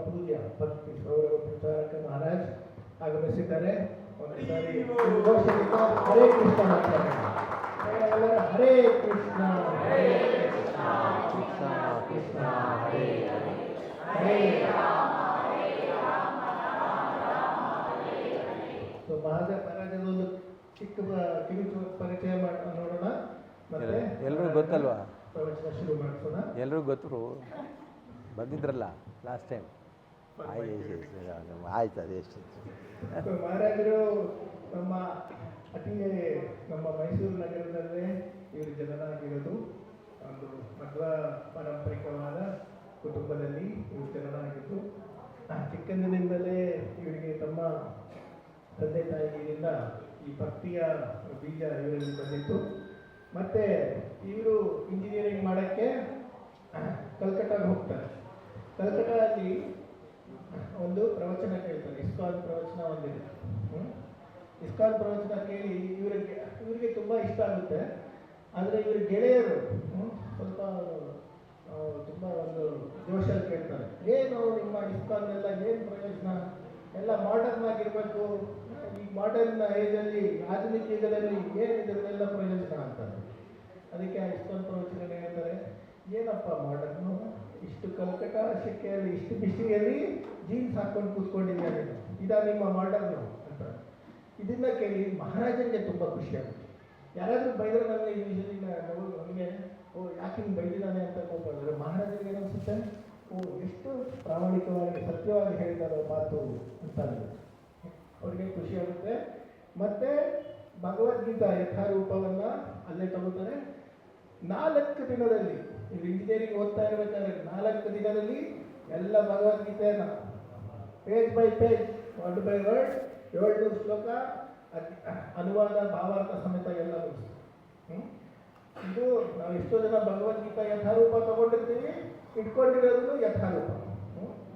ಪೂಜ್ಯ ಭಕ್ತಿ ಗೌರವ ಪ್ರಚಾರಕ ಮಹಾರಾಜ್ ಆಗಮಿಸಿದ್ದಾರೆ. ಒಂದು ಸಾರಿ ಘೋಷದಿಂದ ಹರೇ ಕೃಷ್ಣ ಮಾಡ್ತಾರೆ. ಎಲ್ಲರ ಹರೇ ಕೃಷ್ಣ ಹರೇ ಕೃಷ್ಣ ಕೃಷ್ಣ ಕೃಷ್ಣ ಹರೇ ಹರೇ ಹರೇ ಸೊ ಮಹಾರಾಜದ ಒಂದು ಚಿಕ್ಕ ಕಿರುಚು ಪರಿಚಯ ನೋಡೋಣ. ಮತ್ತೆ ಎಲ್ಲರೂ ಗೊತ್ತಲ್ವಾ, ಪ್ರವಚನ ಶುರು ಮಾಡಿಸೋಣ. ಎಲ್ಲರೂ ಗೊತ್ತರು, ಬಂದಿದ್ರಲ್ಲ ಲಾಸ್ಟ್ ಟೈಮ್. ಆಯ್ತು ಅದೇ ಎಷ್ಟು. ಮಹಾರಾಜರು ನಮ್ಮ ನಮ್ಮ ಮೈಸೂರು ನಗರದಲ್ಲೇ ಇವರು ಜನನ ಆಗಿರೋದು. ಒಂದು ಮಧ್ವ ಪಾರಂಪರಿಕವಾದ ಕುಟುಂಬದಲ್ಲಿ ಇವರು ಜನನ ಆಗಿದ್ದು. ಚಿಕ್ಕಂದಿನಿಂದಲೇ ಇವರಿಗೆ ತಮ್ಮ ತಂದೆ ತಾಯಿಯಿಂದ ಈ ಭಕ್ತಿಯ ಬೀಜ ಇವರಲ್ಲಿ ಬಂದಿತ್ತು. ಮತ್ತು ಇವರು ಇಂಜಿನಿಯರಿಂಗ್ ಮಾಡೋಕ್ಕೆ ಕಲ್ಕಟ್ಟಾಗೆ ಹೋಗ್ತಾರೆ. ಕಲ್ಕಟ್ಟಾದಲ್ಲಿ ಒಂದು ಪ್ರವಚನ ಕೇಳ್ತಾರೆ, ಇಸ್ಕಾನ್ ಪ್ರವಚನ ಒಂದಿದೆ. ಇಸ್ಕಾನ್ ಪ್ರವಚನ ಕೇಳಿ ಇವರಿಗೆ ತುಂಬ ಇಷ್ಟ ಆಗುತ್ತೆ. ಆದರೆ ಇವ್ರ ಗೆಳೆಯರು ಸ್ವಲ್ಪ ತುಂಬ ಒಂದು ಜೋಶಲ್ಲಿ ಕೇಳ್ತಾರೆ, ಏನು ನಿಮ್ಮ ಇಸ್ಕಾನ್ನೆಲ್ಲ ಏನು ಪ್ರಯೋಜನ, ಎಲ್ಲ ಮಾಡರ್ನ್ ಆಗಿರಬೇಕು, ಈ ಮಾಡರ್ನ್ ಏಜಲ್ಲಿ ಆಧುನಿಕ ಯುಗದಲ್ಲಿ ಏನು ಇದರಲ್ಲೆಲ್ಲ ಪ್ರಯೋಜನ ಅಂತಾರೆ. ಅದಕ್ಕೆ ಆ ಇಸ್ಕಾನ್ ಪ್ರವಚನ ಹೇಳ್ತಾರೆ, ಏನಪ್ಪ ಮಾಡರ್ನು, ಇಷ್ಟು ಕಲ್ಕಟ ಶೆಕೆಯಲ್ಲಿ ಇಷ್ಟು ಬಿಸಿಯಲ್ಲಿ ಜೀನ್ಸ್ ಹಾಕ್ಕೊಂಡು ಕೂತ್ಕೊಂಡಿದ್ದಾರೆ, ಇದಾ ನಿಮ್ಮ ಮಾಡರ್ನು ಅಂತ. ಇದನ್ನ ಕೇಳಿ ಮಹಾರಾಜನಿಗೆ ತುಂಬ ಖುಷಿಯಾಗುತ್ತೆ. ಯಾರಾದರೂ ಬೈದ್ರೆ ನನಗೆ ಯೂಶಲಿ ನಮಗೆ ಯಾಕೆ ಹಿಂಗೆ ಬೈದಿದ್ದಾನೆ ಅಂತ ಹೋಗ್ಬಾರ್ದು. ಮಹಾರಾಜನಿಗೆ ಏನಿಸುತ್ತೆ, ಎಷ್ಟು ಪ್ರಾಮಾಣಿಕವಾಗಿ ಸತ್ಯವಾಗಿ ಹೇಳಿದಾರೋ ಮಾತು ಅಂತ ಅವ್ರಿಗೆ ಖುಷಿಯಾಗುತ್ತೆ. ಮತ್ತು ಭಗವದ್ಗೀತಾ ಯಥಾರೂಪವನ್ನು ಅಲ್ಲೇ ತಗೋತಾರೆ. 4 ದಿನದಲ್ಲಿ ಇವರು ಇಂಜಿನಿಯರಿಂಗ್ ಓದ್ತಾ ಇರಬೇಕಾದ್ರೆ 4 ದಿನದಲ್ಲಿ ಎಲ್ಲ ಭಗವದ್ಗೀತೆಯನ್ನು page by page, word by word, 700 ಶ್ಲೋಕ ಅನುವಾದ ಭಾವಾರ್ಥ ಸಮೇತ ಎಲ್ಲ ಇದು ನಾವು ಎಷ್ಟೋ ಜನ ಭಗವದ್ಗೀತಾ ಯಥಾರೂಪ ತಗೊಂಡಿರ್ತೀವಿ, ಇಟ್ಕೊಂಡಿರೋದು ಯಥಾರೂಪ.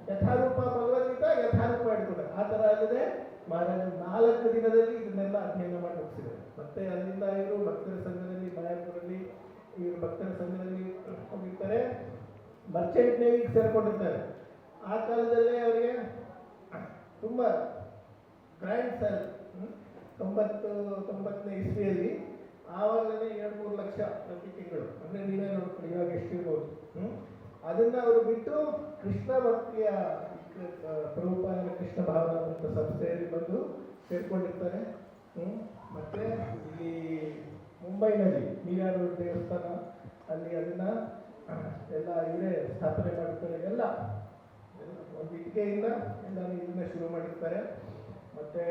ಯಥಾರೂಪ ಭಗವದ್ಗೀತಾ ಯಥಾರೂಪ ಇಟ್ಕೊಂಡ್ರೆ ಆ ಥರ ಆಗಿದೆ. ಮಹಾರಾಜ 4 ದಿನದಲ್ಲಿ ಇದನ್ನೆಲ್ಲ ಅಧ್ಯಯನ ಮಾಡಿ ಮುಗಿಸಿದ್ದಾರೆ. ಮತ್ತೆ ಅಲ್ಲಿಂದ ಇವರು ಭಕ್ತರ ಸಂಘದಲ್ಲಿ ಮಾಯಾಪುರಲ್ಲಿ ಇವರು ಭಕ್ತರ ಸಂಘದಲ್ಲಿ ಹೋಗಿರ್ತಾರೆ. ಮರ್ಚೆಂಟ್ ನೇವಿಗೆ ಸೇರ್ಕೊಂಡಿರ್ತಾರೆ. ಆ ಕಾಲದಲ್ಲೇ ಅವರಿಗೆ ತುಂಬ ಗ್ರ್ಯಾಂಡ್ ಸರ್ 90ನೇ ಇಸ್ವಿಯಲ್ಲಿ ಆವಾಗಲೇ 2-3 ಲಕ್ಷ ಪ್ರತಿ ತಿಂಗಳು, ಅಂದರೆ ನೀವೇ ನೋಡ್ಕೊಳ್ಳಿ ಇವಾಗ ಎಷ್ಟಿರ್ಬೋದು. ಅದನ್ನು ಅವರು ಬಿಟ್ಟು ಕೃಷ್ಣ ಭಕ್ತಿಯ ಪ್ರಭುಪಾದ ಕೃಷ್ಣ ಭಾವನ ಅಂತ ಸಂಸ್ಥೆಯಲ್ಲಿ ಬಂದು ಸೇರ್ಕೊಂಡಿರ್ತಾರೆ. ಮತ್ತು ಇಲ್ಲಿ ಮುಂಬೈನಲ್ಲಿ ಮೀರಾ ರೋಡ್ ದೇವಸ್ಥಾನ ಅಲ್ಲಿ ಅದನ್ನು ಎಲ್ಲ ಇವರೇ ಸ್ಥಾಪನೆ ಮಾಡಿರ್ತಾರೆ. ಎಲ್ಲ ಒಂದು ಇಟ್ಟಿಗೆಯಿಂದ ಎಲ್ಲ ಇದನ್ನ ಶುರು ಮಾಡಿರ್ತಾರೆ. ಮತ್ತು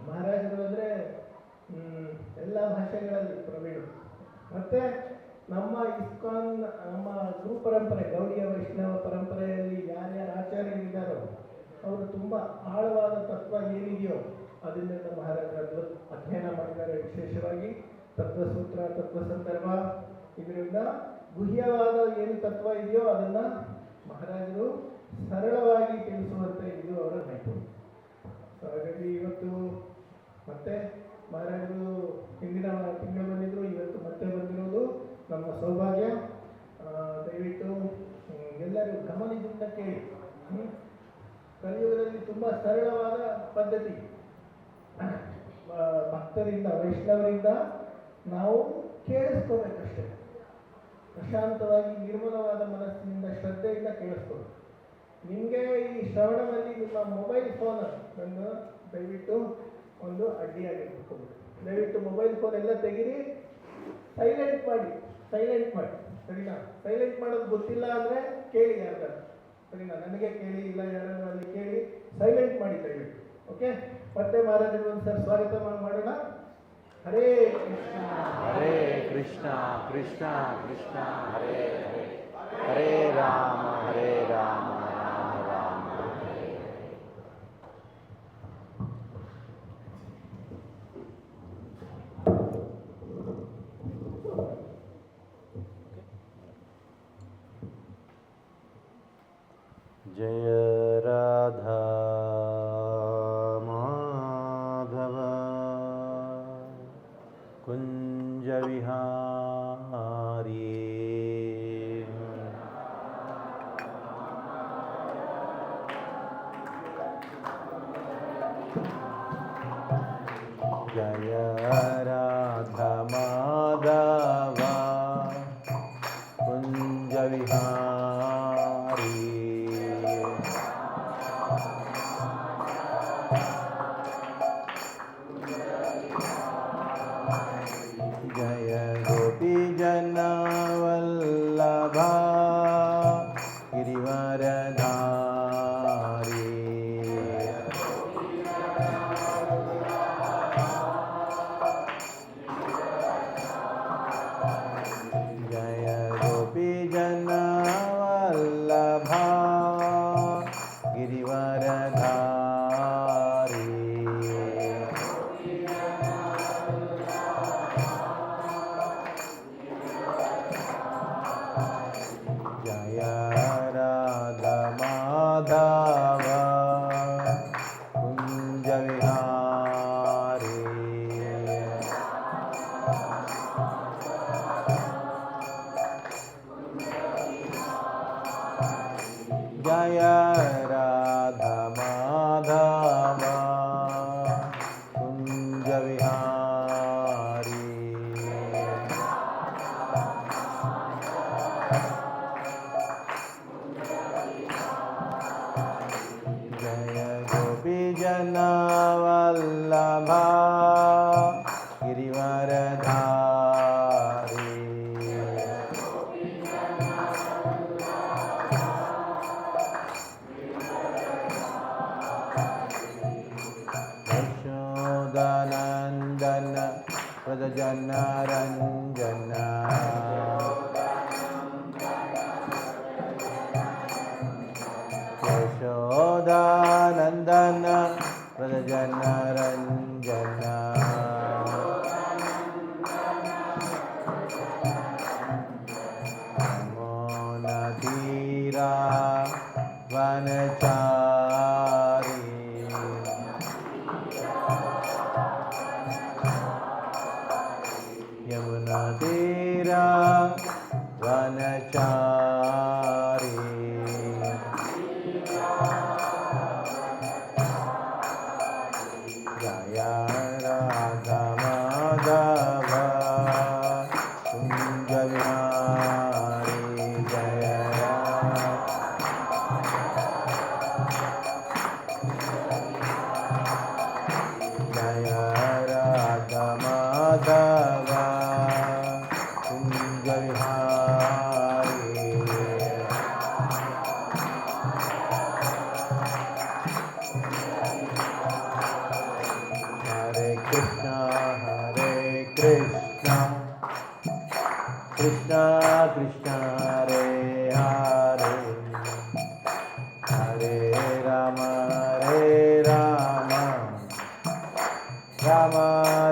ಮಹಾರಾಜರು ಅಂದರೆ ಎಲ್ಲ ಭಾಷೆಗಳಲ್ಲಿ ಪ್ರವೀಣರು. ಮತ್ತು ನಮ್ಮ ಇಸ್ಕಾನ್, ನಮ್ಮ ಗುರು ಪರಂಪರೆ, ಗೌಡಿಯ ವೈಷ್ಣವ ಪರಂಪರೆಯಲ್ಲಿ ಯಾರ್ಯಾರು ಆಚಾರ್ಯರಿದ್ದಾರೋ ಅವರು ತುಂಬ ಆಳವಾದ ತತ್ವ ಏನಿದೆಯೋ ಅದನ್ನೆಲ್ಲ ಮಹಾರಾಜರು ಅಧ್ಯಯನ ಮಾಡಿದ್ದಾರೆ. ವಿಶೇಷವಾಗಿ ತತ್ವಸೂತ್ರ, ತತ್ವ ಸಂದರ್ಭ, ಇದರಿಂದ ಗುಹ್ಯವಾದ ಏನು ತತ್ವ ಇದೆಯೋ ಅದನ್ನು ಮಹಾರಾಜರು ಸರಳವಾಗಿ ತಿಳಿಸುವಂತೆ ಇದು ಅವರ ನೈಪುಣ್ಯ. ಹಾಗಾಗಿ ಇವತ್ತು ಮತ್ತೆ ಮಹಾರಾಜರು ಹಿಂದಿನ ತಿಂಗಳು ಬಂದಿದ್ರು, ಇವತ್ತು ಮತ್ತೆ ಬಂದಿರೋದು ನಮ್ಮ ಸೌಭಾಗ್ಯ. ದಯವಿಟ್ಟು ಎಲ್ಲರೂ ಗಮನದಿಂದ ಕೇಳಿ. ಕಲಿಯುಗದಲ್ಲಿ ತುಂಬ ಸರಳವಾದ ಪದ್ಧತಿ, ಭಕ್ತರಿಂದ ವೈಷ್ಣವರಿಂದ ನಾವು ಕೇಳಿಸ್ಕೋಬೇಕಷ್ಟೇ. ಪ್ರಶಾಂತವಾಗಿ ನಿರ್ಮಲವಾದ ಮನಸ್ಸಿನಿಂದ ಶ್ರದ್ಧೆಯಿಂದ ಕೇಳಿಸ್ಕೋಬೇಕು. ನಿಮಗೆ ಈ ಶ್ರವಣದಲ್ಲಿ ನಿಮ್ಮ ಮೊಬೈಲ್ ಫೋನನ್ನು ದಯವಿಟ್ಟು ಒಂದು ಅಡ್ಡಿಯಾಗಿ ಇಟ್ಕೋಬೇಕು. ದಯವಿಟ್ಟು ಮೊಬೈಲ್ ಫೋನ್ ಎಲ್ಲ ತೆಗೀರಿ, ಸೈಲೆಂಟ್ ಮಾಡಿ ಸರಿನಾ? ಸೈಲೆಂಟ್ ಮಾಡೋದು ಗೊತ್ತಿಲ್ಲ ಅಂದರೆ ಕೇಳಿ ಯಾರು, ಸರಿನಾ? ನನಗೆ ಕೇಳಿ, ಇಲ್ಲ ಯಾರು ಅಲ್ಲಿ ಕೇಳಿ ಸೈಲೆಂಟ್ ಮಾಡಿ ದಯವಿಟ್ಟು. ಓಕೆ, ಮತ್ತೆ ಮಹಾರಾಜರು ಒಂದು ಸರ್ ಸ್ವಾಗತ ಮಾಡೋಣ. ಹರೇ ಕೃಷ್ಣ ಹರೇ ಕೃಷ್ಣ ಕೃಷ್ಣ ಕೃಷ್ಣ ಹರೇ ಹರೇ, ಹರೇ ರಾಮ ಹರೇ ರಾಮ ರಾಮ ರಾಮ ಹರೇ ಹರೇ. जय राधा माधव कुंज विहारी जय राधा माधव कुंज विहारी जय गोपी जनवल्लभा गिरिवरधारी जय गोपी जनवल्लभा गिरिवरधारी जय राधा माधव कुंज विहारी जय राधा माधव कुंज विहारी जय गोपी जनवल्लभा गिरिवरधारी यशोदानन्दन व्रजजनरञ्जन यशोदानन्दन व्रजजनरञ्जन यमुनातीरा वनचारी यमुनातीरा वनचारी जय राधा माधव कुंज विहारी जय जय राधा माधव कुंज विहारी हरे कृष्णा कृष्णा कृष्णा हरे हरे हरे राम राम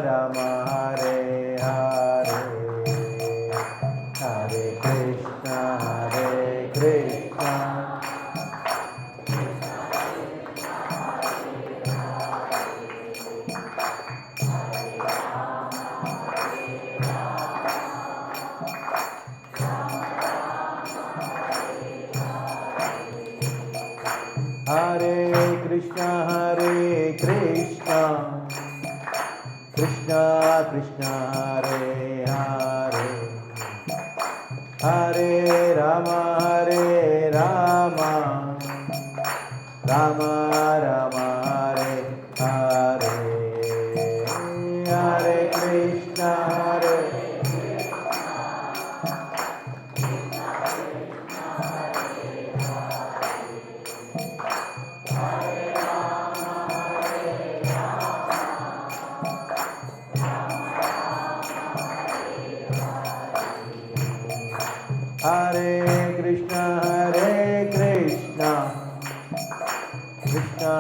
राम हरे हरे हरे कृष्णा हरे कृष्णा कृष्णा कृष्णा हरे हरे हरे राम राम राम हरे हरे हरे कृष्णा हरे Krishna Krishna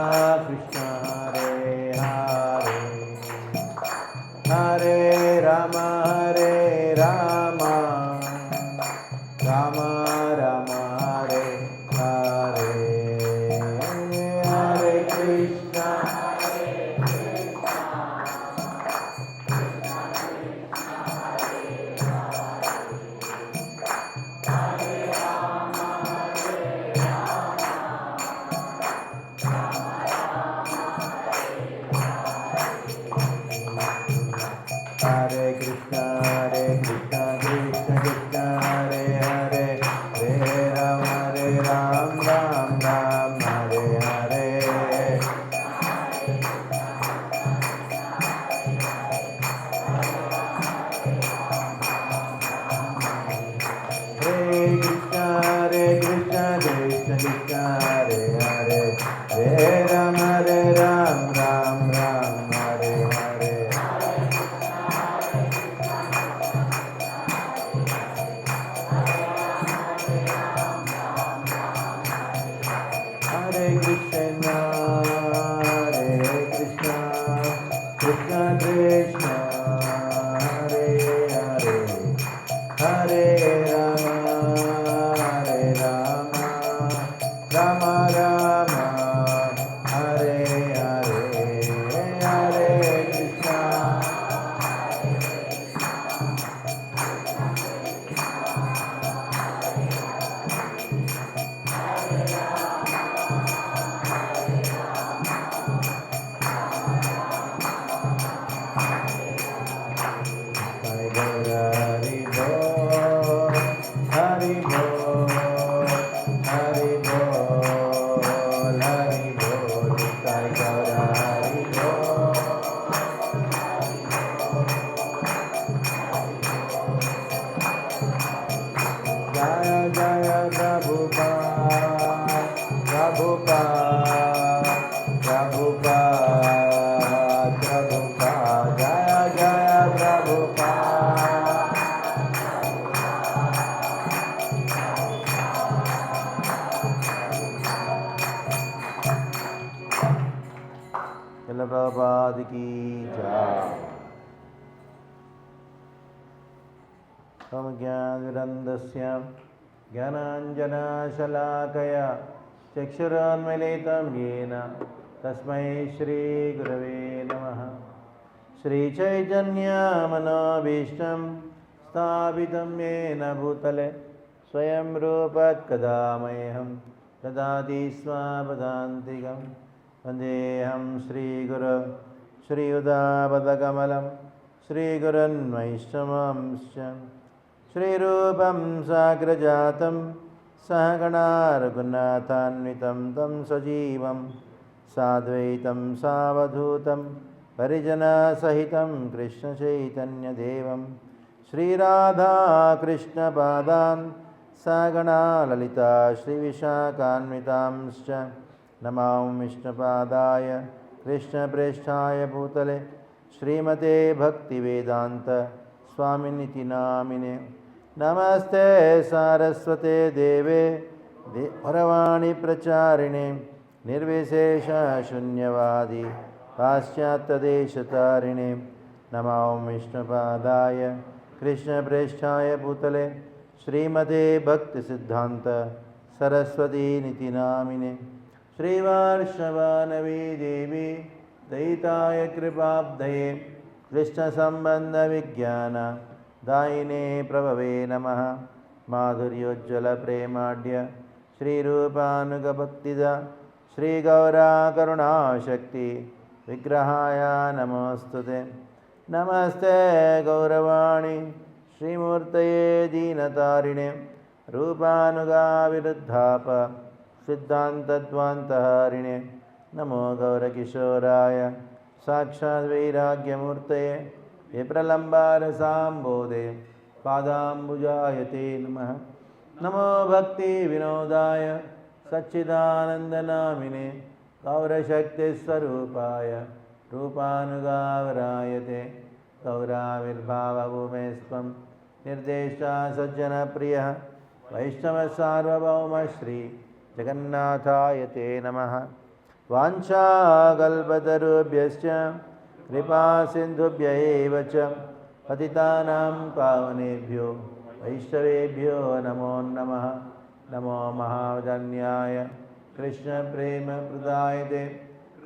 Krishna Krishna Hare Hare Hare Ram Ram Ram Hare Hare Hare Krishna, Krishna Krishna, Hare Hare, Hare Rama, Rama Rama, Hare Hare, Hare Krishna. Jaya Jaya Prabhupada, Prabhupada, Prabhupada, Prabhupada, Jaya Jaya Prabhupada. Jala Prabhupada ki jai. ज्ञानविरन्दस्य ज्ञानाञ्जनशलाकया चक्षुरोन्मिलितं येन तस्मै श्रीगुरवे नमः। श्रीचैतन्यमनोभीष्टं स्थापितं येन भूतले स्वयं रूपकदा मह्यं ददाति स्वापदान्तिकं वन्देऽहं श्रीगुरो श्रीयुतापदकमलं श्रीगुरन्वैष्णवंश्च श्रीरूपं साग्रजातं सहगणा रघुनाथान्वितं तं सजीवं साद्वैतं सावधूतं परिजनसहितं कृष्णचैतन्यदेवं श्रीराधाकृष्णपादान् सहगणा ललिता श्रीविशाखान्वितांश्च नमो विष्णुपादाय कृष्णप्रेष्ठाय भूतले श्रीमते भक्तिवेदान्त स्वामिनिति नामिने नमस्ते सारस्वते देवे परवाणि प्रचारिणे निर्विशेषशून्यवादी पाश्चात्यदेशतारिणे नमो विष्णुपादाय कृष्णप्रेष्ठाय भूतले श्रीमते भक्तिसिद्धान्त सरस्वतीनिति नामिने श्रीवार्षवानवी देवी दयिताय कृपाब्धये कृष्णसम्बन्धविज्ञान दायिने प्रभवे नमः। माधुर्योज्ज्वलप्रेमाढ्य श्रीरूपानुगभक्तिदा श्रीगौरा करुणाशक्ति विग्रहाय नमोऽस्तुते। नमस्ते गौरवाणी श्रीमूर्तये दीनतारिणे रूपानुगाविरुद्धाप सिद्धान्तध्वान्तहारिणे नमो गौरकिशोराय साक्षात् वैराग्यमूर्तये विप्रलम्बारसाम्बोधे पादाम्बुजाय ते नमः। नमो भक्तिविनोदाय सच्चिदानन्दनामिने गौरशक्तिस्वरूपाय रूपानुगावराय ते गौराविर्भावभूमेस्त्वं निर्देष्टा सज्जनप्रियः वैष्णवसार्वभौमश्री जगन्नाथाय ते नमः। वाञ्छाकल्पतरुभ्यश्च कृपासिन्धुभ्य एव च पतितानां पावनेभ्यो वैष्णवेभ्यो नमो नमः। नमो महावदन्याय कृष्णप्रेमप्रदायते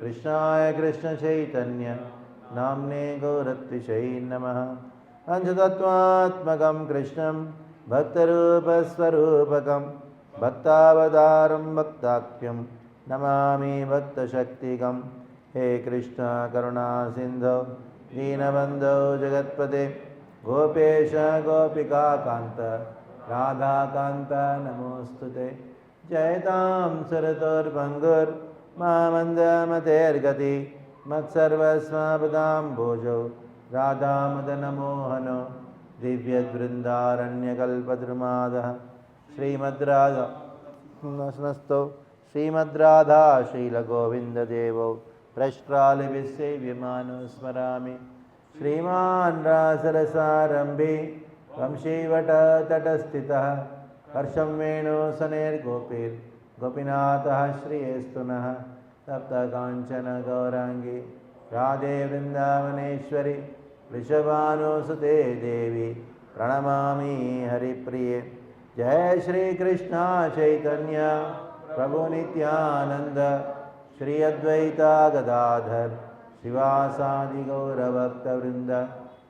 कृष्णाय कृष्णचैतन्य नाम्ने गौरत्विषै नमः। पंचतत्त्वात्मकं कृष्णं भक्तरूपस्वरूपकं भक्तावतारं भक्ताख्यं नमामि भक्तशक्तिकं। हे कृष्ण करुणा सिन्धो दीनबन्धो जगत्पते गोपेश गोपिकान्त राधाकान्त नमोऽस्तुते। जयतां सुरतोर्भङ्गुर्मामन्दमतेर्गति मत्सर्वस्वापदाम्भोजो राधामदनमोहनो दिव्यवृन्दारण्यकल्पद्रुमादः श्रीमद्राधा स्नस्तौ श्रीमद्राधा शीलगोविन्ददेवौ प्रष्ट्रालिभिस्सेव्यमानो स्मरामि श्रीमान् रासरसारम्भे वंशीवटतटस्थितः हर्षं वेणुसनेर्गोपीर्गोपीनाथः श्रियेस्तु नः सप्तकाञ्चन गौराङ्गी राधे वृन्दावनेश्वरि वृषभानुसुते देवी प्रणमामि हरिप्रिये जय श्री कृष्ण चैतन्य प्रभु नित्यानंद श्री अद्वैता गदाधर शिवासादि गौरभक्तवृंद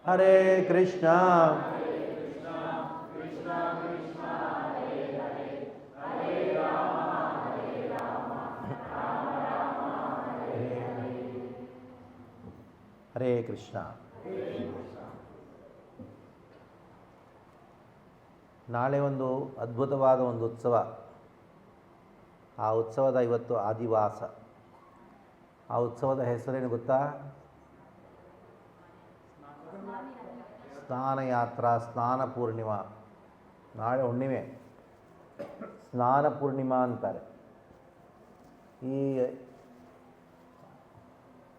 हरे कृष्णा हरे कृष्ण. ನಾಳೆ ಒಂದು ಅದ್ಭುತವಾದ ಒಂದು ಉತ್ಸವ. ಆ ಉತ್ಸವದ ಇವತ್ತು ಆದಿವಾಸ. ಆ ಉತ್ಸವದ ಹೆಸರೇನು ಗೊತ್ತಾ? ಸ್ನಾನಯಾತ್ರಾ, ಸ್ನಾನ ಪೂರ್ಣಿಮಾ. ನಾಳೆ ಹುಣ್ಣಿಮೆ, ಸ್ನಾನ ಪೂರ್ಣಿಮಾ ಅಂತಾರೆ. ಈ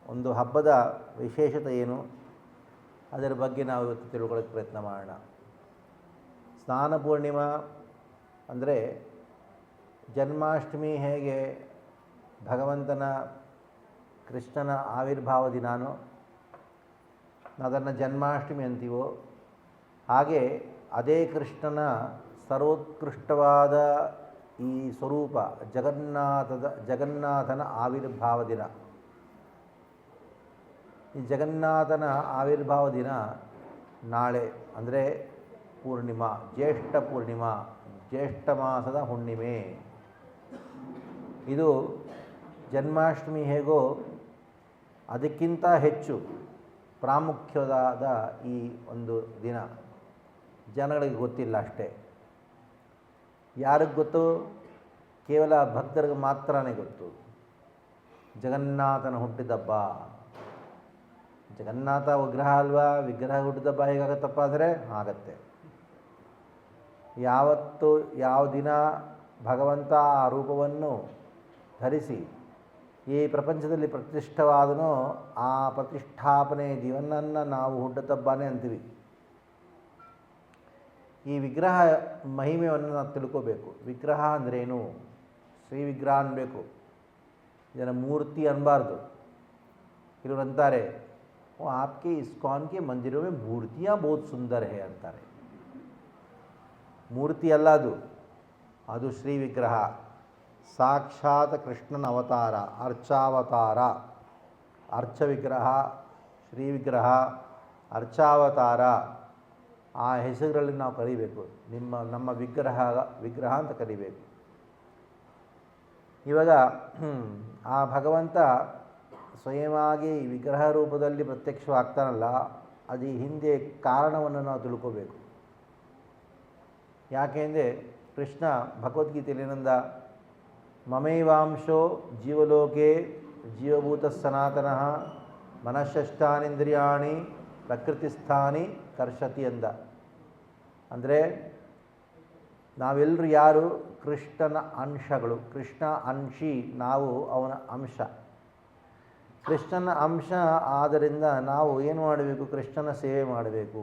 ಒಂದು ಹಬ್ಬದ ವಿಶೇಷತೆ ಏನು, ಅದರ ಬಗ್ಗೆ ನಾವು ಇವತ್ತು ತಿಳ್ಕೊಳ್ಳೋಕ್ಕೆ ಪ್ರಯತ್ನ ಮಾಡೋಣ. ಸ್ನಾನ ಪೂರ್ಣಿಮಾ ಅಂದರೆ ಜನ್ಮಾಷ್ಟಮಿ ಹೇಗೆ ಭಗವಂತನ ಕೃಷ್ಣನ ಆವಿರ್ಭಾವ ದಿನಾನೋ ಅದನ್ನು ಜನ್ಮಾಷ್ಟಮಿ ಅಂತೀವೋ, ಹಾಗೆ ಅದೇ ಕೃಷ್ಣನ ಸರ್ವೋತ್ಕೃಷ್ಟವಾದ ಈ ಸ್ವರೂಪ ಜಗನ್ನಾಥನ ಆವಿರ್ಭಾವ ದಿನ. ಈ ಜಗನ್ನಾಥನ ಆವಿರ್ಭಾವ ದಿನ ನಾಳೆ, ಅಂದರೆ ಪೂರ್ಣಿಮಾ, ಜ್ಯೇಷ್ಠ ಪೂರ್ಣಿಮಾ, ಜ್ಯೇಷ್ಠ ಮಾಸದ ಹುಣ್ಣಿಮೆ. ಇದು ಜನ್ಮಾಷ್ಟಮಿ ಹೇಗೋ ಅದಕ್ಕಿಂತ ಹೆಚ್ಚು ಪ್ರಾಮುಖ್ಯವಾದ ಈ ಒಂದು ದಿನ ಜನಗಳಿಗೆ ಗೊತ್ತಿಲ್ಲ ಅಷ್ಟೇ. ಯಾರಿಗೆ ಗೊತ್ತು? ಕೇವಲ ಭಕ್ತರಿಗೆ ಮಾತ್ರನೇ ಗೊತ್ತು. ಜಗನ್ನಾಥನ ಹುಟ್ಟಿದಬ್ಬ. ಜಗನ್ನಾಥ ವಿಗ್ರಹ ಅಲ್ವಾ? ವಿಗ್ರಹ ಹುಟ್ಟಿದಬ್ಬ ಹೇಗಾಗತ್ತಪ್ಪ ಅಂದರೆ ಆಗತ್ತೆ. ಯಾವತ್ತು ಯಾವ ದಿನ ಭಗವಂತ ಆ ರೂಪವನ್ನು ಧರಿಸಿ ಈ ಪ್ರಪಂಚದಲ್ಲಿ ಪ್ರತಿಷ್ಠವಾದನೋ ಆ ಪ್ರತಿಷ್ಠಾಪನೆ ದಿವನನ್ನು ನಾವು ಹುಟ್ಟುತ್ತಬ್ಬಾನೆ ಅಂತೀವಿ. ಈ ವಿಗ್ರಹ ಮಹಿಮೆಯನ್ನು ನಾವು ತಿಳ್ಕೋಬೇಕು. ವಿಗ್ರಹ ಅಂದ್ರೇನು? ಶ್ರೀ ವಿಗ್ರಹ ಅನ್ನಬೇಕು, ಇದನ್ನು ಮೂರ್ತಿ ಅನ್ನಬಾರ್ದು. ಕೆಲವರು ಅಂತಾರೆ, ಓ ಆಪ್ಕೆ ಇಸ್ಕಾನ್ ಕೆ ಮಂದಿರೋ ಮೇ ಮೂರ್ತಿಯಾ ಬಹುತ್ ಸುಂದರ ಹೇ ಅಂತಾರೆ. ಮೂರ್ತಿ ಅಲ್ಲ ಅದು, ಅದು ಶ್ರೀ ವಿಗ್ರಹ. ಸಾಕ್ಷಾತ್ ಕೃಷ್ಣನ ಅವತಾರ, ಅರ್ಚಾವತಾರ. ಅರ್ಚ ವಿಗ್ರಹ, ಶ್ರೀ ವಿಗ್ರಹ, ಅರ್ಚಾವತಾರ. ಆ ಹೆಸರುಗಳಲ್ಲಿ ನಾವು ಕರಿಬೇಕು. ನಮ್ಮ ವಿಗ್ರಹ ಅಂತ ಕರಿಬೇಕು. ಇವಾಗ ಆ ಭಗವಂತ ಸ್ವಯಂವಾಗಿ ವಿಗ್ರಹ ರೂಪದಲ್ಲಿ ಪ್ರತ್ಯಕ್ಷವಾಗ್ತಾನಲ್ಲ, ಅದು ಹಿಂದೆ ಕಾರಣವನ್ನು ನಾವು ತಿಳ್ಕೋಬೇಕು. ಯಾಕೆಂದರೆ ಕೃಷ್ಣ ಭಗವದ್ಗೀತೆಯಲ್ಲಿ ಏನಂದ? ಮಮೈವಾಂಶೋ ಜೀವಲೋಕೆ ಜೀವಭೂತ ಸನಾತನಃ ಮನಃಷ್ಟಾನೇಂದ್ರಿಯಾಣಿ ಪ್ರಕೃತಿಸ್ಥಾನಿ ಕರ್ಷತಿ ಅಂದ. ಅಂದರೆ ನಾವೆಲ್ಲರೂ ಯಾರು? ಕೃಷ್ಣನ ಅಂಶಗಳು. ಕೃಷ್ಣ ಅಂಶಿ, ನಾವು ಅವನ ಅಂಶ. ಕೃಷ್ಣನ ಅಂಶ ಆದ್ದರಿಂದ ನಾವು ಏನು ಮಾಡಬೇಕು? ಕೃಷ್ಣನ ಸೇವೆ ಮಾಡಬೇಕು.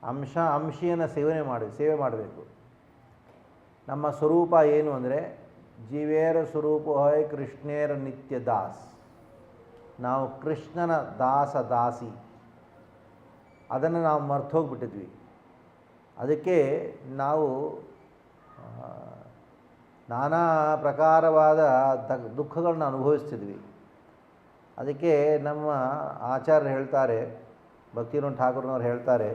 ಅಂಶಿಯನ್ನು ಸೇವೆ ಮಾಡಬೇಕು. ನಮ್ಮ ಸ್ವರೂಪ ಏನು ಅಂದರೆ ಜೀವೇರ ಸ್ವರೂಪ ಹೋಯ್ ಕೃಷ್ಣೇರ ನಿತ್ಯ ದಾಸ್. ನಾವು ಕೃಷ್ಣನ ದಾಸಿ. ಅದನ್ನು ನಾವು ಮರ್ತೋಗ್ಬಿಟ್ಟಿದ್ವಿ. ಅದಕ್ಕೆ ನಾವು ನಾನಾ ಪ್ರಕಾರವಾದ ದುಃಖಗಳನ್ನ ಅನುಭವಿಸ್ತಿದ್ವಿ. ಅದಕ್ಕೆ ನಮ್ಮ ಆಚಾರ್ಯರು ಹೇಳ್ತಾರೆ, ಭಕ್ತಿವಿನೋದ್ ಠಾಕೂರ್ನವ್ರು ಹೇಳ್ತಾರೆ,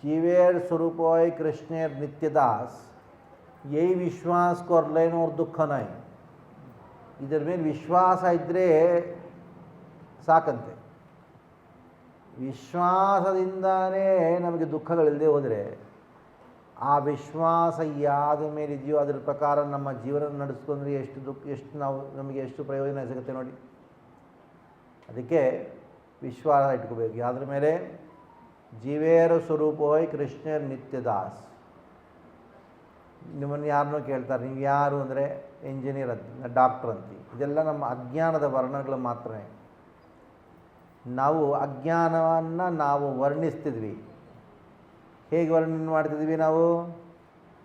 ಜೀವೇರ್ ಸ್ವರೂಪೋಯ್ ಕೃಷ್ಣೇರ್ ನಿತ್ಯದಾಸ್ ಯೈ ವಿಶ್ವಾಸ ಕೊರ್ಲೇನೋ ಅವ್ರ ದುಃಖ ನಾಯಿ. ಇದರ ಮೇಲೆ ವಿಶ್ವಾಸ ಇದ್ದರೆ ಸಾಕಂತೆ. ವಿಶ್ವಾಸದಿಂದನೇ ನಮಗೆ ದುಃಖಗಳಿಲ್ಲದೆ ಹೋದರೆ, ಆ ವಿಶ್ವಾಸ ಯಾವ್ದ್ರ ಮೇಲಿದೆಯೋ ಅದರ ಪ್ರಕಾರ ನಮ್ಮ ಜೀವನ ನಡೆಸ್ಕೊಂಡ್ರೆ ನಮಗೆ ಎಷ್ಟು ಪ್ರಯೋಜನ ಸಿಗುತ್ತೆ ನೋಡಿ. ಅದಕ್ಕೆ ವಿಶ್ವಾಸ ಇಟ್ಕೋಬೇಕು. ಯಾವುದ್ರ ಮೇಲೆ? ಜೀವೇರ ಸ್ವರೂಪೋಯ್ ಕೃಷ್ಣೇರ್ ನಿತ್ಯದಾಸ್. ನಿಮ್ಮನ್ನು ಯಾರನ್ನೋ ಕೇಳ್ತಾರೆ, ನೀವು ಯಾರು ಅಂದರೆ ಇಂಜಿನಿಯರ್ ಅಂತ, ಡಾಕ್ಟ್ರ್ ಅಂತೀವಿ. ಇದೆಲ್ಲ ನಮ್ಮ ಅಜ್ಞಾನದ ವರ್ಣಗಳು ಮಾತ್ರ. ನಾವು ಅಜ್ಞಾನವನ್ನು ನಾವು ವರ್ಣಿಸ್ತಿದ್ವಿ. ಹೇಗೆ ವರ್ಣನೆ ಮಾಡ್ತಿದ್ವಿ ನಾವು?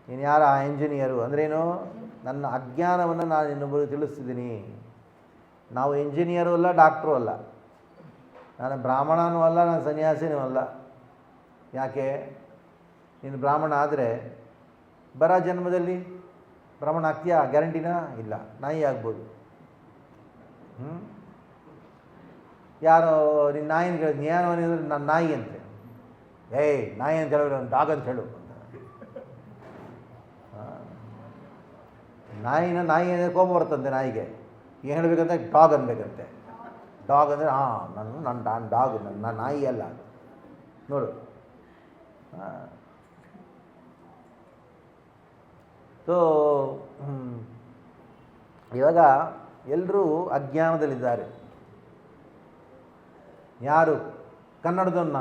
ನೀನು ಯಾರು ಆ ಇಂಜಿನಿಯರು ಅಂದ್ರೇನು? ನನ್ನ ಅಜ್ಞಾನವನ್ನು ನಾನು ಇನ್ನೊಬ್ಬರಿಗೆ ತಿಳಿಸ್ತಿದ್ದೀನಿ. ನಾವು ಇಂಜಿನಿಯರು ಅಲ್ಲ, ಡಾಕ್ಟ್ರು ಅಲ್ಲ, ನಾನು ಬ್ರಾಹ್ಮಣನೂ ಅಲ್ಲ, ನಾನು ಸನ್ಯಾಸಿನೂ ಅಲ್ಲ. ಯಾಕೆ? ನೀನು ಬ್ರಾಹ್ಮಣ ಆದರೆ ಬರೋ ಜನ್ಮದಲ್ಲಿ ಬ್ರಾಹ್ಮಣ ಆಗ್ತೀಯಾ? ಗ್ಯಾರಂಟಿನಾ? ಇಲ್ಲ, ನಾಯಿ ಆಗ್ಬೋದು. ಯಾರೋ ನಿನ್ನ ನಾಯಿನ ಕೇಳಿದ್, ಏನೋ ಅಂದರೆ ನಾನು ನಾಯಿ ಅಂತೆ. ಏಯ್ ನಾಯಿ ಅಂತ ಹೇಳಿದ್ರೆ ನಾನು ಡಾಗ್ ಅಂತ ಹೇಳು. ನಾಯಿನ ನಾಯಿ ಅಂದರೆ ಕೋಪ ಬರ್ತಂತೆ ನಾಯಿಗೆ. ಏನು ಹೇಳಬೇಕಂತೆ? ಡಾಗ್ ಅನ್ಬೇಕಂತೆ. ಡಾಗ್ ಅಂದರೆ ನನ್ನ ಡಾಗ್, ನನ್ನ ನಾಯಿ ಅಲ್ಲ ನೋಡು. ಸೊ ಇವಾಗ ಎಲ್ಲರೂ ಅಜ್ಞಾನದಲ್ಲಿದ್ದಾರೆ. ಯಾರು? ಕನ್ನಡದವನು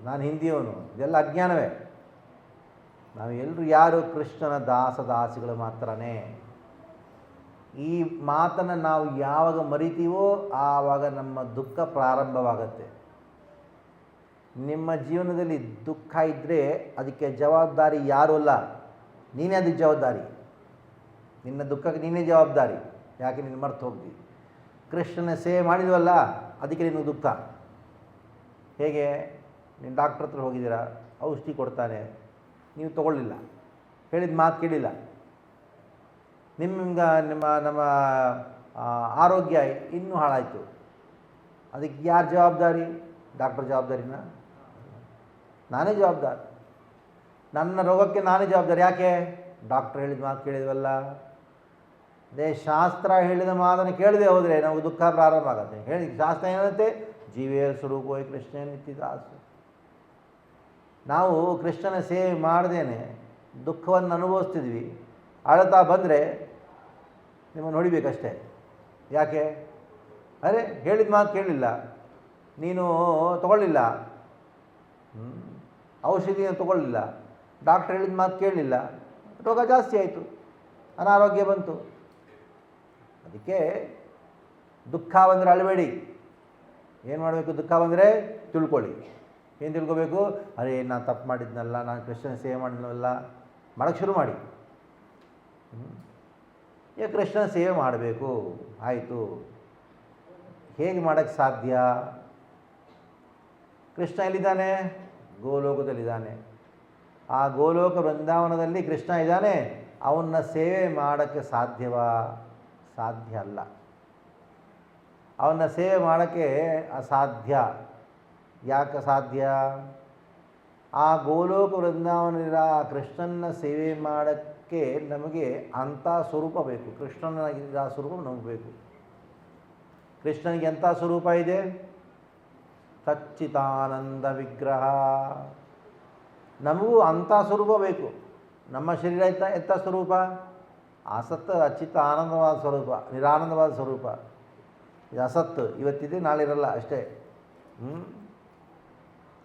ನಾನು ಹಿಂದಿಯವನು, ಇದೆಲ್ಲ ಅಜ್ಞಾನವೇ. ನಾವು ಎಲ್ಲರೂ ಯಾರು? ಕೃಷ್ಣನ ದಾಸದಾಸಿಗಳು ಮಾತ್ರನೇ. ಈ ಮಾತನ್ನು ನಾವು ಯಾವಾಗ ಮರಿತೀವೋ ಆವಾಗ ನಮ್ಮ ದುಃಖ ಪ್ರಾರಂಭವಾಗತ್ತೆ. ನಿಮ್ಮ ಜೀವನದಲ್ಲಿ ದುಃಖ ಇದ್ದರೆ ಅದಕ್ಕೆ ಜವಾಬ್ದಾರಿ ಯಾರೂ ಅಲ್ಲ, ನೀನೇ ಅದಕ್ಕೆ ಜವಾಬ್ದಾರಿ. ನಿನ್ನ ದುಃಖಕ್ಕೆ ನೀನೇ ಜವಾಬ್ದಾರಿ. ಯಾಕೆ? ನೀನು ಮರ್ತು ಹೋಗ್ತೀವಿ. ಕೃಷ್ಣನ ಸೇವೆ ಮಾಡಿದ್ವಲ್ಲ, ಅದಕ್ಕೆ ನಿನಗೆ ದುಃಖ. ಹೇಗೆ? ನೀನು ಡಾಕ್ಟ್ರ್ ಹತ್ರ ಹೋಗಿದ್ದೀರಾ, ಔಷಧಿ ಕೊಡ್ತಾನೆ, ನೀವು ತೊಗೊಳ್ಳಿಲ್ಲ, ಹೇಳಿದ ಮಾತು ಕೇಳಿಲ್ಲ, ನಮ್ಮ ಆರೋಗ್ಯ ಇನ್ನೂ ಹಾಳಾಯಿತು. ಅದಕ್ಕೆ ಯಾರು ಜವಾಬ್ದಾರಿ? ಡಾಕ್ಟರ್ ಜವಾಬ್ದಾರಿನ? ನಾನೇ ಜವಾಬ್ದಾರಿ. ನನ್ನ ರೋಗಕ್ಕೆ ನಾನೇ ಜವಾಬ್ದಾರಿ. ಯಾಕೆ? ಡಾಕ್ಟ್ರ್ ಹೇಳಿದ ಮಾತು ಕೇಳಿದ್ವಲ್ಲ. ಅದೇ ಶಾಸ್ತ್ರ ಹೇಳಿದ ಮಾತನ್ನು ಕೇಳದೆ ಹೋದರೆ ನಮಗೆ ದುಃಖ ಪ್ರಾರಂಭ ಆಗುತ್ತೆ. ಹೇಳಿ ಶಾಸ್ತ್ರ ಏನಂತೆ? ಜೀವೇ ಸ್ವರೂಪವೇ ಕೃಷ್ಣ ನಿತ್ಯದಾಸು. ನಾವು ಕೃಷ್ಣನ ಸೇವೆ ಮಾಡ್ದೇನೆ ದುಃಖವನ್ನು ಅನುಭವಿಸ್ತಿದ್ವಿ. ಅಳತಾ ಬಂದರೆ ನಿಮ್ಮನ್ನು ಹೊಡಿಬೇಕಷ್ಟೇ. ಯಾಕೆ? ಅರೆ ಹೇಳಿದ ಮಾತು ಕೇಳಲಿಲ್ಲ, ನೀನು ತಗೊಳ್ಳಿಲ್ಲ, ಔಷಧಿಯನ್ನು ತಗೊಳ್ಳಿಲ್ಲ, ಡಾಕ್ಟ್ರ್ ಹೇಳಿದ ಮಾತು ಕೇಳಲಿಲ್ಲ, ರೋಗ ಜಾಸ್ತಿ ಆಯಿತು, ಅನಾರೋಗ್ಯ ಬಂತು. ಅದಕ್ಕೆ ದುಃಖ ಬಂದರೆ ಅಳಬೇಡಿ. ಏನು ಮಾಡಬೇಕು? ದುಃಖ ಬಂದರೆ ತಿಳ್ಕೊಳ್ಳಿ. ಏನು ತಿಳ್ಕೊಬೇಕು? ಅರೆ ನಾನು ತಪ್ಪು ಮಾಡಿದ್ನಲ್ಲ, ನಾನು ಕೃಷ್ಣನ ಸೇವೆ ಮಾಡಿದ್ನಲ್ಲ, ಮಾಡೋಕ್ಕೆ ಶುರು ಮಾಡಿ. ಈಗ ಕೃಷ್ಣನ ಸೇವೆ ಮಾಡಬೇಕು, ಆಯಿತು. ಹೇಗೆ ಮಾಡೋಕ್ಕೆ ಸಾಧ್ಯ? ಕೃಷ್ಣ ಎಲ್ಲಿದ್ದಾನೆ? ಗೋಲೋಕದಲ್ಲಿದ್ದಾನೆ. ಆ ಗೋಲೋಕ ಬೃಂದಾವನದಲ್ಲಿ ಕೃಷ್ಣ ಇದ್ದಾನೆ. ಅವನ್ನ ಸೇವೆ ಮಾಡೋಕ್ಕೆ ಸಾಧ್ಯವಾ? ಸಾಧ್ಯ ಅಲ್ಲ. ಅವನ್ನ ಸೇವೆ ಮಾಡೋಕ್ಕೆ ಅಸಾಧ್ಯ. ಯಾಕೆ ಸಾಧ್ಯ? ಆ ಗೋಲೋಕ ವೃಂದಾವನದ ಆ ಕೃಷ್ಣನ ಸೇವೆ ಮಾಡೋಕ್ಕೆ ನಮಗೆ ಅಂಥ ಸ್ವರೂಪ ಬೇಕು. ಕೃಷ್ಣನಿಗೆ ಆ ಸ್ವರೂಪ ನಮಗೆ ಬೇಕು. ಕೃಷ್ಣನಿಗೆ ಎಂಥ ಸ್ವರೂಪ ಇದೆ? ಸಚ್ಚಿದಾನಂದ ವಿಗ್ರಹ. ನಮಗೂ ಅಂಥ ಸ್ವರೂಪ ಬೇಕು. ನಮ್ಮ ಶರೀರ ಎಂಥ ಸ್ವರೂಪ? ಅಸತ್ ಅಚ್ಚಿತ್ತ ಆನಂದವಾದ ಸ್ವರೂಪ, ನಿರಾನಂದವಾದ ಸ್ವರೂಪ. ಇದು ಅಸತ್ತು, ಇವತ್ತಿದೆ ನಾಳೆ ಇರಲ್ಲ ಅಷ್ಟೇ.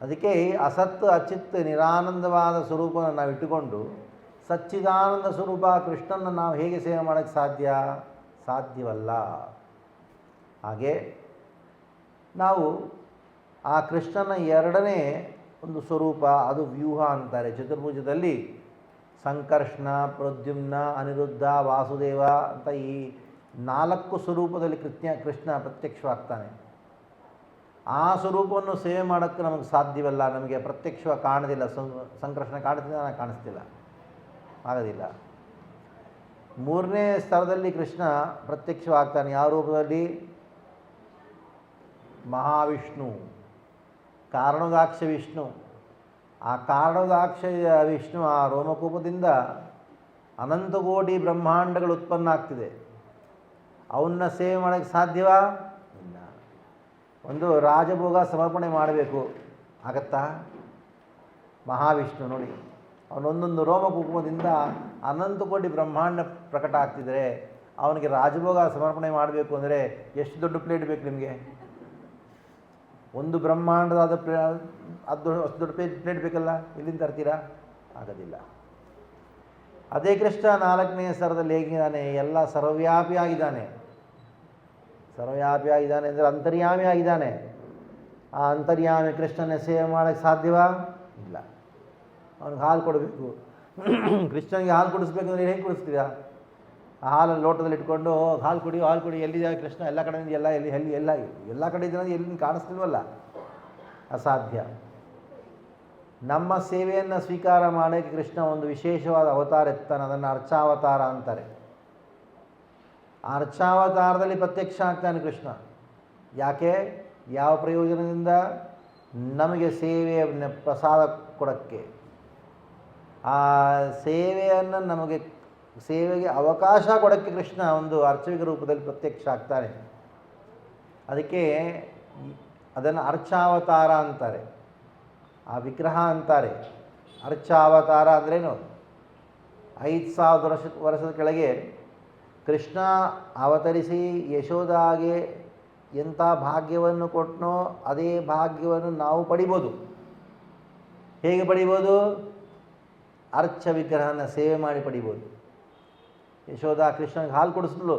ಅದಕ್ಕೆ ಅಸತ್ತು ಅಚಿತ್ ನಿರಾನಂದವಾದ ಸ್ವರೂಪವನ್ನು ನಾವು ಇಟ್ಟುಕೊಂಡು ಸಚ್ಚಿದಾನಂದ ಸ್ವರೂಪ ಕೃಷ್ಣನ ನಾವು ಹೇಗೆ ಸೇವೆ ಮಾಡೋಕ್ಕೆ ಸಾಧ್ಯ? ಸಾಧ್ಯವಲ್ಲ. ಹಾಗೆ ನಾವು ಆ ಕೃಷ್ಣನ ಎರಡನೇ ಒಂದು ಸ್ವರೂಪ, ಅದು ವ್ಯೂಹ ಅಂತಾರೆ. ಚತುರ್ಭುಜದಲ್ಲಿ ಸಂಕರ್ಷಣ, ಪ್ರದ್ಯುಮ್ನ, ಅನಿರುದ್ಧ, ವಾಸುದೇವ ಅಂತ ಈ 4 ಸ್ವರೂಪದಲ್ಲಿ ಕೃಷ್ಣ ಪ್ರತ್ಯಕ್ಷವಾಗ್ತಾನೆ. ಆ ಸ್ವರೂಪವನ್ನು ಸೇವೆ ಮಾಡೋಕ್ಕೆ ನಮಗೆ ಸಾಧ್ಯವಲ್ಲ. ನಮಗೆ ಪ್ರತ್ಯಕ್ಷವಾಗಿ ಕಾಣೋದಿಲ್ಲ. ಸಂಕರ್ಷಣ ಕಾಣ್ತಿಲ್ಲ, ನಾನು ಕಾಣಿಸ್ತಿಲ್ಲ, ಆಗೋದಿಲ್ಲ. 3ನೇ ಸ್ತರದಲ್ಲಿ ಕೃಷ್ಣ ಪ್ರತ್ಯಕ್ಷವಾಗ್ತಾನೆ. ಯಾವ ರೂಪದಲ್ಲಿ? ಮಹಾವಿಷ್ಣು, ಕಾರಣೋದಾಕ್ಷ ವಿಷ್ಣು. ಆ ಕಾರಣೋದಾಕ್ಷ ವಿಷ್ಣು ಆ ರೋಮಕೂಪದಿಂದ ಅನಂತ ಕೋಟಿ ಬ್ರಹ್ಮಾಂಡಗಳು ಉತ್ಪನ್ನ ಆಗ್ತಿದೆ. ಅವನ್ನ ಸೇವೆ ಮಾಡೋಕ್ಕೆ ಸಾಧ್ಯವಾ? ಇಲ್ಲ. ಒಂದು ರಾಜಭೋಗ ಸಮರ್ಪಣೆ ಮಾಡಬೇಕು, ಆಗತ್ತಾ? ಮಹಾವಿಷ್ಣು ನೋಡಿ, ಅವನೊಂದೊಂದು ರೋಮಕೂಪದಿಂದ ಅನಂತ ಕೋಟಿ ಬ್ರಹ್ಮಾಂಡ ಪ್ರಕಟ ಆಗ್ತಿದ್ರೆ ಅವನಿಗೆ ರಾಜಭೋಗ ಸಮರ್ಪಣೆ ಮಾಡಬೇಕು ಅಂದರೆ ಎಷ್ಟು ದೊಡ್ಡ ಪ್ಲೇಟ್ ಬೇಕು ನಿಮಗೆ? ಒಂದು ಬ್ರಹ್ಮಾಂಡದಾದ ಅದು ಅಷ್ಟು ದೊಡ್ಡ ಪ್ಲೇಟ್ ಬೇಕಲ್ಲ, ಎಲ್ಲಿಂದ ತರ್ತೀರಾ? ಆಗೋದಿಲ್ಲ. ಅದೇ ಕೃಷ್ಣ 4ನೇ ಸ್ತರದಲ್ಲಿ ಹೇಗಿದ್ದಾನೆ? ಎಲ್ಲ ಸರ್ವವ್ಯಾಪಿಯಾಗಿದ್ದಾನೆ. ಸರ್ವವ್ಯಾಪಿಯಾಗಿದ್ದಾನೆ ಅಂದರೆ ಅಂತರ್ಯಾಮಿ ಆಗಿದ್ದಾನೆ. ಆ ಅಂತರ್ಯಾಮಿ ಕೃಷ್ಣನ ಸೇವೆ ಮಾಡೋಕ್ಕೆ ಸಾಧ್ಯವಾ? ಇಲ್ಲ. ಅವನಿಗೆ ಹಾಲು ಕೊಡಬೇಕು. ಕೃಷ್ಣನಿಗೆ ಹಾಲು ಕುಡಿಸ್ಬೇಕಂದ್ರೆ ಹೇಗೆ ಕುಡಿಸ್ತೀರಾ? ಆ ಹಾಲನ್ನು ಲೋಟದಲ್ಲಿ ಇಟ್ಕೊಂಡು ಹಾಲು ಕುಡಿ, ಹಾಲು ಕುಡಿ, ಎಲ್ಲಿದೆ ಕೃಷ್ಣ? ಎಲ್ಲ ಕಡೆಯಿಂದ ಎಲ್ಲ ಕಡೆ ಇದ್ದಾನೆ, ಎಲ್ಲಿ ಕಾಣಿಸ್ತಿಲ್ವಲ್ಲ? ಅಸಾಧ್ಯ. ನಮ್ಮ ಸೇವೆಯನ್ನು ಸ್ವೀಕಾರ ಮಾಡೋಕ್ಕೆ ಕೃಷ್ಣ ಒಂದು ವಿಶೇಷವಾದ ಅವತಾರ ಎತ್ತಾನೆ. ಅದನ್ನು ಅರ್ಚಾವತಾರ ಅಂತಾರೆ. ಆ ಅರ್ಚಾವತಾರದಲ್ಲಿ ಪ್ರತ್ಯಕ್ಷ ಆಗ್ತಾನೆ ಕೃಷ್ಣ. ಯಾಕೆ? ಯಾವ ಪ್ರಯೋಜನದಿಂದ? ನಮಗೆ ಸೇವೆಯನ್ನು ಪ್ರಸಾದ ಕೊಡೋಕ್ಕೆ. ಆ ಸೇವೆಯನ್ನು ನಮಗೆ ಸೇವೆಗೆ ಅವಕಾಶ ಕೊಡೋಕ್ಕೆ ಕೃಷ್ಣ ಒಂದು ಅರ್ಚವಿಕ ರೂಪದಲ್ಲಿ ಪ್ರತ್ಯಕ್ಷ ಆಗ್ತಾನೆ. ಅದಕ್ಕೆ ಅದನ್ನು ಅರ್ಚಾವತಾರ ಅಂತಾರೆ, ಆ ವಿಗ್ರಹ ಅಂತಾರೆ. ಅರ್ಚಾವತಾರ ಅಂದ್ರೇನು? 5000 ವರ್ಷದ ಕೆಳಗೆ ಕೃಷ್ಣ ಅವತರಿಸಿ ಯಶೋದಾಗೆ ಎಂಥ ಭಾಗ್ಯವನ್ನು ಕೊಟ್ಟನೋ ಅದೇ ಭಾಗ್ಯವನ್ನು ನಾವು ಪಡಿಬೋದು. ಹೇಗೆ ಪಡಿಬೋದು? ಅರ್ಚ ವಿಗ್ರಹನ ಸೇವೆ ಮಾಡಿ ಪಡಿಬೋದು. ಯಶೋಧ ಕೃಷ್ಣನಿಗೆ ಹಾಲು ಕುಡಿಸಿದ್ಲು,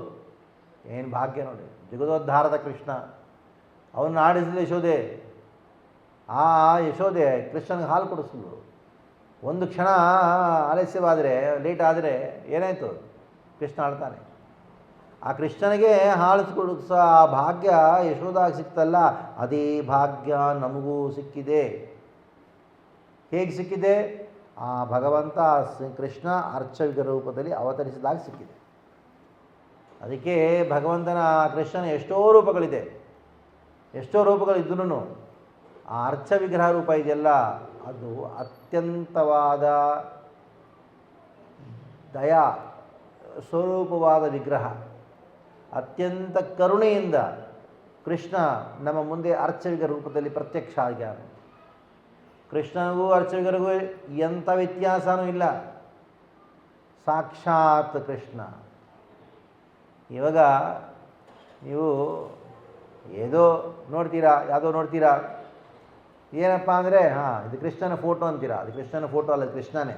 ಏನು ಭಾಗ್ಯ ನೋಡಿ! ಜಗದೋದ್ಧಾರದ ಕೃಷ್ಣ ಅವನ್ನ ಆಡಿಸಿದ ಯಶೋದೆ. ಆ ಯಶೋದೆ ಕೃಷ್ಣನಿಗೆ ಹಾಲು ಕುಡಿಸಿದ್ಲು. ಒಂದು ಕ್ಷಣ ಆಲಸ್ಯವಾದರೆ, ಲೇಟ್ ಆದರೆ ಏನಾಯಿತು? ಕೃಷ್ಣ ಆಳ್ತಾನೆ. ಆ ಕೃಷ್ಣನಿಗೆ ಹಾಲು ಕುಡಿಸೋ ಆ ಭಾಗ್ಯ ಯಶೋಧಾಗೆ ಸಿಕ್ತಲ್ಲ, ಅದೇ ಭಾಗ್ಯ ನಮಗೂ ಸಿಕ್ಕಿದೆ. ಹೇಗೆ ಸಿಕ್ಕಿದೆ? ಆ ಭಗವಂತ ಕೃಷ್ಣ ಅರ್ಚವಿಕ ರೂಪದಲ್ಲಿ ಅವತರಿಸಿದಾಗ ಸಿಕ್ಕಿದೆ. ಅದಕ್ಕೆ ಭಗವಂತನ ಕೃಷ್ಣನ ಎಷ್ಟೋ ರೂಪಗಳಿದೆ. ಎಷ್ಟೋ ರೂಪಗಳಿದ್ರೂ ಆ ಅರ್ಚ ವಿಗ್ರಹ ರೂಪ ಇದೆಯಲ್ಲ, ಅದು ಅತ್ಯಂತವಾದ ದಯಾ ಸ್ವರೂಪವಾದ ವಿಗ್ರಹ. ಅತ್ಯಂತ ಕರುಣೆಯಿಂದ ಕೃಷ್ಣ ನಮ್ಮ ಮುಂದೆ ಅರ್ಚವಿಗ್ರಹ ರೂಪದಲ್ಲಿ ಪ್ರತ್ಯಕ್ಷ ಆಗ್ಯಾನ. ಕೃಷ್ಣನಿಗೂ ಅರ್ಚವಿಗರಿಗೂ ಎಂಥ ವ್ಯತ್ಯಾಸನೂ ಇಲ್ಲ, ಸಾಕ್ಷಾತ್ ಕೃಷ್ಣ. ಇವಾಗ ನೀವು ಯಾವುದೋ ನೋಡ್ತೀರಾ, ಏನಪ್ಪ ಅಂದರೆ ಇದು ಕೃಷ್ಣನ ಫೋಟೋ ಅಂತೀರಾ. ಅದು ಕೃಷ್ಣನ ಫೋಟೋ ಅಲ್ಲ, ಕೃಷ್ಣನೇ.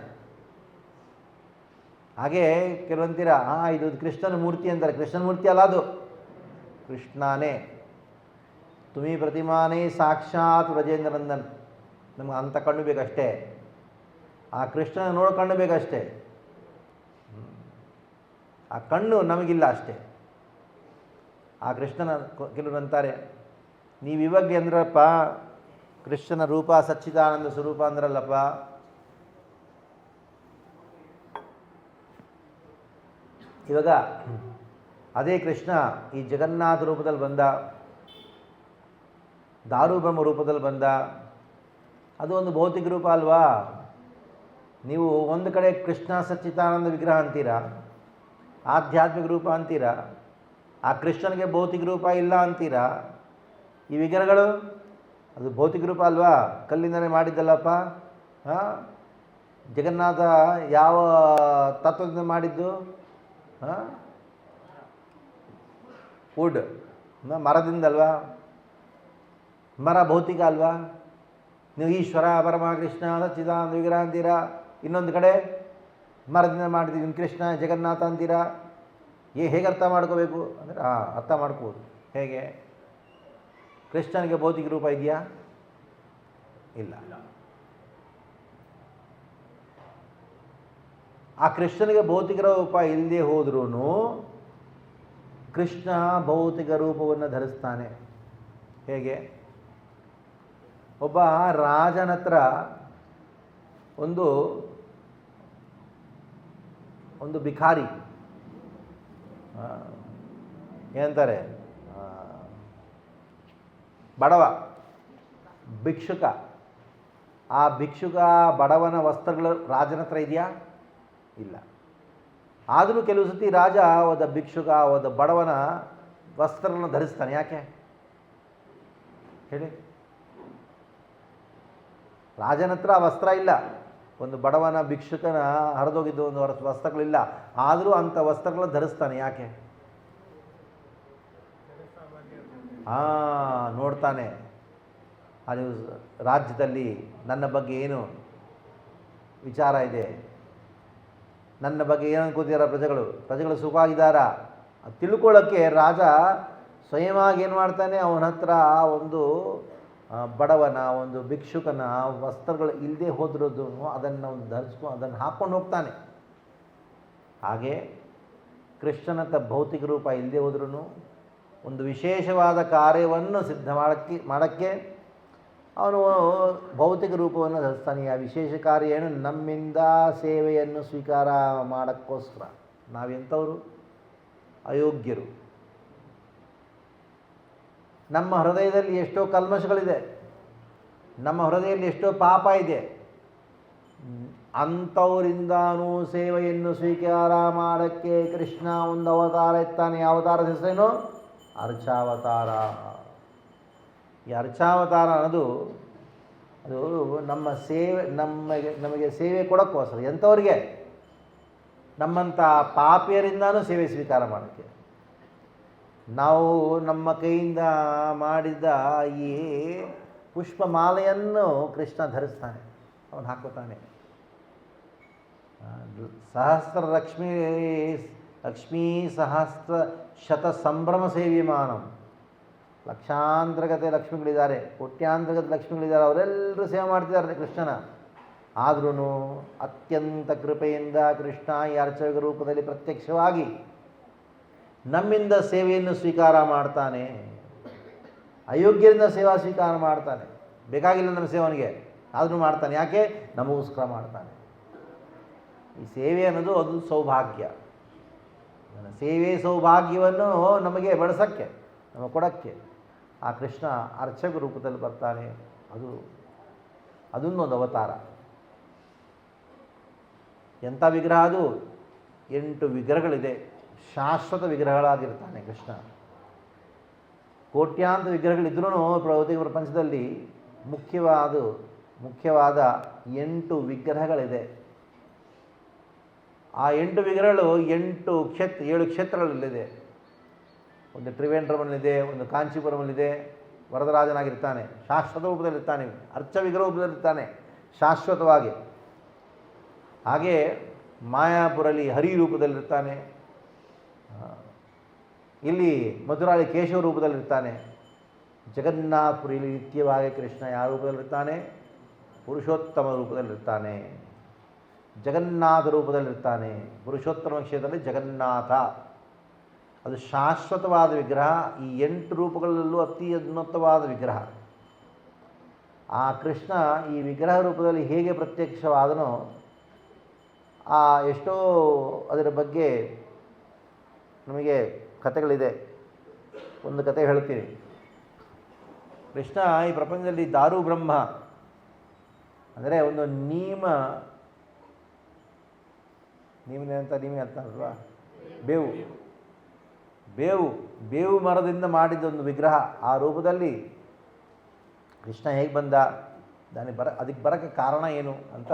ಹಾಗೆ ಕೆಲವಂತೀರಾ ಇದು ಕೃಷ್ಣನ ಮೂರ್ತಿ ಅಂತಾರೆ. ಕೃಷ್ಣನ ಮೂರ್ತಿ ಅಲ್ಲ, ಅದು ಕೃಷ್ಣನೇ. ತುಮಿ ಪ್ರತಿಮಾನೇ ಸಾಕ್ಷಾತ್ ವ್ರಜೇಂದ್ರನಂದನ್. ನಮ್ಗೆ ಅಂಥ ಕಣ್ಣು ಬೇಕಷ್ಟೇ, ಆ ಕೃಷ್ಣನ ನೋಡೋ ಕಣ್ಣು ಬೇಕಷ್ಟೇ. ಆ ಕಣ್ಣು ನಮಗಿಲ್ಲ ಅಷ್ಟೇ. ಆ ಕೃಷ್ಣನ ಕೆಲವರು ಅಂತಾರೆ, ನೀವು ಇವಾಗ ಅಂದ್ರಪ್ಪ ಕೃಷ್ಣನ ರೂಪ ಸಚ್ಚಿದಾನಂದ ಸ್ವರೂಪ ಅಂದ್ರಲ್ಲಪ್ಪ. ಇವಾಗ ಅದೇ ಕೃಷ್ಣ ಈ ಜಗನ್ನಾಥ ರೂಪದಲ್ಲಿ ಬಂದ, ದಾರುಬ್ರಹ್ಮ ರೂಪದಲ್ಲಿ ಬಂದ. ಅದು ಒಂದು ಭೌತಿಕ ರೂಪ ಅಲ್ವಾ? ನೀವು ಒಂದು ಕಡೆ ಕೃಷ್ಣ ಸಚ್ಚಿದಾನಂದ ವಿಗ್ರಹ ಅಂತೀರಾ, ಆಧ್ಯಾತ್ಮಿಕ ರೂಪ ಅಂತೀರಾ, ಆ ಕೃಷ್ಣನಿಗೆ ಭೌತಿಕ ರೂಪ ಇಲ್ಲ ಅಂತೀರಾ. ಈ ವಿಗ್ರಹಗಳು ಅದು ಭೌತಿಕ ರೂಪ ಅಲ್ವಾ? ಕಲ್ಲಿಂದಲೇ ಮಾಡಿದ್ದಲ್ಲಪ್ಪ. ಜಗನ್ನಾಥ ಯಾವ ತತ್ವದಿಂದ ಮಾಡಿದ್ದು? ವುಡ್, ಮರದಿಂದಲ್ವಾ? ಮರ ಭೌತಿಕ ಅಲ್ವಾ? ನೀವು ಈಶ್ವರ ಪರಮಕೃಷ್ಣ ಸಚ್ಚಿದಾನಂದ ವಿಗ್ರಹ ಅಂತೀರಾ, ಇನ್ನೊಂದು ಕಡೆ ಮರದಿಂದ ಮಾಡಿದ್ದೀವಿ ಕೃಷ್ಣ ಜಗನ್ನಾಥ ಅಂತೀರಾ. ಹೇಗೆ ಅರ್ಥ ಮಾಡ್ಕೋಬೇಕು ಅಂದರೆ ಅರ್ಥ ಮಾಡ್ಕೋಬೋದು. ಹೇಗೆ? ಕೃಷ್ಣನಿಗೆ ಭೌತಿಕ ರೂಪ ಇದೆಯಾ? ಇಲ್ಲ. ಆ ಕೃಷ್ಣನಿಗೆ ಭೌತಿಕ ರೂಪ ಇಲ್ಲದೆ ಹೋದ್ರೂ ಕೃಷ್ಣ ಭೌತಿಕ ರೂಪವನ್ನು ಧರಿಸ್ತಾನೆ. ಹೇಗೆ? ಒಬ್ಬ ರಾಜನ ಹತ್ರ ಒಂದು ಭಿಖಾರಿ, ಏನಂತಾರೆ, ಬಡವ, ಭಿಕ್ಷುಕ. ಆ ಭಿಕ್ಷುಕ ಬಡವನ ವಸ್ತ್ರಗಳು ರಾಜನ ಹತ್ರ ಇದೆಯಾ? ಇಲ್ಲ. ಆದರೂ ಕೆಲವು ಸತಿ ರಾಜ ಹೋದ ಭಿಕ್ಷುಕ ಹೋದ ಬಡವನ ವಸ್ತ್ರಗಳನ್ನು ಧರಿಸ್ತಾನೆ. ಯಾಕೆ ಹೇಳಿ? ರಾಜನ ಹತ್ರ ವಸ್ತ್ರ ಇಲ್ಲ, ಒಂದು ಬಡವನ ಭಿಕ್ಷುಕನ ಹರಿದೋಗಿದ್ದು ಒಂದು ವಸ್ತ್ರಗಳಿಲ್ಲ, ಆದರೂ ಅಂಥ ವಸ್ತ್ರಗಳನ್ನು ಧರಿಸ್ತಾನೆ. ಯಾಕೆ? ನೋಡ್ತಾನೆ ಅದು ರಾಜ್ಯದಲ್ಲಿ ನನ್ನ ಬಗ್ಗೆ ಏನು ವಿಚಾರ ಇದೆ, ನನ್ನ ಬಗ್ಗೆ ಏನು ಅನ್ಕೋತಿದಾರ ಪ್ರಜೆಗಳು ಸುಖವಾಗಿದ್ದಾರಾ ತಿಳ್ಕೊಳ್ಳೋಕ್ಕೆ ರಾಜ ಸ್ವಯಂವಾಗಿ ಏನು ಮಾಡ್ತಾನೆ, ಅವನ ಹತ್ರ ಒಂದು ಬಡವನ, ಒಂದು ಭಿಕ್ಷುಕನ ವಸ್ತ್ರಗಳು ಇಲ್ಲದೆ ಹೋದ್ರದ್ದು ಅದನ್ನು ಒಂದು ಅದನ್ನು ಹಾಕ್ಕೊಂಡು ಹೋಗ್ತಾನೆ. ಹಾಗೆ ಕೃಷ್ಣನಂಥ ಭೌತಿಕ ರೂಪ ಇಲ್ಲದೆ ಹೋದ್ರೂ ಒಂದು ವಿಶೇಷವಾದ ಕಾರ್ಯವನ್ನು ಸಿದ್ಧ ಮಾಡೋಕ್ಕೆ ಅವನು ಭೌತಿಕ ರೂಪವನ್ನು ಧರಿಸ್ತಾನೆ. ಆ ವಿಶೇಷ ಕಾರ್ಯ ಏನು, ನಮ್ಮಿಂದ ಸೇವೆಯನ್ನು ಸ್ವೀಕಾರ ಮಾಡೋಕ್ಕೋಸ್ಕರ. ನಾವೆಂಥವರು ಅಯೋಗ್ಯರು. ನಮ್ಮ ಹೃದಯದಲ್ಲಿ ಎಷ್ಟೋ ಕಲ್ಮಶಗಳಿದೆ, ನಮ್ಮ ಹೃದಯದಲ್ಲಿ ಎಷ್ಟೋ ಪಾಪ ಇದೆ. ಅಂಥವರಿಂದಾನೂ ಸೇವೆಯನ್ನು ಸ್ವೀಕಾರ ಮಾಡೋಕ್ಕೆ ಕೃಷ್ಣ ಒಂದು ಅವತಾರ ಎತ್ತಾನೆ. ಅವತಾರದ ಹೆಸರೇನು? ಅರ್ಚಾವತಾರ. ಈ ಅರ್ಚಾವತಾರ ಅನ್ನೋದು ಅದು ನಮ್ಮ ಸೇವೆ, ನಮಗೆ ಸೇವೆ ಕೊಡೋಕ್ಕೋಸ್ಕರ. ಎಂಥವ್ರಿಗೆ? ನಮ್ಮಂಥ ಪಾಪಿಯರಿಂದಾನೂ ಸೇವೆ ಸ್ವೀಕಾರ ಮಾಡೋಕ್ಕೆ. ನಾವು ನಮ್ಮ ಕೈಯಿಂದ ಮಾಡಿದ ಈ ಪುಷ್ಪಮಾಲೆಯನ್ನು ಕೃಷ್ಣ ಧರಿಸ್ತಾನೆ, ಅವನು ಹಾಕೋತಾನೆ. ಸಹಸ್ರ ಲಕ್ಷ್ಮೀ ಸಹಸ್ರ ಶತ ಸಂಭ್ರಮ ಸೇವ್ಯಮಾನಂ. ಲಕ್ಷಾಂತರಗತೆ ಲಕ್ಷ್ಮಿಗಳಿದ್ದಾರೆ, ಕೋಟ್ಯಾಂತರಗತೆ ಲಕ್ಷ್ಮಿಗಳಿದ್ದಾರೆ, ಅವರೆಲ್ಲರೂ ಸೇವೆ ಮಾಡ್ತಿದ್ದಾರೆ ಕೃಷ್ಣನ. ಆದ್ರೂ ಅತ್ಯಂತ ಕೃಪೆಯಿಂದ ಕೃಷ್ಣ ಈ ಅರ್ಚಕ ರೂಪದಲ್ಲಿ ಪ್ರತ್ಯಕ್ಷವಾಗಿ ನಮ್ಮಿಂದ ಸೇವೆಯನ್ನು ಸ್ವೀಕಾರ ಮಾಡ್ತಾನೆ. ಅಯೋಗ್ಯರಿಂದ ಸೇವಾ ಸ್ವೀಕಾರ ಮಾಡ್ತಾನೆ. ಬೇಕಾಗಿಲ್ಲ ನಮ್ಮ ಸೇವನಿಗೆ, ಆದರೂ ಮಾಡ್ತಾನೆ. ಯಾಕೆ? ನಮಗೋಸ್ಕರ ಮಾಡ್ತಾನೆ. ಈ ಸೇವೆ ಅನ್ನೋದು ಅದು ಸೌಭಾಗ್ಯ. ಸೇವೆ ಸೌಭಾಗ್ಯವನ್ನು ನಮಗೆ ಬೆಳೆಸೋಕ್ಕೆ, ನಮಗೆ ಕೊಡೋಕ್ಕೆ ಆ ಕೃಷ್ಣ ಅರ್ಚಕ ರೂಪದಲ್ಲಿ ಬರ್ತಾನೆ. ಅದನ್ನೊಂದು ಅವತಾರ. ಎಂಥ ವಿಗ್ರಹ ಅದು? 8 ವಿಗ್ರಹಗಳಿದೆ. ಶಾಶ್ವತ ವಿಗ್ರಹಗಳಾಗಿರ್ತಾನೆ ಕೃಷ್ಣ. ಕೋಟ್ಯಾಂತರ ವಿಗ್ರಹಗಳಿದ್ರೂ ಭೌತಿಕ ಪ್ರಪಂಚದಲ್ಲಿ ಮುಖ್ಯವಾದ 8 ವಿಗ್ರಹಗಳಿದೆ. ಆ 8 ವಿಗ್ರಹಗಳು 7 ಕ್ಷೇತ್ರಗಳಲ್ಲಿದೆ. ಒಂದು ತ್ರಿವೇಂದ್ರಮಲ್ಲಿದೆ, ಒಂದು ಕಾಂಚೀಪುರಮಲ್ಲಿದೆ. ವರದರಾಜನಾಗಿರ್ತಾನೆ, ಶಾಶ್ವತ ರೂಪದಲ್ಲಿರ್ತಾನೆ. ಅರ್ಚ ವಿಗ್ರಹ ರೂಪದಲ್ಲಿರ್ತಾನೆ ಶಾಶ್ವತವಾಗಿ. ಹಾಗೆ ಮಾಯಾಪುರಲ್ಲಿ ಹರಿ ರೂಪದಲ್ಲಿರ್ತಾನೆ. ಇಲ್ಲಿ ಮಧುರಾಳಿ ಕೇಶವ ರೂಪದಲ್ಲಿರ್ತಾನೆ. ಜಗನ್ನಾಥಪುರಿಯಲ್ಲಿ ನಿತ್ಯವಾಗಿ ಕೃಷ್ಣ ಯಾವ ರೂಪದಲ್ಲಿರ್ತಾನೆ? ಪುರುಷೋತ್ತಮ ರೂಪದಲ್ಲಿರ್ತಾನೆ. ಜಗನ್ನಾಥ ರೂಪದಲ್ಲಿರ್ತಾನೆ. ಪುರುಷೋತ್ತಮ ಕ್ಷೇತ್ರದಲ್ಲಿ ಜಗನ್ನಾಥ. ಅದು ಶಾಶ್ವತವಾದ ವಿಗ್ರಹ. ಈ 8 ರೂಪಗಳಲ್ಲೂ ಅತಿ ಉನ್ನತವಾದ ವಿಗ್ರಹ. ಆ ಕೃಷ್ಣ ಈ ವಿಗ್ರಹ ರೂಪದಲ್ಲಿ ಹೇಗೆ ಪ್ರತ್ಯಕ್ಷವಾದನೋ ಎಷ್ಟೋ ಅದರ ಬಗ್ಗೆ ನಮಗೆ ಕಥೆಗಳಿದೆ. ಒಂದು ಕತೆ ಹೇಳ್ತೀನಿ. ಕೃಷ್ಣ ಈ ಪ್ರಪಂಚದಲ್ಲಿ ದಾರು ಬ್ರಹ್ಮ ಅಂದರೆ ಒಂದು ನೀಮನೆ ಅಂತ ನೀವೇ ಅರ್ಥ ಅಲ್ವಾ? ಬೇವು ಮರದಿಂದ ಮಾಡಿದ್ದೊಂದು ವಿಗ್ರಹ. ಆ ರೂಪದಲ್ಲಿ ಕೃಷ್ಣ ಹೇಗೆ ಬಂದ, ಅದಕ್ಕೆ ಬರೋಕ್ಕೆ ಕಾರಣ ಏನು ಅಂತ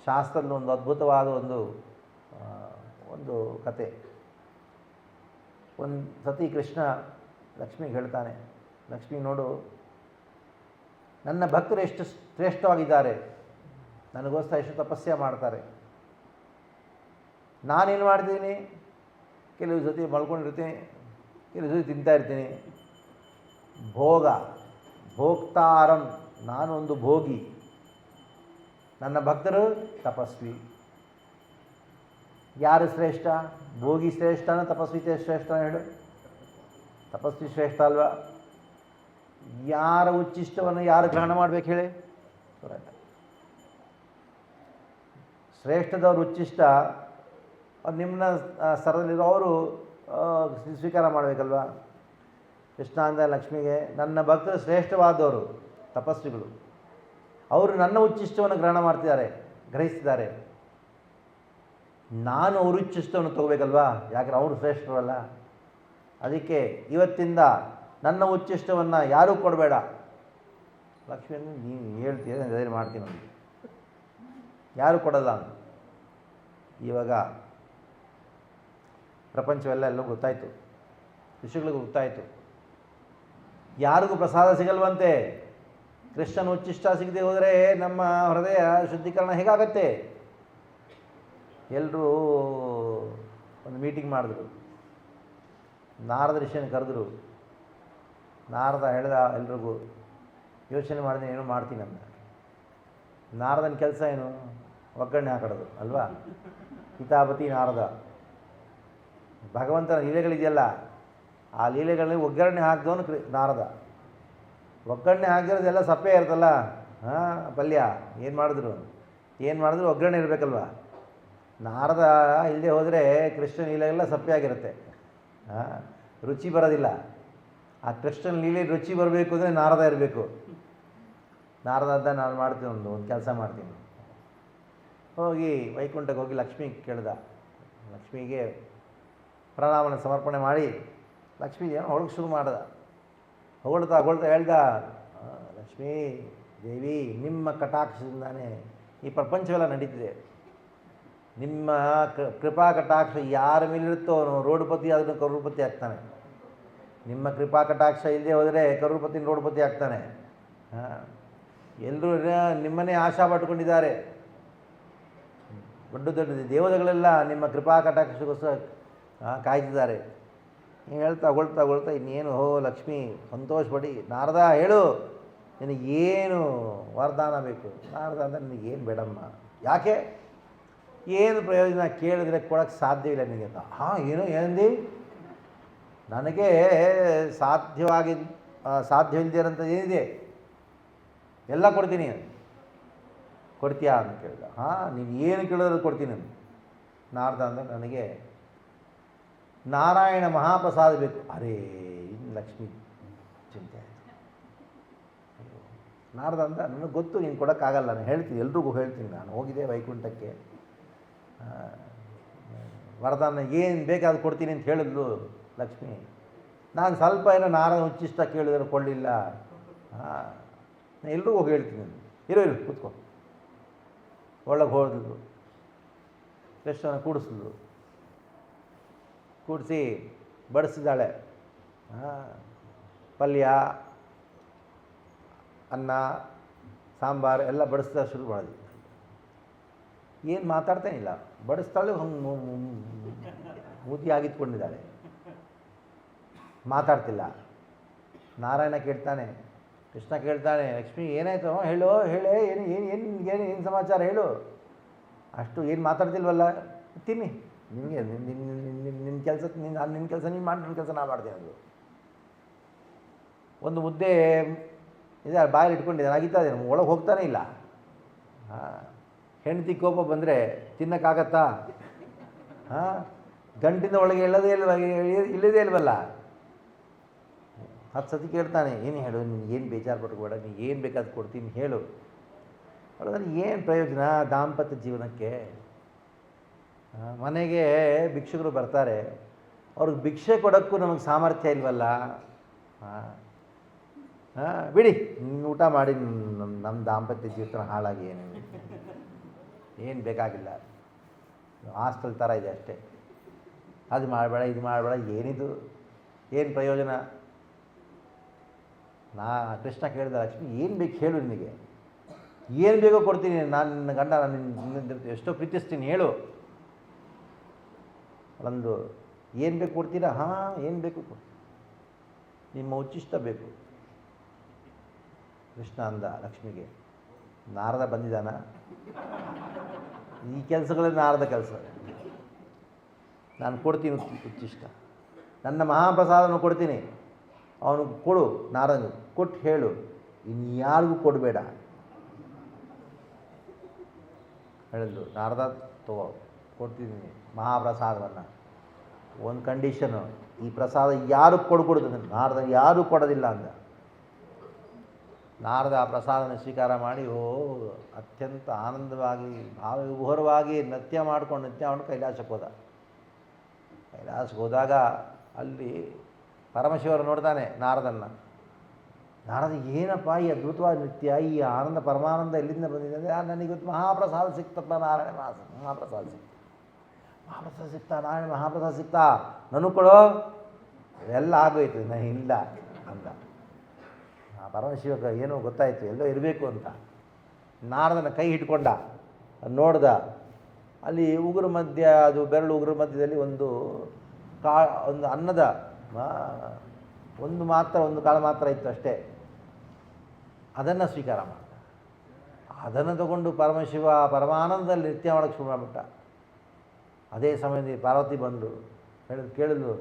ಶಾಸ್ತ್ರದಲ್ಲಿ ಒಂದು ಅದ್ಭುತವಾದ ಒಂದು ಕತೆ. ಒಂದು ಸತಿ ಕೃಷ್ಣ ಲಕ್ಷ್ಮಿಗೆ ಹೇಳ್ತಾನೆ, ಲಕ್ಷ್ಮಿ ನೋಡು, ನನ್ನ ಭಕ್ತರು ಎಷ್ಟು ಶ್ರೇಷ್ಠವಾಗಿದ್ದಾರೆ, ನನಗೋಸ್ಕರ ಎಷ್ಟು ತಪಸ್ಯ ಮಾಡ್ತಾರೆ. ನಾನೇನು ಮಾಡ್ತೀನಿ? ಕೆಲವು ಸತಿ ಮಲ್ಕೊಂಡಿರ್ತೀನಿ, ಕೆಲವು ಸತಿ ತಿಂತಾ ಇರ್ತೀನಿ. ಭೋಕ್ತಾರಂ, ನಾನು ಒಂದು ಭೋಗಿ, ನನ್ನ ಭಕ್ತರು ತಪಸ್ವಿ. ಯಾರು ಶ್ರೇಷ್ಠ? ಭೋಗಿ ಶ್ರೇಷ್ಠನ ತಪಸ್ವಿ ಶ್ರೇಷ್ಠನ? ಹೇಳು. ತಪಸ್ವಿ ಶ್ರೇಷ್ಠ ಅಲ್ವಾ? ಯಾರ ಉಚ್ಚಿಷ್ಟವನ್ನು ಯಾರು ಗ್ರಹಣ ಮಾಡಬೇಕು ಹೇಳಿ? ಶ್ರೇಷ್ಠದವ್ರ ಉಚ್ಚಿಷ್ಟ ನಿಮ್ಮನ್ನ ಸ್ತರದಲ್ಲಿರೋ ಅವರು ಸ್ವೀಕಾರ ಮಾಡಬೇಕಲ್ವ. ಕೃಷ್ಣ ಅಂದ ಲಕ್ಷ್ಮಿಗೆ, ನನ್ನ ಭಕ್ತರು ಶ್ರೇಷ್ಠವಾದವರು ತಪಸ್ವಿಗಳು, ಅವರು ನನ್ನ ಉಚ್ಚಿಷ್ಟವನ್ನು ಗ್ರಹಿಸ್ತಿದ್ದಾರೆ. ನಾನು ಅವ್ರ ಉಚ್ಚಿಷ್ಟವನ್ನು ತಗೋಬೇಕಲ್ವಾ, ಯಾಕಂದ್ರೆ ಅವರು ಶ್ರೇಷ್ಠರಲ್ಲ. ಅದಕ್ಕೆ ಇವತ್ತಿಂದ ನನ್ನ ಉಚ್ಚಿಷ್ಟವನ್ನು ಯಾರೂ ಕೊಡಬೇಡ. ಲಕ್ಷ್ಮಿಯನ್ನು ನೀನು ಹೇಳ್ತೀಯ, ಅದೇ ಮಾಡ್ತೀನಿ ಅಂತ. ಯಾರೂ ಕೊಡಲ್ಲ ಅಂತ. ಇವಾಗ ಪ್ರಪಂಚವೆಲ್ಲ ಗೊತ್ತಾಯಿತು, ಋಷಿಗಳಿಗೂ ಗೊತ್ತಾಯಿತು. ಯಾರಿಗೂ ಪ್ರಸಾದ ಸಿಗಲ್ವಂತೆ. ಕೃಷ್ಣನ ಉಚ್ಚಿಷ್ಟ ಸಿಗದೆ ಹೋದರೆ ನಮ್ಮ ಹೃದಯ ಶುದ್ಧೀಕರಣ ಹೇಗಾಗತ್ತೆ? ಎಲ್ಲರೂ ಒಂದು ಮೀಟಿಂಗ್ ಮಾಡಿದ್ರು. ನಾರದ ಋಷಿಯನ್ನು ಕರೆದ್ರು. ನಾರದ ಹೇಳ್ದ ಎಲ್ರಿಗೂ, ಯೋಚನೆ ಮಾಡಿದೆ ಏನೋ ಮಾಡ್ತೀನಿ ಅಂದ. ನಾರದನ ಕೆಲಸ ಏನು? ಒಗ್ಗರಣೆ ಹಾಕೋದು ಅಲ್ವಾ? ಹಿತಾಪತಿ ನಾರದ. ಭಗವಂತನ ಲೀಲೆಗಳಿದೆಯಲ್ಲ, ಆ ಲೀಲೆಗಳಲ್ಲಿ ಒಗ್ಗರಣೆ ಹಾಕಿದವನು ನಾರದ. ಒಗ್ಗರಣೆ ಹಾಕಿರೋದೆಲ್ಲ ಸಪ್ಪೆ ಇರುತ್ತಲ್ಲ, ಹಾಂ, ಪಲ್ಯ ಏನು ಮಾಡಿದ್ರು ಒಗ್ಗರಣೆ ಇರಬೇಕಲ್ವ. ನಾರದ ಇಲ್ಲದೆ ಹೋದರೆ ಕೃಷ್ಣನ ಲೀಲೆಗೆಲ್ಲ ಸಪ್ಪೆ ಆಗಿರುತ್ತೆ, ಹಾಂ, ರುಚಿ ಬರೋದಿಲ್ಲ. ಆ ಕೃಷ್ಣನ ಲೀಲೆ ರುಚಿ ಬರಬೇಕು ಅಂದರೆ ನಾರದ ಇರಬೇಕು. ನಾರದ ಅಂತ ನಾನು ಮಾಡ್ತೀನಿ, ಒಂದು ಕೆಲಸ ಮಾಡ್ತೀನಿ. ಹೋಗಿ ವೈಕುಂಠಕ್ಕೆ ಹೋಗಿ ಲಕ್ಷ್ಮಿ ಕೇಳ್ದ. ಲಕ್ಷ್ಮಿಗೆ ಪ್ರಣಾಮನ ಸಮರ್ಪಣೆ ಮಾಡಿ ಲಕ್ಷ್ಮೀ ಏನೋ ಹೊಳಗೆ ಶುರು ಮಾಡ್ದ. ಹೊಗಳ್ತಾ ಹೇಳ್ದ, ಲಕ್ಷ್ಮೀ ದೇವಿ, ನಿಮ್ಮ ಕಟಾಕ್ಷದಿಂದಾನೇ ಈ ಪ್ರಪಂಚವೆಲ್ಲ ನಡೀತಿದೆ. ನಿಮ್ಮ ಕೃಪಾ ಕಟಾಕ್ಷ ಯಾರ ಮೇಲಿರುತ್ತೋ ಅವನು ರೋಡ್ಪತಿ ಅದನ್ನು ಕರೋಡ್ಪತಿ ಆಗ್ತಾನೆ. ನಿಮ್ಮ ಕೃಪಾ ಕಟಾಕ್ಷ ಇಲ್ಲದೆ ಹೋದರೆ ಕರೋಡ್ಪತಿ ರೋಡ್ಪತಿ ಆಗ್ತಾನೆ. ಹಾಂ, ಎಲ್ಲರೂ ನಿಮ್ಮನ್ನೇ ಆಶಾ ಪಟ್ಕೊಂಡಿದ್ದಾರೆ. ದೊಡ್ಡ ದೊಡ್ಡ ದೇವತೆಗಳೆಲ್ಲ ನಿಮ್ಮ ಕೃಪಾ ಕಟಾಕ್ಷಗೋಸ್ಕರ ಕಾಯ್ತಿದ್ದಾರೆ. ಹೊಗಳ್ತಾ ಇನ್ನೇನು, ಹೋ ಲಕ್ಷ್ಮಿ ಸಂತೋಷಪಡಿ. ನಾರದ ಹೇಳು, ನಿನಗೇನು ವರದಾನ ಬೇಕು? ನಾರದ ಅಂತ ನಿನಗೇನು ಬೇಡಮ್ಮ. ಯಾಕೆ? ಏನು ಪ್ರಯೋಜನ? ಕೇಳಿದ್ರೆ ಕೊಡೋಕ್ಕೆ ಸಾಧ್ಯವಿಲ್ಲ ನಿನಗೆ ಅಂತ. ಹಾಂ, ಏನಂದು? ನನಗೆ ಸಾಧ್ಯವಿಲ್ಲದಿರೋಂಥದ್ದು ಏನಿದೆ ಎಲ್ಲ ಕೊಡ್ತೀನಿ. ಕೊಡ್ತೀಯಾ ಅಂತ ಕೇಳಿದ. ಹಾಂ, ನೀನು ಏನು ಕೇಳಿದ್ರು ಕೊಡ್ತೀನಿ. ನಾರದ ಅಂದರೆ ನನಗೆ ನಾರಾಯಣ ಮಹಾಪ್ರಸಾದ ಬೇಕು. ಅರೇ, ಇನ್ನು ಲಕ್ಷ್ಮಿ ಚಿಂತೆ ಆಯಿತು. ನಾರದ ಅಂತ ನನಗೆ ಗೊತ್ತು ನೀನು ಕೊಡೋಕ್ಕಾಗಲ್ಲ, ನಾನು ಹೇಳ್ತೀನಿ, ಎಲ್ರಿಗೂ ಹೇಳ್ತೀನಿ. ನಾನು ಹೋಗಿದ್ದೆ ವೈಕುಂಠಕ್ಕೆ, ವರದಾನ ಏನು ಬೇಕಾದ್ರೂ ಕೊಡ್ತೀನಿ ಅಂತ ಹೇಳಿದ್ಲು ಲಕ್ಷ್ಮಿ. ನಾನು ಸ್ವಲ್ಪ ಏನೋ ನಾರದ ಹುಚ್ಚಿಷ್ಟ ಕೇಳಿದ್ರೆ ಕೊಳ್ಳಿಲ್ಲ. ಹಾಂ, ನಾನು ಎಲ್ರಿಗೂ ಹೋಗಿ ಹೇಳ್ತೀನಿ. ಇರು ಕೂತ್ಕೊ. ಒಳಗೆ ಹೋದ್ಲು, ಕೃಷ್ಣನ ಕೂಡಿಸಿ ಬಡಿಸಿದ್ದಾಳೆ. ಪಲ್ಯ, ಅನ್ನ, ಸಾಂಬಾರು ಎಲ್ಲ ಬಡಿಸ್ತಾ ಶುರು ಮಾಡಿದ್ವಿ. ಏನು ಮಾತಾಡ್ತಾನಿಲ್ಲ, ಬಡಿಸ್ತಾಳೆ, ಹಂಗೆ ಮೂತಿ ಆಗಿತ್ಕೊಂಡಿದ್ದಾಳೆ, ಮಾತಾಡ್ತಿಲ್ಲ. ನಾರಾಯಣ ಕೇಳ್ತಾನೆ, ಕೃಷ್ಣ ಕೇಳ್ತಾನೆ, ಲಕ್ಷ್ಮಿ ಏನಾಯಿತು? ಹೇಳೇ ಏನು ಸಮಾಚಾರ ಹೇಳು. ಅಷ್ಟು ಏನು ಮಾತಾಡ್ತಿಲ್ವಲ್ಲ, ತಿನ್ನಿ, ನಿನಗೆ ನಿನ್ನ ಕೆಲಸ ನಿನ್ನ ಕೆಲಸ ನೀನು ಮಾಡಿ, ನನ್ನ ಕೆಲಸ ನಾ ಮಾಡ್ತೀನಿ. ಅದು ಒಂದು ಮುದ್ದೆ ಇದೆ ಬಾಯಲ್ಲಿ ಇಟ್ಕೊಂಡಿದ್ದಾನೆ, ಆಗಿತ್ತದೆ, ಒಳಗೆ ಹೋಗ್ತಾನೆ ಇಲ್ಲ. ಹಾಂ, ಹೆಂಡತಿ ಕೋಪ ಬಂದರೆ ತಿನ್ನೋಕ್ಕಾಗತ್ತಾ? ಹಾಂ, ಗಂಟಿಂದ ಒಳಗೆ ಇಲ್ಲದೇ ಇಲ್ವಲ್ಲ. 10 ಸತಿ ಕೇಳ್ತಾನೆ, ಏನು ಹೇಳು, ನೀನು ಏನು ಬೇಜಾರು ಪಟ್ಕೋಬೇಡ, ನೀನು ಏನು ಬೇಕಾದ್ರೂ ಕೊಡ್ತೀನಿ ಹೇಳು. ಅದಾದ್ರೆ ಏನು ಪ್ರಯೋಜನ ದಾಂಪತ್ಯ ಜೀವನಕ್ಕೆ? ಮನೆಗೆ ಭಿಕ್ಷುಕರು ಬರ್ತಾರೆ, ಅವ್ರಿಗೆ ಭಿಕ್ಷೆ ಕೊಡೋಕ್ಕೂ ನಮಗೆ ಸಾಮರ್ಥ್ಯ ಇಲ್ವಲ್ಲ. ಬಿಡಿ, ಊಟ ಮಾಡಿ ನಮ್ಮ ದಾಂಪತ್ಯ ಜೀವನ ಹಾಳಾಗಿ ಏನು ಬೇಕಾಗಿಲ್ಲ. ಹಾಸ್ಟೆಲ್ ಥರ ಇದೆ ಅಷ್ಟೇ. ಅದು ಮಾಡಬೇಡ, ಇದು ಮಾಡಬೇಡ, ಏನಿದು, ಏನು ಪ್ರಯೋಜನ? ಕೃಷ್ಣ ಕೇಳಿದ, ಲಕ್ಷ್ಮಿ ಏನು ಬೇಕು ಹೇಳು, ನಿನಗೆ ಏನು ಬೇಕೋ ಕೊಡ್ತೀನಿ. ನಾನು ನಿನ್ನ ಗಂಡ, ನಾನು ನಿನ್ನ ಎಷ್ಟೋ ಪ್ರೀತಿಸ್ತೀನಿ, ಹೇಳು. ಒಂದು ಏನು ಬೇಕು ಕೊಡ್ತೀರಾ? ಹಾಂ, ಏನು ಬೇಕು ಕೊಡ್ತೀನಿ, ನಿಮ್ಮ ಉಚ್ಚಿಷ್ಟ ಬೇಕು. ಕೃಷ್ಣ ಅಂದ ಲಕ್ಷ್ಮಿಗೆ, ನಾರದ ಬಂದಿದ್ದಾನ? ಈ ಕೆಲಸಗಳೇ ನಾರದ ಕೆಲಸ. ನಾನು ಕೊಡ್ತೀನಿ ಉಚ್ಚಿಷ್ಟ, ನನ್ನ ಮಹಾಪ್ರಸಾದವನ್ನು ಕೊಡ್ತೀನಿ, ಅವನು ಕೊಡು. ನಾರದನು ಕೊಟ್ಟು ಹೇಳು, ಇನ್ಯಾರಿಗೂ ಕೊಡಬೇಡ ಹೇಳಿದ್ಲು. ನಾರದ ತಗೋ, ಕೊಡ್ತೀನಿ ಮಹಾಪ್ರಸಾದವನ್ನು. ಒಂದು ಕಂಡೀಷನು, ಈ ಪ್ರಸಾದ ಯಾರು ಕೊಡ್ಕೊಡುದು? ನಾರದ ಯಾರೂ ಕೊಡೋದಿಲ್ಲ ಅಂದ. ನಾರದ ಆ ಪ್ರಸಾದನ ಸ್ವೀಕಾರ ಮಾಡಿ ಅತ್ಯಂತ ಆನಂದವಾಗಿ ಭಾವವಿಭೋರವಾಗಿ ನೃತ್ಯ ಮಾಡ್ಕೊಂಡು ಕೈಲಾಸಕ್ಕೆ ಹೋದ. ಕೈಲಾಸಕ್ಕೆ ಹೋದಾಗ ಅಲ್ಲಿ ಪರಮಶಿವರು ನೋಡ್ತಾನೆ ನಾರದನ್ನು. ನಾರದ, ಏನಪ್ಪ ಈ ಅದ್ಭುತವಾದ ನೃತ್ಯ, ಈ ಆನಂದ ಪರಮಾನಂದ ಎಲ್ಲಿಂದ ಬಂದಿದೆ ಅಂದರೆ, ನನಗಿವತ್ತು ಮಹಾಪ್ರಸಾದ ಸಿಕ್ತಪ್ಪ, ನಾರಾಯಣ ಮಹಾಪ್ರಸಾದ ಸಿಕ್ತಾ, ನಾರಾಯಣ ಮಹಾಪ್ರಸಾದ ಸಿಕ್ತಾ, ನನಗೂ ಕೊಡೋ. ಎಲ್ಲ ಆಗೋಯ್ತು, ನಾನು ಇಲ್ಲ ಅಂದ. ಪರಮಶಿವಕ್ಕೆ ಏನೋ ಗೊತ್ತಾಯಿತು, ಎಲ್ಲೋ ಇರಬೇಕು ಅಂತ. ನಾರದನ ಕೈ ಹಿಡ್ಕೊಂಡ, ನೋಡ್ದ, ಅಲ್ಲಿ ಉಗುರು ಮಧ್ಯ, ಅದು ಬೆರಳು ಉಗುರು ಮಧ್ಯದಲ್ಲಿ ಒಂದು ಒಂದು ಅನ್ನದ ಒಂದು ಕಾಳು ಮಾತ್ರ ಇತ್ತು ಅಷ್ಟೇ. ಅದನ್ನು ಸ್ವೀಕಾರ ಮಾಡ್ದ. ಅದನ್ನು ತಗೊಂಡು ಪರಮಶಿವ ಪರಮಾನಂದದಲ್ಲಿ ನೃತ್ಯ ಮಾಡೋಕ್ಕೆ ಶುರು ಮಾಡಿಬಿಟ್ಟ. ಅದೇ ಸಮಯದಲ್ಲಿ ಪಾರ್ವತಿ ಬಂದು ಕೇಳಿದ್ಲು,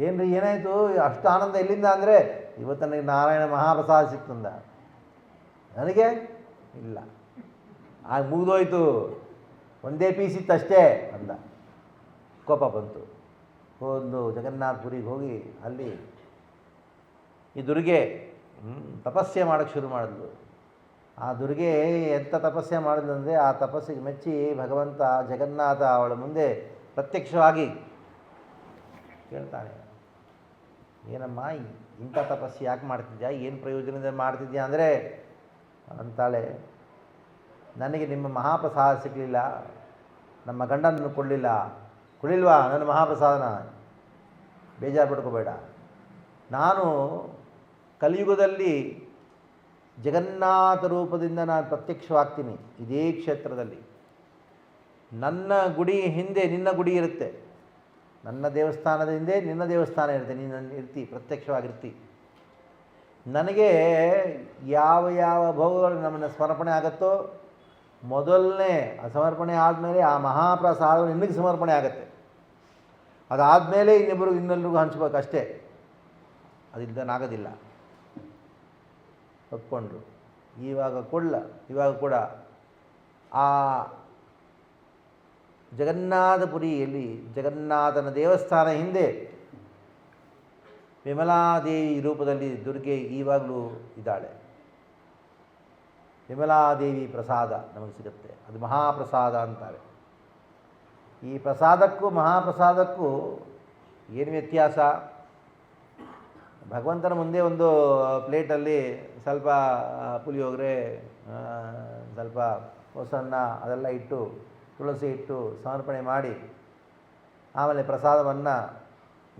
ಏನ್ರಿ ಏನಾಯಿತು, ಅಷ್ಟು ಆನಂದ ಎಲ್ಲಿಂದ ಅಂದರೆ, ಇವತ್ತು ನನಗೆ ನಾರಾಯಣ ಮಹಾಪ್ರಸಾದ ಸಿಕ್ತಂದ. ನನಗೆ ಇಲ್ಲ, ಆಗ ಮುಗಿದೋಯ್ತು, ಒಂದೇ ಪೀಸ್ ಇತ್ತು ಅಷ್ಟೇ ಅಂದ. ಕೋಪ ಬಂತು. ಒಂದು ಜಗನ್ನಾಥಪುರಿಗೆ ಹೋಗಿ ಅಲ್ಲಿ ಈ ದುರ್ಗೆ ತಪಸ್ಸೆ ಮಾಡೋಕ್ಕೆ ಶುರು ಮಾಡಿದ್ಲು. ಆ ದುರ್ಗೆ ಎಂಥ ತಪಸ್ಸೆ ಮಾಡಿದ್ಲು ಅಂದರೆ, ಆ ತಪಸ್ಸಿಗೆ ಮೆಚ್ಚಿ ಭಗವಂತ ಜಗನ್ನಾಥ ಅವಳ ಮುಂದೆ ಪ್ರತ್ಯಕ್ಷವಾಗಿ ಕೇಳ್ತಾನೆ, ಏನಮ್ಮ ಇಂಥ ತಪಸ್ಸು ಯಾಕೆ ಮಾಡ್ತಿದ್ಯಾ, ಏನು ಪ್ರಯೋಜನದಿಂದ ಮಾಡ್ತಿದ್ಯಾ ಅಂದರೆ ಅಂತಾಳೆ, ನನಗೆ ನಿಮ್ಮ ಮಹಾಪ್ರಸಾದ ಸಿಗಲಿಲ್ಲ, ನಮ್ಮ ಗಂಡನನ್ನು ಕೊಡಲಿಲ್ವಾ ನನ್ನ ಮಹಾಪ್ರಸಾದನ, ಬೇಜಾರು ಪಡ್ಕೋಬೇಡ. ನಾನು ಕಲಿಯುಗದಲ್ಲಿ ಜಗನ್ನಾಥ ರೂಪದಿಂದ ನಾನು ಪ್ರತ್ಯಕ್ಷವಾಗ್ತೀನಿ ಇದೇ ಕ್ಷೇತ್ರದಲ್ಲಿ. ನನ್ನ ಗುಡಿ ಹಿಂದೆ ನಿನ್ನ ಗುಡಿ ಇರುತ್ತೆ, ನನ್ನ ದೇವಸ್ಥಾನದ ಹಿಂದೆ ನಿನ್ನ ದೇವಸ್ಥಾನ ಇರುತ್ತೆ, ನೀನು ಇರ್ತಿ, ಪ್ರತ್ಯಕ್ಷವಾಗಿರ್ತಿ. ನನಗೆ ಯಾವ ಯಾವ ಭೋಗಗಳು ನಮ್ಮನ್ನು ಸಮರ್ಪಣೆ ಆಗುತ್ತೋ, ಮೊದಲನೇ ಸಮರ್ಪಣೆ ಆದಮೇಲೆ ಆ ಮಹಾಪ್ರಸಾದವು ನಿನಗೆ ಸಮರ್ಪಣೆ ಆಗುತ್ತೆ. ಅದಾದಮೇಲೆ ಇನ್ನೆಲ್ಲರಿಗೂ ಹಂಚ್ಬೇಕಷ್ಟೇ, ಅದಿಲ್ಲದನಾಗೋದಿಲ್ಲ. ಒಪ್ಕೊಂಡ್ರು. ಇವಾಗ ಕೂಡ ಆ ಜಗನ್ನಾಥಪುರಿಯಲ್ಲಿ ಜಗನ್ನಾಥನ ದೇವಸ್ಥಾನ ಹಿಂದೆ ವಿಮಲಾದೇವಿ ರೂಪದಲ್ಲಿ ದುರ್ಗೆ ಈವಾಗಲೂ ಇದ್ದಾಳೆ. ವಿಮಲಾದೇವಿ ಪ್ರಸಾದ ನಮಗೆ ಸಿಗುತ್ತೆ, ಅದು ಮಹಾಪ್ರಸಾದ ಅಂತಾರೆ. ಈ ಪ್ರಸಾದಕ್ಕೂ ಮಹಾಪ್ರಸಾದಕ್ಕೂ ಏನು ವ್ಯತ್ಯಾಸ? ಭಗವಂತನ ಮುಂದೆ ಒಂದು ಪ್ಲೇಟಲ್ಲಿ ಸ್ವಲ್ಪ ಪುಳಿಯೋಗರೆ, ಸ್ವಲ್ಪ ಮೊಸರನ್ನ ಅದೆಲ್ಲ ಇಟ್ಟು, ತುಳಸಿ ಇಟ್ಟು ಸಮರ್ಪಣೆ ಮಾಡಿ, ಆಮೇಲೆ ಪ್ರಸಾದವನ್ನು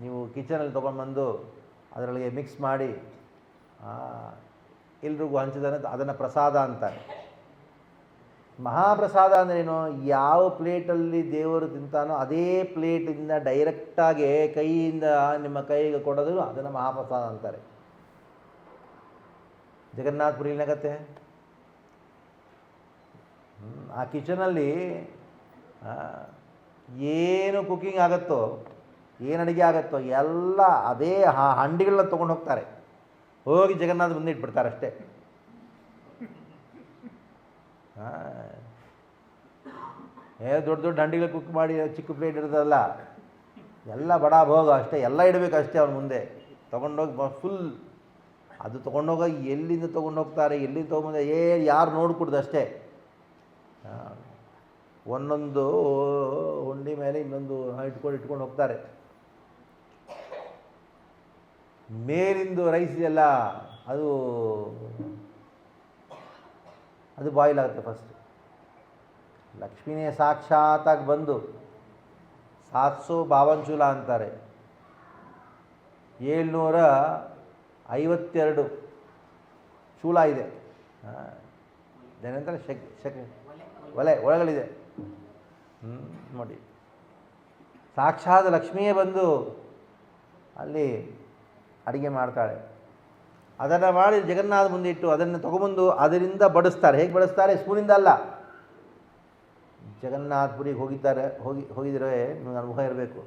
ನೀವು ಕಿಚನಲ್ಲಿ ತೊಗೊಂಡ್ಬಂದು ಅದರೊಳಗೆ ಮಿಕ್ಸ್ ಮಾಡಿ ಎಲ್ರಿಗೂ ಅದನ್ನು ಪ್ರಸಾದ ಅಂತಾರೆ. ಮಹಾಪ್ರಸಾದ ಅಂದ್ರೇನು? ಯಾವ ಪ್ಲೇಟಲ್ಲಿ ದೇವರು ತಿಂತಾನೋ ಅದೇ ಪ್ಲೇಟಿಂದ ಡೈರೆಕ್ಟಾಗಿ ಕೈಯಿಂದ ನಿಮ್ಮ ಕೈಗೆ ಕೊಡೋದು ಅದನ್ನು ಮಹಾಪ್ರಸಾದ ಅಂತಾರೆ. ಜಗನ್ನಾಥಪುರಿನಾಗತ್ತೆ. ಆ ಕಿಚನಲ್ಲಿ ಏನು ಕುಕ್ಕಿಂಗ್ ಆಗುತ್ತೋ, ಏನು ಅಡುಗೆ ಆಗುತ್ತೋ ಎಲ್ಲ ಅದೇ ಹಂಡಿಗಳನ್ನ ತೊಗೊಂಡು ಹೋಗ್ತಾರೆ, ಹೋಗಿ ಜಗನ್ನಾಥ ಮುಂದೆ ಇಟ್ಬಿಡ್ತಾರೆ ಅಷ್ಟೇ. ದೊಡ್ಡ ದೊಡ್ಡ ಹಂಡಿಗಳು ಕುಕ್ ಮಾಡಿ ಚಿಕ್ಕ ಪ್ಲೇಟ್ ಇರ್ತದಲ್ಲ, ಎಲ್ಲ ಬಡ ಭೋಗ ಅಷ್ಟೇ, ಎಲ್ಲ ಇಡಬೇಕು ಅಷ್ಟೇ ಅವ್ರ ಮುಂದೆ. ತೊಗೊಂಡೋಗಿ ಫುಲ್ ಅದು ತೊಗೊಂಡೋಗಿ ಎಲ್ಲಿಂದ ತೊಗೊಂಡೋಗ್ತಾರೆ, ಎಲ್ಲಿಂದ ತೊಗೊಂಬಂದ ಯಾರು ನೋಡ್ಕೊಡ್ದು ಅಷ್ಟೇ. ಒಂದೊಂದು ಹುಂಡಿ ಮೇಲೆ ಇನ್ನೊಂದು ಇಟ್ಕೊಂಡು ಹೋಗ್ತಾರೆ. ಮೇಲಿಂದು ರೈಸ್ ಎಲ್ಲ ಅದು ಬಾಯ್ಲ್ ಆಗುತ್ತೆ ಫಸ್ಟ್. ಲಕ್ಷ್ಮೀನೇ ಸಾಕ್ಷಾತ್ತಾಗಿ ಬಂದು 752 ಚೂಲ ಅಂತಾರೆ, 752 ಚೂಲ ಇದೆ. ಏನಂತಾರೆ ಒಲೆ ಒಳಗಳಿದೆ. ನೋಡಿ, ಸಾಕ್ಷಾತ್ ಲಕ್ಷ್ಮಿಯೇ ಬಂದು ಅಲ್ಲಿ ಅಡುಗೆ ಮಾಡ್ತಾಳೆ. ಅದನ್ನು ಮಾಡಿ ಜಗನ್ನಾಥ ಮುಂದೆ ಇಟ್ಟು ಅದನ್ನು ತೊಗೊಂಬಂದು ಅದರಿಂದ ಬಡಿಸ್ತಾರೆ. ಹೇಗೆ ಬಡಿಸ್ತಾರೆ? ಸ್ಪೂನಿಂದ ಅಲ್ಲ. ಜಗನ್ನಾಥಪುರಿಗೆ ಹೋಗಿದ್ರೆ ನಿಮಗೆ ಅನುಭವ ಇರಬೇಕು.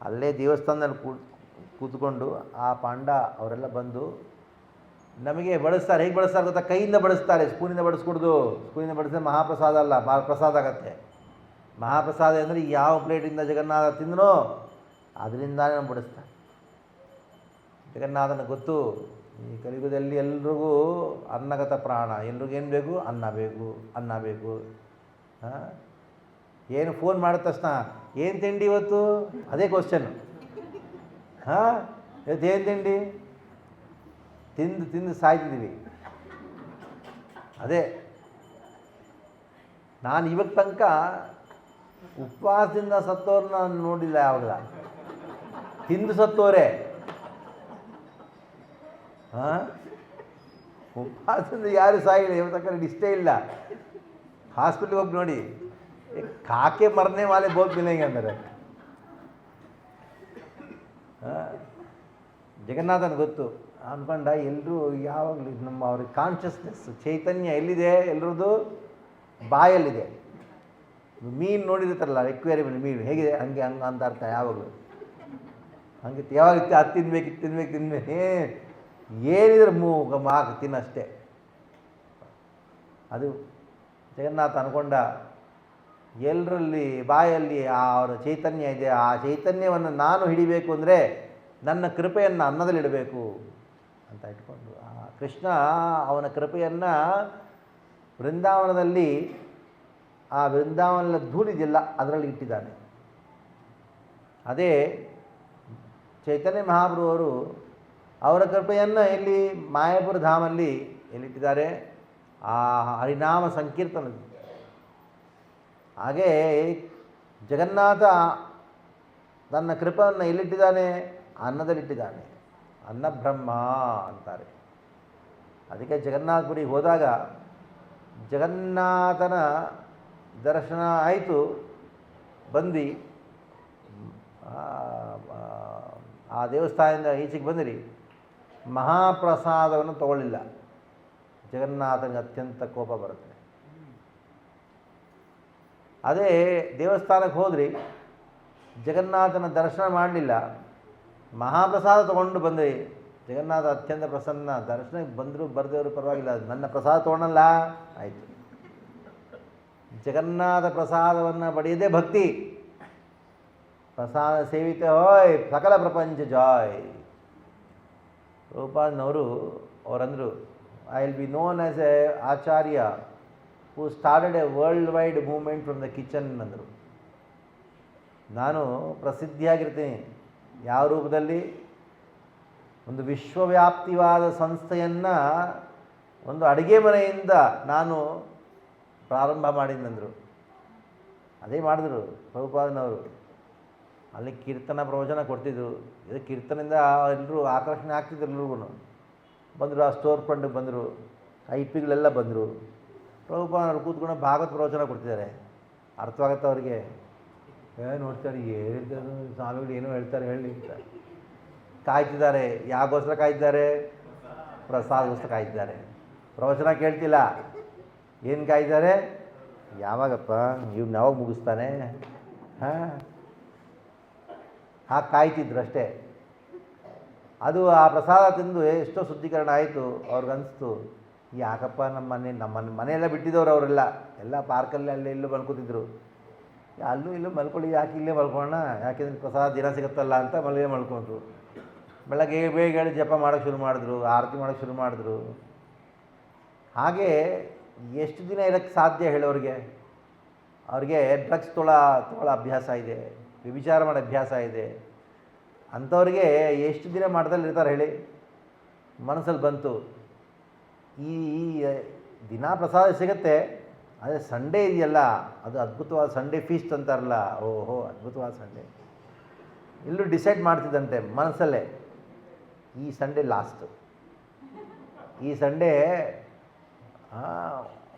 ಅಲ್ಲೇ ದೇವಸ್ಥಾನದಲ್ಲಿ ಕೂತ್ಕೊಂಡು ಆ ಪಾಂಡ ಅವರೆಲ್ಲ ಬಂದು ನಮಗೆ ಬಡಿಸ್ತಾರೆ. ಹೇಗೆ ಬಡಿಸ್ತಾರೆ ಗೊತ್ತಾ? ಕೈಯಿಂದ ಬಡಿಸ್ತಾರೆ, ಸ್ಪೂನಿಂದ ಬಡಿಸ್ಕೊಡ್ದು. ಸ್ಪೂನಿಂದ ಬಡಿಸಿದ್ರೆ ಮಹಾಪ್ರಸಾದ ಅಲ್ಲ, ಪ್ರಸಾದ ಆಗತ್ತೆ. ಮಹಾಪ್ರಸಾದ ಅಂದರೆ ಯಾವ ಪ್ಲೇಟಿಂದ ಜಗನ್ನಾಥ ತಿಂದನೋ ಅದರಿಂದಾನೇ ನಾವು ಬಡಿಸ್ತಾರೆ. ಜಗನ್ನಾಥನ ಗೊತ್ತು, ಈ ಕಲಿಯುಗದಲ್ಲಿ ಎಲ್ರಿಗೂ ಅನ್ನಗತ ಪ್ರಾಣ, ಎಲ್ರಿಗೂ ಏನು ಬೇಕು? ಅನ್ನ ಬೇಕು. ಏನು ಫೋನ್ ಮಾಡಿದ ತಕ್ಷಣ ಏನು ತಿಂಡಿ ಇವತ್ತು? ಅದೇ ಕ್ವಶನ್ನು. ಇವತ್ತು ಏನು ತಿಂಡಿ? ತಿಂದು ಸಾಯ್ತಿದ್ದೀವಿ. ಅದೇ ನಾನು ಇವಾಗ ತನಕ ಉಪವಾಸದಿಂದ ಸತ್ತೋರನ್ನ ನಾನು ನೋಡಿಲ್ಲ ಯಾವಾಗಲ. ತಿಂದು ಸತ್ತೋರೆ. ಉಪವಾಸದಿಂದ ಯಾರು ಸಾಯಿಲ್ಲ ಇವತ್ತು ತನಕ, ಇಷ್ಟೇ ಇಲ್ಲ. ಹಾಸ್ಪಿಟ್ಲಿಗೆ ಹೋಗಿ ನೋಡಿ, ಕಾಕೆ ಮರನೆ ವಾಲೆ ಬೋಲ್ ಮಿಲೆಂಗೆ ಅಂದರೆ ಜಗನ್ನಾಥನ ಗೊತ್ತು ಅಂದ್ಕೊಂಡ ಎಲ್ಲರೂ ಯಾವಾಗಲೂ ನಮ್ಮ ಅವ್ರಿಗೆ ಕಾನ್ಷಿಯಸ್ನೆಸ್ ಚೈತನ್ಯ ಎಲ್ಲಿದೆ ಎಲ್ಲರದ್ದು ಬಾಯಲ್ಲಿದೆ. ಮೀನು ನೋಡಿರ್ತಾರಲ್ಲ ಎಕ್ವೇರಿಯಂ ಮೀನು ಹೇಗಿದೆ ಹಂಗೆ ಹಂಗೆ ಅಂತ ಅರ್ಥ ಯಾವಾಗಲೂ ಹಂಗೆ ಯಾವಾಗ ಅದು ತಿನ್ಬೇಕು ಏನಿದ್ರೆ ಮೂಗ ಮಾಕು ತಿನ್ನಷ್ಟೇ. ಅದು ಜಗನ್ನಾಥ ಅಂದ್ಕೊಂಡ ಎಲ್ಲರಲ್ಲಿ ಬಾಯಲ್ಲಿ ಅವರ ಚೈತನ್ಯ ಇದೆ, ಆ ಚೈತನ್ಯವನ್ನು ನಾನು ಹಿಡಿಬೇಕು ಅಂದರೆ ನನ್ನ ಕೃಪೆಯನ್ನು ಅನ್ನದಲ್ಲಿಡಬೇಕು ಅಂತ ಇಟ್ಕೊಂಡು ಆ ಕೃಷ್ಣ ಅವನ ಕೃಪೆಯನ್ನು ವೃಂದಾವನದಲ್ಲಿ ಆ ವೃಂದಾವನದ ಧೂಳಿದೆಯಲ್ಲ ಅದರಲ್ಲಿ ಇಟ್ಟಿದ್ದಾನೆ. ಅದೇ ಚೈತನ್ಯ ಮಹಾಪ್ರಭುವರು ಅವರ ಕೃಪೆಯನ್ನು ಎಲ್ಲಿ ಮಾಯಾಪುರ ಧಾಮಲ್ಲಿ ಎಲ್ಲಿಟ್ಟಿದ್ದಾರೆ, ಆ ಹರಿನಾಮ ಸಂಕೀರ್ತನ. ಹಾಗೇ ಜಗನ್ನಾಥ ತನ್ನ ಕೃಪೆಯನ್ನು ಎಲ್ಲಿಟ್ಟಿದ್ದಾನೆ, ಅನ್ನದಲ್ಲಿಟ್ಟಿದ್ದಾನೆ. ಅನ್ನಬ್ರಹ್ಮ ಅಂತಾರೆ. ಅದಕ್ಕೆ ಜಗನ್ನಾಥಪುರಿಗೆ ಹೋದಾಗ ಜಗನ್ನಾಥನ ದರ್ಶನ ಆಯಿತು, ಬಂದು ಆ ದೇವಸ್ಥಾನದಿಂದ ಈಚೆಗೆ ಬಂದಿರಿ, ಮಹಾಪ್ರಸಾದವನ್ನು ತಗೊಳ್ಳಿಲ್ಲ. ಜಗನ್ನಾಥನಿಗೆ ಅತ್ಯಂತ ಕೋಪ ಬರುತ್ತೆ. ಅದೇ ದೇವಸ್ಥಾನಕ್ಕೆ ಹೋದ್ರಿ, ಜಗನ್ನಾಥನ ದರ್ಶನ ಮಾಡಲಿಲ್ಲ, ಮಹಾಪ್ರಸಾದ ತೊಗೊಂಡು ಬಂದ್ರಿ, ಜಗನ್ನಾಥ ಅತ್ಯಂತ ಪ್ರಸನ್ನ. ದರ್ಶನಕ್ಕೆ ಬಂದರೂ ಬರದೇವರು ಪರವಾಗಿಲ್ಲ, ನನ್ನ ಪ್ರಸಾದ ತೊಗೊಳಲ್ಲ ಆಯಿತು. ಜಗನ್ನಾಥ ಪ್ರಸಾದವನ್ನು ಪಡೆಯದೇ ಭಕ್ತಿ. ಪ್ರಸಾದ ಸೇವಿತ ಹೋಯ್ ಸಕಲ ಪ್ರಪಂಚ ಜಾಯ್. ಪ್ರಭುಪಾದನವರು ಅವರಂದರು, I will be known as a acharya who started a world wide movement from the kitchen ಅಂದರು. ನಾನು ಪ್ರಸಿದ್ಧಿಯಾಗಿರ್ತೀನಿ. ಯಾವ ರೂಪದಲ್ಲಿ? ಒಂದು ವಿಶ್ವವ್ಯಾಪ್ತಿವಾದ ಸಂಸ್ಥೆಯನ್ನು ಒಂದು ಅಡುಗೆ ಮನೆಯಿಂದ ನಾನು ಪ್ರಾರಂಭ ಮಾಡಿದ್ದಂದರು. ಅದೇ ಮಾಡಿದ್ರು ಪ್ರಭುಪಾದನವರು. ಅಲ್ಲಿ ಕೀರ್ತನ ಪ್ರವಚನ ಕೊಡ್ತಿದ್ರು. ಇದು ಕೀರ್ತನೆಯಿಂದ ಎಲ್ಲರೂ ಆಕರ್ಷಣೆ ಆಗ್ತಿದ್ರು. ಎಲ್ರಿಗೂ ಬಂದರು, ಆ ಸ್ಟೋರ್ ಫ್ರಂಟಿಗೆ ಬಂದರು, ಆ ಇಪ್ಪಿಗಳೆಲ್ಲ ಬಂದರು. ಪ್ರಭುಪಾದನವರು ಕೂತ್ಕೊಂಡು ಭಾಗವತ ಪ್ರವಚನ ಕೊಡ್ತಿದ್ದಾರೆ. ಅರ್ಥವಾಗತ್ತೆ ಅವರಿಗೆ. ನೋಡ್ತಾರೆ, ಏನು ಸ್ವಾಮಿಗಳು ಏನೋ ಹೇಳ್ತಾರೆ ಹೇಳಿ ಅಂತ ಕಾಯ್ತಿದ್ದಾರೆ. ಯಾಗೋಸ್ಕರ ಕಾಯ್ತಿದ್ದಾರೆ? ಪ್ರಸಾದಗೋಸ್ಕರ ಕಾಯ್ತಿದ್ದಾರೆ. ಪ್ರವಚನ ಕೇಳ್ತಿಲ್ಲ. ಏನು ಕಾಯ್ತಾರೆ? ಯಾವಾಗಪ್ಪ ಇವ್ನು ಯಾವಾಗ ಮುಗಿಸ್ತಾನೆ? ಹಾಗೆ ಕಾಯ್ತಿದ್ರು ಅಷ್ಟೇ. ಅದು ಆ ಪ್ರಸಾದ ತಿಂದು ಎಷ್ಟೋ ಶುದ್ಧೀಕರಣ ಆಯಿತು. ಅವ್ರಿಗನ್ನಿಸ್ತು, ಯಾಕಪ್ಪ ನಮ್ಮ ಮನೆಯೆಲ್ಲ ಬಿಟ್ಟಿದ್ದವ್ರು ಅವರೆಲ್ಲ ಎಲ್ಲ ಪಾರ್ಕಲ್ಲಿ ಅಲ್ಲೇ ಇಲ್ಲೂ ಮಲ್ಕೋತಿದ್ರು. ಅಲ್ಲೂ ಇಲ್ಲೂ ಮಲ್ಕೊಳ್ಳಿ, ಯಾಕೆ ಇಲ್ಲೇ ಮಲ್ಕೊಳ್ಳೋಣ, ಯಾಕೆಂದ್ರೆ ಪ್ರಸಾದ ದಿನ ಸಿಗುತ್ತಲ್ಲ ಅಂತ ಮಲ್ಲಿಗೆ ಮಲ್ಕೊಂಡ್ರು. ಬೆಳಗ್ಗೆ ಬೇಗ ಹೇಳಿ ಜಪ ಮಾಡೋಕ್ಕೆ ಶುರು ಮಾಡಿದ್ರು, ಆರತಿ ಮಾಡೋಕ್ಕೆ ಶುರು ಮಾಡಿದ್ರು. ಹಾಗೆ ಎಷ್ಟು ದಿನ ಇರೋಕ್ಕೆ ಸಾಧ್ಯ ಹೇಳೋರಿಗೆ? ಅವ್ರಿಗೆ ಡ್ರಗ್ಸ್ ತೊಗೊಳ್ಳೋ ಅಭ್ಯಾಸ ಇದೆ, ವ್ಯಭಿಚಾರ ಮಾಡೋ ಅಭ್ಯಾಸ ಇದೆ. ಅಂಥವ್ರಿಗೆ ಎಷ್ಟು ದಿನ ಮಾಡ್ದಲ್ಲಿ ಇರ್ತಾರೆ ಹೇಳಿ? ಮನಸ್ಸಲ್ಲಿ ಬಂತು, ಈ ದಿನ ಪ್ರಸಾದ ಸಿಗುತ್ತೆ, ಆದರೆ ಸಂಡೇ ಇದೆಯಲ್ಲ ಅದು ಅದ್ಭುತವಾದ ಸಂಡೇ ಫೀಸ್ಟ್ ಅಂತಾರಲ್ಲ, ಓಹೋ ಅದ್ಭುತವಾದ ಸಂಡೇ. ಎಲ್ಲರೂ ಡಿಸೈಡ್ ಮಾಡ್ತಿದ್ದಂತೆ ಮನಸ್ಸಲ್ಲೇ, ಈ ಸಂಡೇ ಲಾಸ್ಟು, ಈ ಸಂಡೇ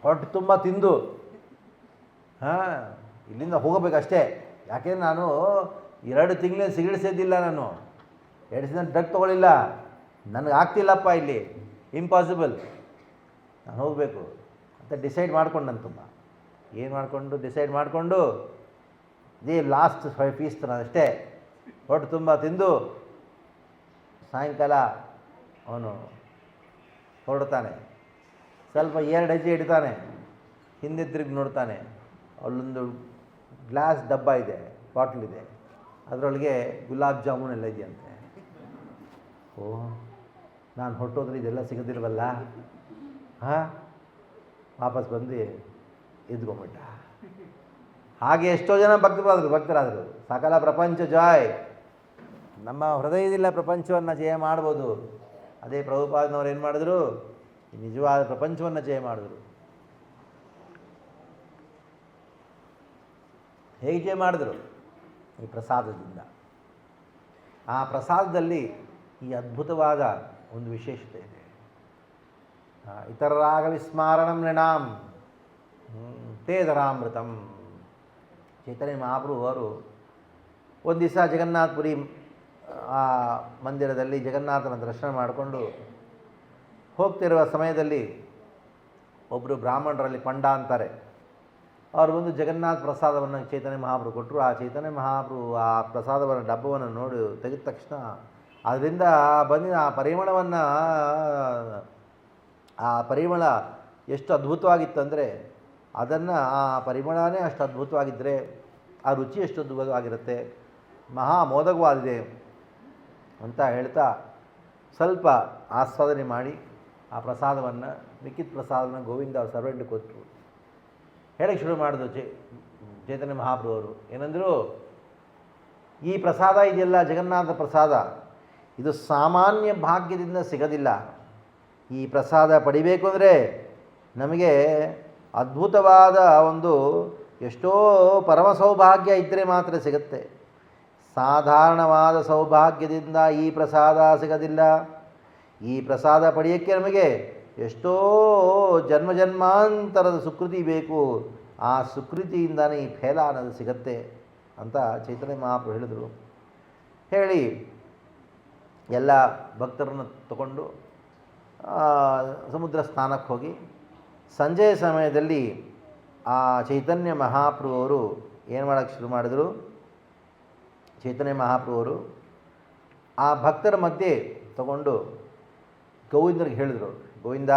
ಹೊಟ್ಟೆ ತುಂಬ ತಿಂದು ಇಲ್ಲಿಂದ ಹೋಗಬೇಕಷ್ಟೇ. ಯಾಕೆಂದರೆ ನಾನು 2 ತಿಂಗಳಿಂದ ಸಿಗರೇಟ್ ಸೇದಿಲ್ಲ, ನಾನು 2 ದಿನ ಡ್ರಗ್ ತೊಗೊಳ್ಳಿಲ್ಲ, ನನಗೆ ಆಗ್ತಿಲ್ಲಪ್ಪ, ಇಲ್ಲಿ ಇಂಪಾಸಿಬಲ್, ನಾನು ಹೋಗಬೇಕು ಅಂತ ಡಿಸೈಡ್ ಮಾಡ್ಕೊಂಡಂತ. ತುಂಬ ಏನು ಡಿಸೈಡ್ ಮಾಡಿಕೊಂಡು ಇದೇ ಲಾಸ್ಟ್ ಫೀಸ್ಟ್ ನಾನಷ್ಟೇ. ಹೊಟ್ಟೆ ತುಂಬ ತಿಂದು ಸಾಯಂಕಾಲ ಅವನು ಹೊರಡ್ತಾನೆ. ಸ್ವಲ್ಪ 2 ಹೆಜ್ಜೆ ಇಡ್ತಾನೆ, ಹಿಂದೆ ತಿರುಗಿ ನೋಡ್ತಾನೆ. ಅಲ್ಲೊಂದು ಗ್ಲಾಸ್ ಡಬ್ಬ ಇದೆ, ಬಾಟ್ಲಿದೆ, ಅದರೊಳಗೆ ಗುಲಾಬ್ ಜಾಮೂನ್ ಎಲ್ಲ ಇದೆಯಂತೆ. ಓಹ್, ನಾನು ಹೊರಟೋದ್ರೆ ಇದೆಲ್ಲ ಸಿಗೋದಿಲ್ವಲ್ಲ. ವಾಪಸ್ ಬಂದು ಎದ್ಕೊಂಬಿಟ್ಟ. ಹಾಗೆ ಎಷ್ಟೋ ಜನ ಭಕ್ತರಾದರು. ಸಕಲ ಪ್ರಪಂಚ ಜಾಯ್. ನಮ್ಮ ಹೃದಯದಿಂದ ಪ್ರಪಂಚವನ್ನು ಜಯ ಮಾಡ್ಬೋದು. ಅದೇ ಪ್ರಭುಪಾದನವ್ರು ಏನು ಮಾಡಿದ್ರು? ನಿಜವಾದ ಪ್ರಪಂಚವನ್ನು ಜಯ ಮಾಡಿದ್ರು. ಹೇಗೆ ಜಯ ಮಾಡಿದ್ರು? ಈ ಪ್ರಸಾದದಿಂದ. ಆ ಪ್ರಸಾದದಲ್ಲಿ ಈ ಅದ್ಭುತವಾದ ಒಂದು ವಿಶೇಷತೆ ಇದೆ. ಇತರರಾಗ ವಿಸ್ಮಾರಣಂ ನೃಣಾಂ ತೇದರಾಮೃತಂ. ಚೈತನ್ಯ ಮಹಾಪ್ರಭು ಅವರು ಒಂದು ದಿವಸ ಜಗನ್ನಾಥಪುರಿ ಆ ಮಂದಿರದಲ್ಲಿ ಜಗನ್ನಾಥನ ದರ್ಶನ ಮಾಡಿಕೊಂಡು ಹೋಗ್ತಿರುವ ಸಮಯದಲ್ಲಿ ಒಬ್ಬರು ಬ್ರಾಹ್ಮಣರಲ್ಲಿ ಪಂಡ ಅಂತಾರೆ, ಅವರು ಬಂದು ಜಗನ್ನಾಥ ಪ್ರಸಾದವನ್ನು ಚೈತನ್ಯ ಮಹಾಪ್ರಭು ಕೊಟ್ಟರು. ಆ ಚೈತನ್ಯ ಮಹಾಪ್ರಭು ಆ ಪ್ರಸಾದವನ್ನು ಡಬ್ಬವನ್ನು ನೋಡಿ ತೆಗೆದ ತಕ್ಷಣ ಅದರಿಂದ ಬಂದಿನ ಆ ಪರಿಮಳ ಎಷ್ಟು ಅದ್ಭುತವಾಗಿತ್ತಂದರೆ ಆ ಪರಿಮಳನೇ ಅಷ್ಟು ಅದ್ಭುತವಾಗಿದ್ದರೆ ಆ ರುಚಿ ಎಷ್ಟು ಅದ್ಭುತವಾಗಿರುತ್ತೆ, ಮಹಾ ಮೋದಕವಾದಿದೆ ಅಂತ ಹೇಳ್ತಾ ಸ್ವಲ್ಪ ಆಸ್ವಾದನೆ ಮಾಡಿ ಆ ಪ್ರಸಾದವನ್ನು ಮಿಕ್ಕಿದ ಪ್ರಸಾದವನ್ನು ಗೋವಿಂದ ಅವ್ರ ಸರ್ವೆಂಟ್ಗೆ ಕೊಟ್ಟರು. ಹೇಳಕ್ಕೆ ಶುರು ಮಾಡಿದ್ರು ಚೈತನ್ಯ ಮಹಾಪ್ರಭು ಅವರು. ಏನಂದರು, ಈ ಪ್ರಸಾದ ಇದೆಯಲ್ಲ ಜಗನ್ನಾಥ ಪ್ರಸಾದ, ಇದು ಸಾಮಾನ್ಯ ಭಾಗ್ಯದಿಂದ ಸಿಗೋದಿಲ್ಲ. ಈ ಪ್ರಸಾದ ಪಡಿಬೇಕು ಅಂದರೆ ನಮಗೆ ಅದ್ಭುತವಾದ ಒಂದು ಎಷ್ಟೋ ಪರಮ ಸೌಭಾಗ್ಯ ಇದ್ದರೆ ಮಾತ್ರ ಸಿಗುತ್ತೆ. ಸಾಧಾರಣವಾದ ಸೌಭಾಗ್ಯದಿಂದ ಈ ಪ್ರಸಾದ ಸಿಗೋದಿಲ್ಲ. ಈ ಪ್ರಸಾದ ಪಡೆಯೋಕ್ಕೆ ನಮಗೆ ಎಷ್ಟೋ ಜನ್ಮಾಂತರದ ಸುಕೃತಿ ಬೇಕು. ಆ ಸುಕೃತಿಯಿಂದನೇ ಈ ಫಲ ಅನ್ನೋದು ಸಿಗತ್ತೆ ಅಂತ ಚೈತನ್ಯ ಮಹಾಪ್ರಭು ಹೇಳಿದರು. ಹೇಳಿ ಎಲ್ಲ ಭಕ್ತರನ್ನು ತಗೊಂಡು ಸಮುದ್ರ ಸ್ನಾನಕ್ಕೆ ಹೋಗಿ ಸಂಜೆಯ ಸಮಯದಲ್ಲಿ ಆ ಚೈತನ್ಯ ಮಹಾಪ್ರಭು ಅವರು ಏನು ಮಾಡೋಕ್ಕೆ ಶುರು ಮಾಡಿದರು. ಚೈತನ್ಯ ಮಹಾಪ್ರಭು ಅವರು ಆ ಭಕ್ತರ ಮಧ್ಯೆ ತಗೊಂಡು ಗೋವಿಂದರಿಗೆ ಹೇಳಿದರು, ಗೋವಿಂದ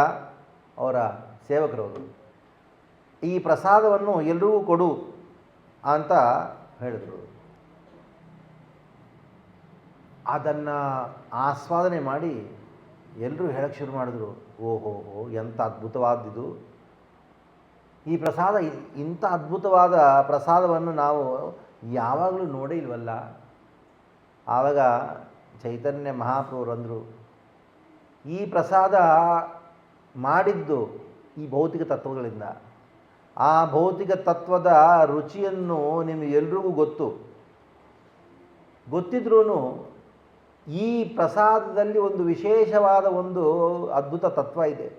ಅವರ ಸೇವಕರವರು, ಈ ಪ್ರಸಾದವನ್ನು ಎಲ್ರಿಗೂ ಕೊಡು ಅಂತ ಹೇಳಿದರು. ಅದನ್ನು ಆಸ್ವಾದನೆ ಮಾಡಿ ಎಲ್ಲರೂ ಹೇಳಕ್ಕೆ ಶುರು ಮಾಡಿದ್ರು, ಓಹೋ ಎಂಥ ಅದ್ಭುತವಾದಿದು, ಈ ಪ್ರಸಾದ, ಇಂಥ ಅದ್ಭುತವಾದ ಪ್ರಸಾದವನ್ನು ನಾವು ಯಾವಾಗಲೂ ನೋಡೇ ಇಲ್ವಲ್ಲ. ಆವಾಗ ಚೈತನ್ಯ ಮಹಾಪ್ರಭುರು ಅಂದರು, ಈ ಪ್ರಸಾದ ಮಾಡಿದ್ದು ಈ ಭೌತಿಕ ತತ್ವಗಳಿಂದ. ಆ ಭೌತಿಕ ತತ್ವದ ರುಚಿಯನ್ನು ನಿಮಗೆಲ್ರಿಗೂ ಗೊತ್ತಿದ್ರೂ ಈ ಪ್ರಸಾದದಲ್ಲಿ ಒಂದು ವಿಶೇಷವಾದ ಒಂದು ಅದ್ಭುತ ತತ್ವ ಇದೆ.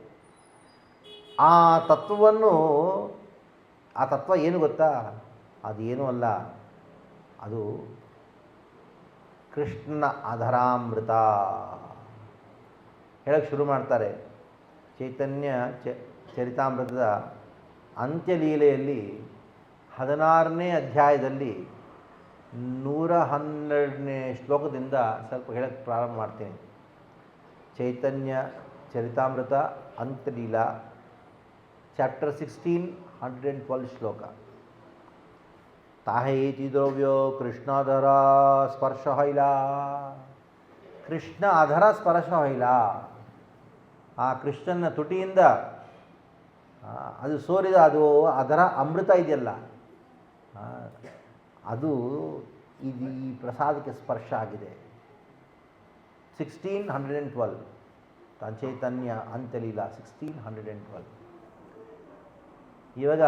ಆ ತತ್ವ ಏನು ಗೊತ್ತಾ? ಅದೇನೂ ಅಲ್ಲ, ಅದು ಕೃಷ್ಣ ಅಧರಾಮೃತ. ಹೇಳಕ್ಕೆ ಶುರು ಮಾಡ್ತಾರೆ. ಚೈತನ್ಯ ಚರಿತಾಮೃತದ ಅಂತ್ಯಲೀಲೆಯಲ್ಲಿ 16ನೇ ಅಧ್ಯಾಯದಲ್ಲಿ 112ನೇ ಶ್ಲೋಕದಿಂದ ಸ್ವಲ್ಪ ಹೇಳಕ್ಕೆ ಪ್ರಾರಂಭ ಮಾಡ್ತೀನಿ. ಚೈತನ್ಯ ಚರಿತಾಮೃತ ಅಂತ್ಯಲೀಲಾ ಚಾಪ್ಟರ್ 16 112 ಶ್ಲೋಕ. ತಾಹೇತಿ ದ್ರವ್ಯೋ ಕೃಷ್ಣಾಧರ ಸ್ಪರ್ಶ ಹೊಯ್ಲ. ಕೃಷ್ಣ ಅಧರ ಸ್ಪರ್ಶ ಹೊಯ್ಲ. ಆ ಕೃಷ್ಣನ ತುಟಿಯಿಂದ ಅದು ಸೋರಿದ ಅದು ಅದರ ಅಮೃತ ಇದೆಯಲ್ಲ, ಅದು ಈ ಪ್ರಸಾದಕ್ಕೆ ಸ್ಪರ್ಶ ಆಗಿದೆ. 1612 ಚೈತನ್ಯ ಅಂತ್ಯಲೀಲಾ 1612. ಇವಾಗ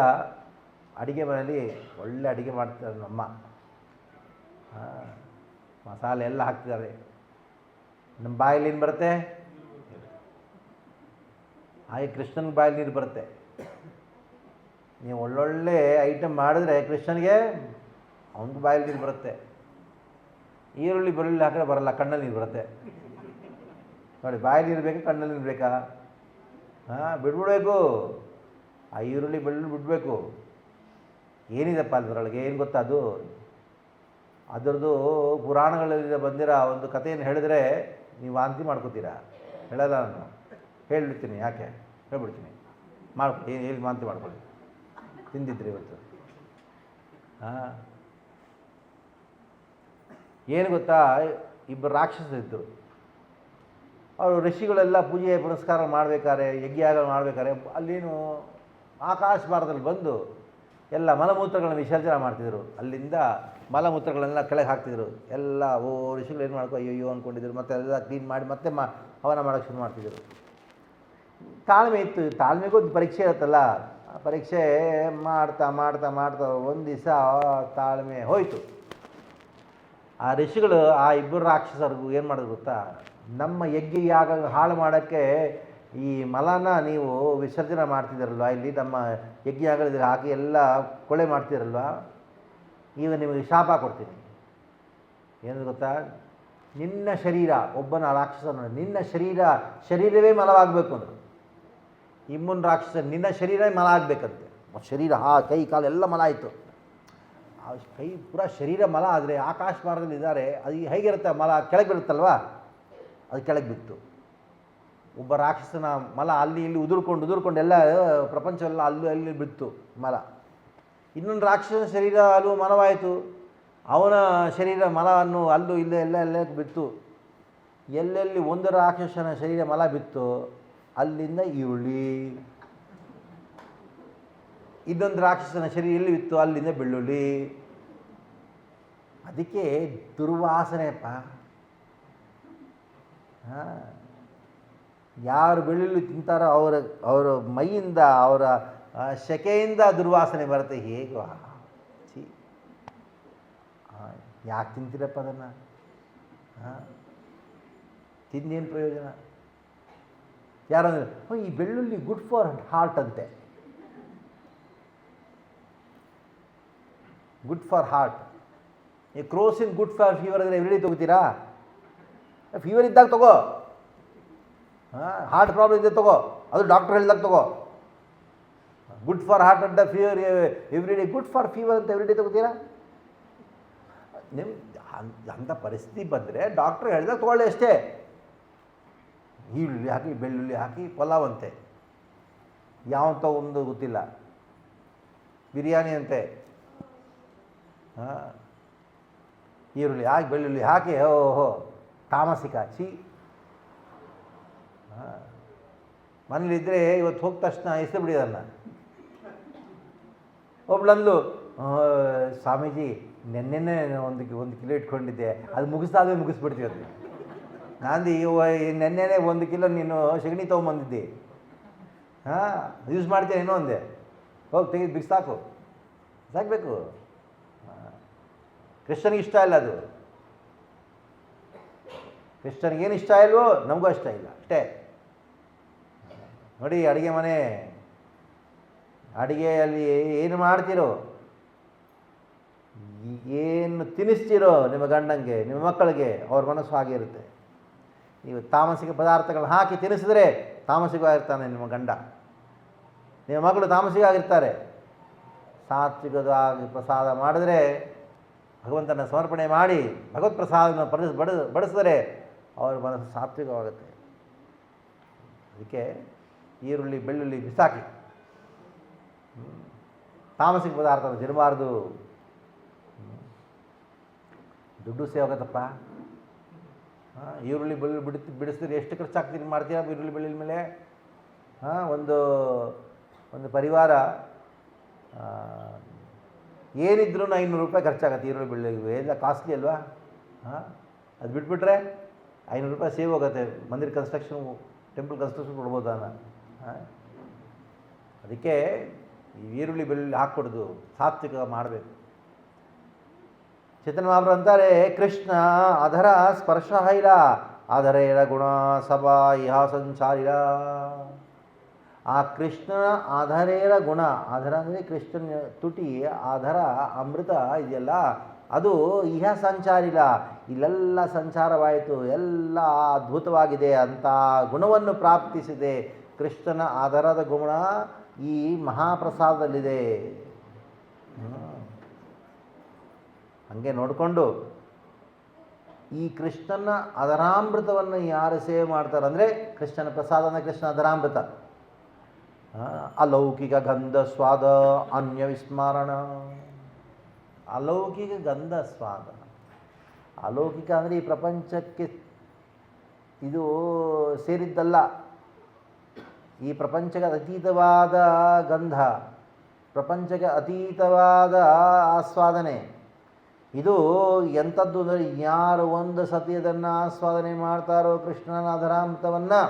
ಅಡುಗೆ ಮನೆಯಲ್ಲಿ ಒಳ್ಳೆ ಅಡುಗೆ ಮಾಡ್ತಿದ್ದಾರೆ ನಮ್ಮ ಮಸಾಲೆ ಎಲ್ಲ ಹಾಕ್ತಿದ್ದಾರೆ. ನಮ್ಮ ಬಾಯಲ್ಲಿ ಏನು ಬರುತ್ತೆ? ಹಾಗೆ ಕೃಷ್ಣನ ಬಾಯಲ್ಲಿ ನೀರು ಬರುತ್ತೆ. ನೀವು ಒಳ್ಳೊಳ್ಳೆ ಐಟಮ್ ಮಾಡಿದ್ರೆ ಕೃಷ್ಣನಿಗೆ ಅವನಿಗೆ ಬಾಯಲ್ಲಿ ನೀರು ಬರುತ್ತೆ. ಈರುಳ್ಳಿ ಬೆಳ್ಳುಳ್ಳಿ ಹಾಕಿದ್ರೆ ಬರಲ್ಲ, ಕಣ್ಣಲ್ಲಿ ನೀರು ಬರುತ್ತೆ ನೋಡಿ. ಬಾಯಲ್ಲಿ ನೀರು ಬೇಕಾ, ಕಣ್ಣಲ್ಲಿ ನೀರು ಬೇಕಾ? ಬಿಡ್ಬಿಡ್ಬೇಕು. ಆ ಈರುಳ್ಳಿ ಬೆಳ್ಳುಳ್ಳಿ ಬಿಡಬೇಕು. ಏನಿದೆಪ್ಪ ಅದರೊಳಗೆ ಏನು ಗೊತ್ತಾ? ಅದರದ್ದು ಪುರಾಣಗಳಲ್ಲಿ ಬಂದಿರೋ ಒಂದು ಕಥೆಯನ್ನು ಹೇಳಿದ್ರೆ ನೀವು ವಾಂತಿ ಮಾಡ್ಕೋತೀರಾ. ಹೇಳಲ್ಲ, ನಾನು ಹೇಳಿಬಿಡ್ತೀನಿ. ಯಾಕೆ ಹೇಳ್ಬಿಡ್ತೀನಿ, ಮಾಡ್ಕೊಳ್ಳಿ. ಏನು ವಾಂತಿ ಮಾಡ್ಕೊಳ್ಳಿ. ತಿಂದಿದ್ರಿ ಇವತ್ತು. ಏನು ಗೊತ್ತಾ? ಇಬ್ಬರು ರಾಕ್ಷಸರಿದ್ದರು. ಅವರು ಋಷಿಗಳೆಲ್ಲ ಪೂಜೆ ಪುನಸ್ಕಾರ ಮಾಡಬೇಕಾದ್ರೆ, ಯಜ್ಞ ಮಾಡಬೇಕಾದ್ರೆ ಅಲ್ಲೇನು ಆಕಾಶ ಭಾರತದಲ್ಲಿ ಬಂದು ಎಲ್ಲ ಮಲಮೂತ್ರಗಳನ್ನು ವಿಸರ್ಜನೆ ಮಾಡ್ತಿದ್ರು. ಅಲ್ಲಿಂದ ಮಲಮೂತ್ರಗಳನ್ನೆಲ್ಲ ಕೆಳಗೆ ಹಾಕ್ತಿದ್ರು. ಎಲ್ಲ ಋಷಿಗಳು ಏನು ಮಾಡ್ಕೊ ಅಯ್ಯೋ ಅಂದ್ಕೊಂಡಿದ್ರು. ಮತ್ತೆ ಎಲ್ಲ ಕ್ಲೀನ್ ಮಾಡಿ ಮತ್ತೆ ಹವನ ಮಾಡೋಕ್ಕೆ ಶುರು ಮಾಡ್ತಿದ್ರು. ತಾಳ್ಮೆ ಇತ್ತು. ತಾಳ್ಮೆಗೂ ಪರೀಕ್ಷೆ ಇರುತ್ತಲ್ಲ, ಆ ಪರೀಕ್ಷೆ ಮಾಡ್ತಾ ಮಾಡ್ತಾ ಮಾಡ್ತಾ ಒಂದು ದಿವಸ ತಾಳ್ಮೆ ಹೋಯಿತು. ಆ ಋಷಿಗಳು ಆ ಇಬ್ಬರು ರಾಕ್ಷಸರಿಗೂ ಏನು ಮಾಡೋದು ಗೊತ್ತಾ? ನಮ್ಮ ಯಜ್ಞ ಯಾಗ ಹಾಳು ಮಾಡೋಕ್ಕೆ ಈ ಮಲನ ನೀವು ವಿಸರ್ಜನೆ ಮಾಡ್ತಿದ್ದೀರಲ್ವ, ಇಲ್ಲಿ ನಮ್ಮ ಯಜ್ಞ ಯಾಗದಲ್ಲಿ ಹಾಕಿ ಎಲ್ಲ ಕೊಳೆ ಮಾಡ್ತಿರಲ್ವ, ಈಗ ನಿಮಗೆ ಶಾಪ ಕೊಡ್ತೀನಿ. ಏನು ಗೊತ್ತಾ, ನಿನ್ನ ಶರೀರ, ಒಬ್ಬನ ರಾಕ್ಷಸನ ನಿನ್ನ ಶರೀರವೇ ಮಲವಾಗಬೇಕು ಅಂದರು. ಇಮ್ಮುನ್ ರಾಕ್ಷಸ ನಿನ್ನ ಶರೀರವೇ ಮಲ ಆಗಬೇಕಂತೆ. ಶರೀರ ಕೈ ಕಾಲೆಲ್ಲ ಮಲ ಆಯಿತು. ಆ ಕೈ ಪೂರ ಶರೀರ ಮಲ ಆದರೆ ಆಕಾಶ ಮಾರ್ಗದಲ್ಲಿ ಇದ್ದಾರೆ, ಅದು ಹೇಗಿರುತ್ತೆ ಮಲ ಕೆಳಗೆ ಬೀಳುತ್ತಲ್ವಾ, ಅದು ಕೆಳಗೆ ಬಿತ್ತು. ಒಬ್ಬ ರಾಕ್ಷಸನ ಮಲ ಅಲ್ಲಿ ಇಲ್ಲಿ ಉದುರ್ಕೊಂಡು ಎಲ್ಲ ಪ್ರಪಂಚವೆಲ್ಲ ಅಲ್ಲಿ ಬಿತ್ತು ಮಲ. ಇನ್ನೊಂದು ರಾಕ್ಷಸನ ಶರೀರ ಅಲ್ಲೂ ಮಲವಾಯಿತು, ಅವನ ಶರೀರ ಮಲವನ್ನು ಅಲ್ಲೂ ಇಲ್ಲೇ ಎಲ್ಲ ಬಿತ್ತು. ಎಲ್ಲೆಲ್ಲಿ ಒಂದು ರಾಕ್ಷಸನ ಶರೀರ ಮಲ ಬಿತ್ತು ಅಲ್ಲಿಂದ ಈರುಳ್ಳಿ, ಇನ್ನೊಂದು ರಾಕ್ಷಸನ ಶರೀರ ಎಲ್ಲಿ ಬಿತ್ತು ಅಲ್ಲಿಂದ ಬೆಳ್ಳುಳ್ಳಿ. ಅದಕ್ಕೆ ದುರ್ವಾಸನೆಯಪ್ಪ. ಯಾರು ಬೆಳ್ಳುಳ್ಳಿ ತಿಂತಾರೋ ಅವರ ಮೈಯಿಂದ, ಅವರ ಶೆಕೆಯಿಂದ ದುರ್ವಾಸನೆ ಬರುತ್ತೆ. ಹೇಗೆ ಯಾಕೆ ತಿಂತೀರಪ್ಪ ಅದನ್ನು? ತಿಂದೇನು ಪ್ರಯೋಜನ? ಯಾರಂದ್ರೆ ಈ ಬೆಳ್ಳುಳ್ಳಿ ಗುಡ್ ಫಾರ್ ಹಾರ್ಟ್ ಅಂತೆ. Good for heart. ಈ ಕ್ರೋಸಿನ್ ಗುಡ್ ಫಾರ್ ಫೀವರ್ ಅಂದರೆ ಎವ್ರಿಡೇ ತೊಗೋತೀರಾ? ಫೀವರ್ ಇದ್ದಾಗ ತಗೋ. ಹಾರ್ಟ್ ಪ್ರಾಬ್ಲಮ್ ಇದೆ ತಗೋ, ಅದು ಡಾಕ್ಟ್ರ್ ಹೇಳಿದಾಗ ತಗೋ. ಗುಡ್ ಫಾರ್ ಹಾರ್ಟ್ ಅಂತ fever everyday, good for fever ಅಂತ ಎವ್ರಿಡೇ ತಗೋತೀರಾ? ಅಂಥ ಪರಿಸ್ಥಿತಿ ಬಂದರೆ ಡಾಕ್ಟ್ರ್ ಹೇಳಿದಾಗ ತೊಗೊಳ್ಳಿ ಅಷ್ಟೇ. ಈರುಳ್ಳಿ ಹಾಕಿ ಬೆಳ್ಳುಳ್ಳಿ ಹಾಕಿ ಪಲಾವ್ ಅಂತೆ, ಯಾವಂತ ಒಂದು ಗೊತ್ತಿಲ್ಲ, ಬಿರಿಯಾನಿ ಅಂತೆ. ಈರುಳ್ಳಿ ಹಾಕಿ ಬೆಳ್ಳುಳ್ಳಿ ಹಾಕಿ ಓಹೋ ತಾಮಸಿಕ ಛೀ. ಮನೇಲಿದ್ದರೆ ಇವತ್ತು ಹೋದ ತಕ್ಷಣ ಹೆಸರು ಬಿಡಿದನ್ನ. ಒಬ್ಳಂದು ಸ್ವಾಮೀಜಿ ನೆನ್ನೆನೇ ಒಂದು ಕಿಲೋ ಇಟ್ಕೊಂಡಿದ್ದೆ, ಅದು ಮುಗಿಸ್ದಾದ್ಮೇಲೆ ಮುಗಿಸ್ಬಿಡ್ತೀವಿ. ಅದು ನಾಂದಿ ನೆನ್ನೆನೇ 1 ಕಿಲೋ ನೀನು ಸಗಣಿ ತೊಗೊಂಬಂದಿದ್ದೆ, ಯೂಸ್ ಮಾಡ್ತೀಯ ಅಂದೆ. ಹೋಗಿ ತೆಗೆದು ಬಿಸಾಕು, ಸಾಕಬೇಕು. ಕೃಷ್ಣನಿಗೆ ಇಷ್ಟ ಇಲ್ಲ ಅದು. ಕೃಷ್ಣನಿಗೇನು ಇಷ್ಟ ಇಲ್ವೋ ನಮಗೂ ಇಷ್ಟ ಇಲ್ಲ ಅಷ್ಟೇ. ನೋಡಿ, ಅಡುಗೆ ಮನೆ, ಅಡುಗೆಯಲ್ಲಿ ಏನು ಮಾಡ್ತೀರೋ, ಏನು ತಿನ್ನಿಸ್ತೀರೋ ನಿಮ್ಮ ಗಂಡಂಗೆ, ನಿಮ್ಮ ಮಕ್ಕಳಿಗೆ, ಅವ್ರ ಮನಸ್ಸು ಹಾಗೆ ಇರುತ್ತೆ. ನೀವು ತಾಮಸಿಕ ಪದಾರ್ಥಗಳನ್ನ ಹಾಕಿ ತಿನ್ನಿಸಿದ್ರೆ ತಾಮಸಿಕವಾಗಿರ್ತಾನೆ ನಿಮ್ಮ ಗಂಡ, ನಿಮ್ಮ ಮಕ್ಕಳು ತಾಮಸಿಕವಾಗಿರ್ತಾರೆ. ಸಾತ್ವಿಕವಾಗಿ ಪ್ರಸಾದ ಮಾಡಿದ್ರೆ, ಭಗವಂತನ ಸಮರ್ಪಣೆ ಮಾಡಿ ಭಗವತ್ ಪ್ರಸಾದವನ್ನು ಬಡಿಸಿದರೆ ಅವರ ಮನಸ್ಸು ಸಾತ್ವಿಕವಾಗುತ್ತೆ. ಅದಕ್ಕೆ ಈರುಳ್ಳಿ ಬೆಳ್ಳುಳ್ಳಿ ಬಿಸಾಕಿ ತಾಮಸಿಕ ಪದಾರ್ಥವನ್ನು ತಿನ್ನಬಾರ್ದು. ದುಡ್ಡು ಸೇವ್ ಆಗುತ್ತಪ್ಪ. ಈರುಳ್ಳಿ ಬೆಳ್ಳುಳ್ಳಿ ಬಿಡಿಸಿದ್ರೆ ಎಷ್ಟು ಖರ್ಚಾಗ್ತೀರಿ ಮಾಡ್ತೀರಾ ಈರುಳ್ಳಿ ಬೆಳ್ಳುಳ್ಳಿ ಮೇಲೆ? ಒಂದು ಪರಿವಾರ ಏನಿದ್ರೂ 500 ರೂಪಾಯಿ ಖರ್ಚಾಗತ್ತೆ ಈರುಳ್ಳಿ ಬೆಳ್ಳುಳ್ಳಿ. ಎಲ್ಲ ಕಾಸ್ಟ್ಲಿ ಅಲ್ವಾ? ಅದು ಬಿಟ್ಬಿಟ್ರೆ 500 ರೂಪಾಯಿ ಸೇವ್ ಆಗುತ್ತೆ. ಮಂದಿರ ಕನ್ಸ್ಟ್ರಕ್ಷನ್, ಟೆಂಪಲ್ ಕನ್ಸ್ಟ್ರಕ್ಷನ್ ಕೊಡ್ಬೋದು ನಾನು. ಅದಕ್ಕೆ ಈ ಈರುಳ್ಳಿ ಬೆಳ್ಳುಳ್ಳಿ ಹಾಕ್ಕೊಡೋದು ಸಾತ್ವಿಕ ಮಾಡಬೇಕು. ಚೇತನ ಮಹಾಪ್ರಭು ಅಂತಾರೆ, ಕೃಷ್ಣ ಅಧರ ಸ್ಪರ್ಶ ಇಲ್ಲ, ಆಧರೇರ ಗುಣ ಸಭಾ ಇಹ ಸಂಚಾರಿರ. ಆ ಕೃಷ್ಣನ ಆಧರೇರ ಗುಣ, ಆಧರ ಅಂದರೆ ಕೃಷ್ಣನ ತುಟಿ, ಆಧರ ಅಮೃತ ಇದೆಯಲ್ಲ, ಅದು ಇಹ ಸಂಚಾರಿಲ್ಲ, ಇಲ್ಲೆಲ್ಲ ಸಂಚಾರವಾಯಿತು, ಎಲ್ಲ ಅದ್ಭುತವಾಗಿದೆ ಅಂತ ಗುಣವನ್ನು ಪ್ರಾಪ್ತಿಸಿದೆ. ಕೃಷ್ಣನ ಆಧಾರದ ಗುಣ ಈ ಮಹಾಪ್ರಸಾದದಲ್ಲಿದೆ. ಹಾಗೆ ನೋಡಿಕೊಂಡು ಈ ಕೃಷ್ಣನ ಅದರಾಮೃತವನ್ನು ಯಾರು ಸೇವೆ ಮಾಡ್ತಾರೆ ಅಂದರೆ, ಕೃಷ್ಣನ ಪ್ರಸಾದ ಅಂದರೆ ಕೃಷ್ಣ ಅದರಾಮೃತ. ಅಲೌಕಿಕ ಗಂಧ ಸ್ವಾದ ಅನ್ಯ ವಿಸ್ಮರಣ. ಅಲೌಕಿಕ ಗಂಧ ಸ್ವಾದ, ಅಲೌಕಿಕ ಅಂದರೆ ಈ ಪ್ರಪಂಚಕ್ಕೆ ಇದು ಸೇರಿದ್ದಲ್ಲ. ಈ ಪ್ರಪಂಚಕ್ಕೆ ಅತೀತವಾದ ಗಂಧ, ಪ್ರಪಂಚಕ್ಕೆ ಅತೀತವಾದ ಆಸ್ವಾದನೆ. ಇದು ಎಂಥದ್ದು ಅಂದರೆ, ಯಾರು ಒಂದು ಸತಿ ಅದನ್ನು ಆಸ್ವಾದನೆ ಮಾಡ್ತಾರೋ ಕೃಷ್ಣನ ಅಧರಾಮೃತವನ್ನು,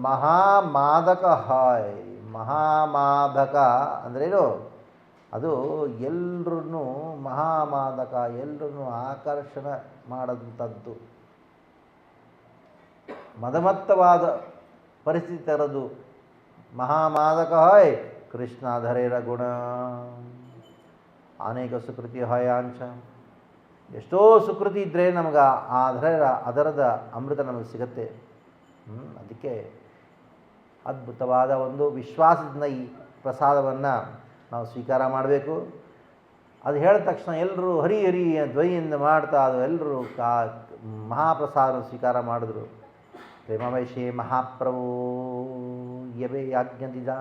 ಮಹಾಮಾದಕ ಹಾಯ್. ಮಹಾಮಾದಕ ಅಂದ್ರೇನು? ಅದು ಎಲ್ಲರನ್ನೂ ಮಹಾಮಾದಕ, ಎಲ್ಲರನ್ನೂ ಆಕರ್ಷಣ ಮಾಡೋಂಥದ್ದು, ಮದಮತ್ತವಾದ ಪರಿಸ್ಥಿತಿ ತರೋದು. ಮಹಾಮಾದಕ ಹಾಯ್ ಕೃಷ್ಣಾಧರೇರ ಗುಣ. ಅನೇಕ ಸುಕೃತಿ ಹಯಾಂಚ. ಎಷ್ಟೋ ಸುಕೃತಿ ಇದ್ದರೆ ನಮಗೆ ಅದರದ ಅಮೃತ ನಮಗೆ ಸಿಗತ್ತೆ. ಅದಕ್ಕೆ ಅದ್ಭುತವಾದ ಒಂದು ವಿಶ್ವಾಸದಿಂದ ಈ ಪ್ರಸಾದವನ್ನು ನಾವು ಸ್ವೀಕಾರ ಮಾಡಬೇಕು. ಅದು ಹೇಳಿದ ತಕ್ಷಣ ಎಲ್ಲರೂ ಹರಿ ಹರಿ ಧ್ವನಿಯಿಂದ ಮಾಡ್ತಾ ಅದು ಎಲ್ಲರೂ ಮಹಾಪ್ರಸಾದ ಸ್ವೀಕಾರ ಮಾಡಿದ್ರು. ಪ್ರೇಮವೈಷೇ ಮಹಾಪ್ರಭು ಯವೆ ಯಾಜ್ಞದಿದ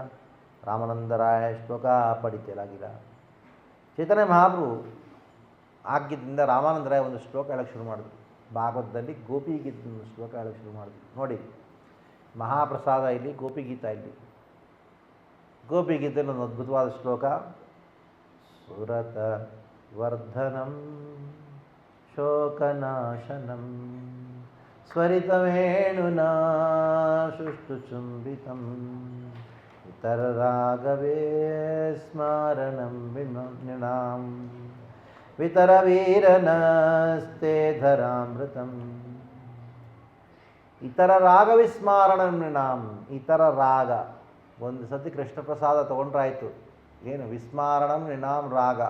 ರಾಮಾನಂದರಾಯ ಶ್ಲೋಕ ಪಡಿತಲಾಗಿಲ್ಲ. ಚೈತನ್ಯ ಮಹಾಪ್ರಭು ಆಜ್ಞದಿಂದ ರಾಮಾನಂದರಾಯ ಒಂದು ಶ್ಲೋಕ ಹೇಳಕ್ಕೆ ಶುರು ಮಾಡಿದ್ರು. ಭಾಗವತದಲ್ಲಿ ಗೋಪಿಗೀತ ಒಂದು ಶ್ಲೋಕ ಹೇಳಕ್ಕೆ ಶುರು ಮಾಡಿದ್ರು. ನೋಡಿ, ಮಹಾಪ್ರಸಾದ ಇಲ್ಲಿ, ಗೋಪಿಗೀತ ಇಲ್ಲಿ. ಗೋಪಿಗೀತೆಯಲ್ಲಿ ಒಂದು ಅದ್ಭುತವಾದ ಶ್ಲೋಕ. ಸುರತ ವರ್ಧನಂ ಶೋಕನಾಶನಂ ಸ್ವರಿತವೇಣುನಾ ಸುಷ್ಟುಚುಂಬಿತಂ ಇತರರಾಗವೇ ಸ್ಮರಣಂ ವಿನೃಣಾಂ ವಿತರವೀರನಸ್ತೆ ಧರಾಮೃತಂ. ಇತರ ರಾಗ ವಿಸ್ಮಾರಣ ನೃಣಾಂ. ಇತರ ರಾಗ ಒಂದು ಸತಿ ಕೃಷ್ಣ ಪ್ರಸಾದ ತೊಗೊಂಡ್ರಾಯ್ತು. ಏನು ವಿಸ್ಮಾರಣಂ ನೃಣಾಂ ರಾಗ.